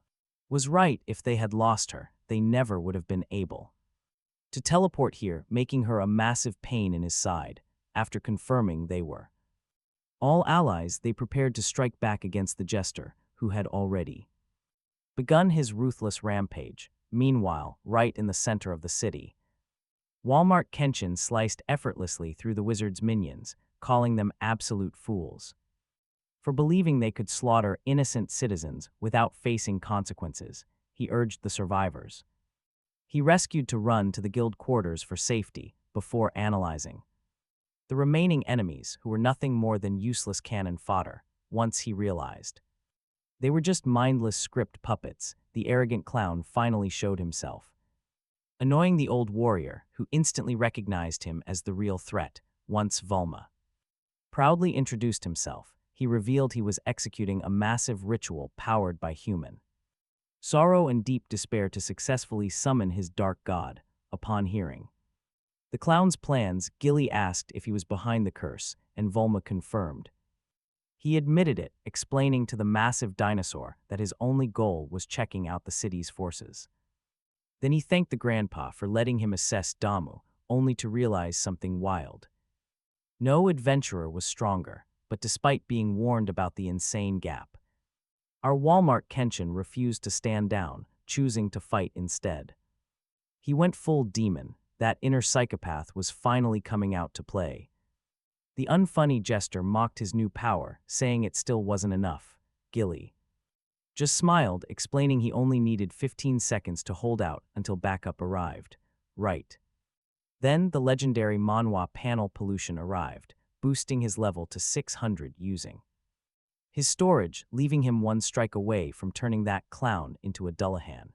was right. If they had lost her, they never would have been able to teleport here, making her a massive pain in his side. After confirming they were all allies, they prepared to strike back against the jester, who had already begun his ruthless rampage. Meanwhile, right in the center of the city, Walmart Kenshin sliced effortlessly through the wizard's minions, calling them absolute fools for believing they could slaughter innocent citizens without facing consequences. He urged the survivors he rescued to run to the guild quarters for safety before analyzing the remaining enemies, who were nothing more than useless cannon fodder. Once he realized they were just mindless script puppets, the arrogant clown finally showed himself, annoying the old warrior, who instantly recognized him as the real threat. Once Volma proudly introduced himself, he revealed he was executing a massive ritual powered by human sorrow and deep despair to successfully summon his dark god. Upon hearing the clown's plans, Gilly asked if he was behind the curse, and Volma confirmed. He admitted it, explaining to the massive dinosaur that his only goal was checking out the city's forces. Then he thanked the grandpa for letting him assess Damu, only to realize something wild. No adventurer was stronger, but despite being warned about the insane gap, our Walmart Kenshin refused to stand down, choosing to fight instead. He went full demon. That inner psychopath was finally coming out to play. The unfunny jester mocked his new power, saying it still wasn't enough. Gilly just smiled, explaining he only needed 15 seconds to hold out until backup arrived. Right. Then the legendary Manhwa panel pollution arrived, boosting his level to 600 using his storage, leaving him one strike away from turning that clown into a Dullahan.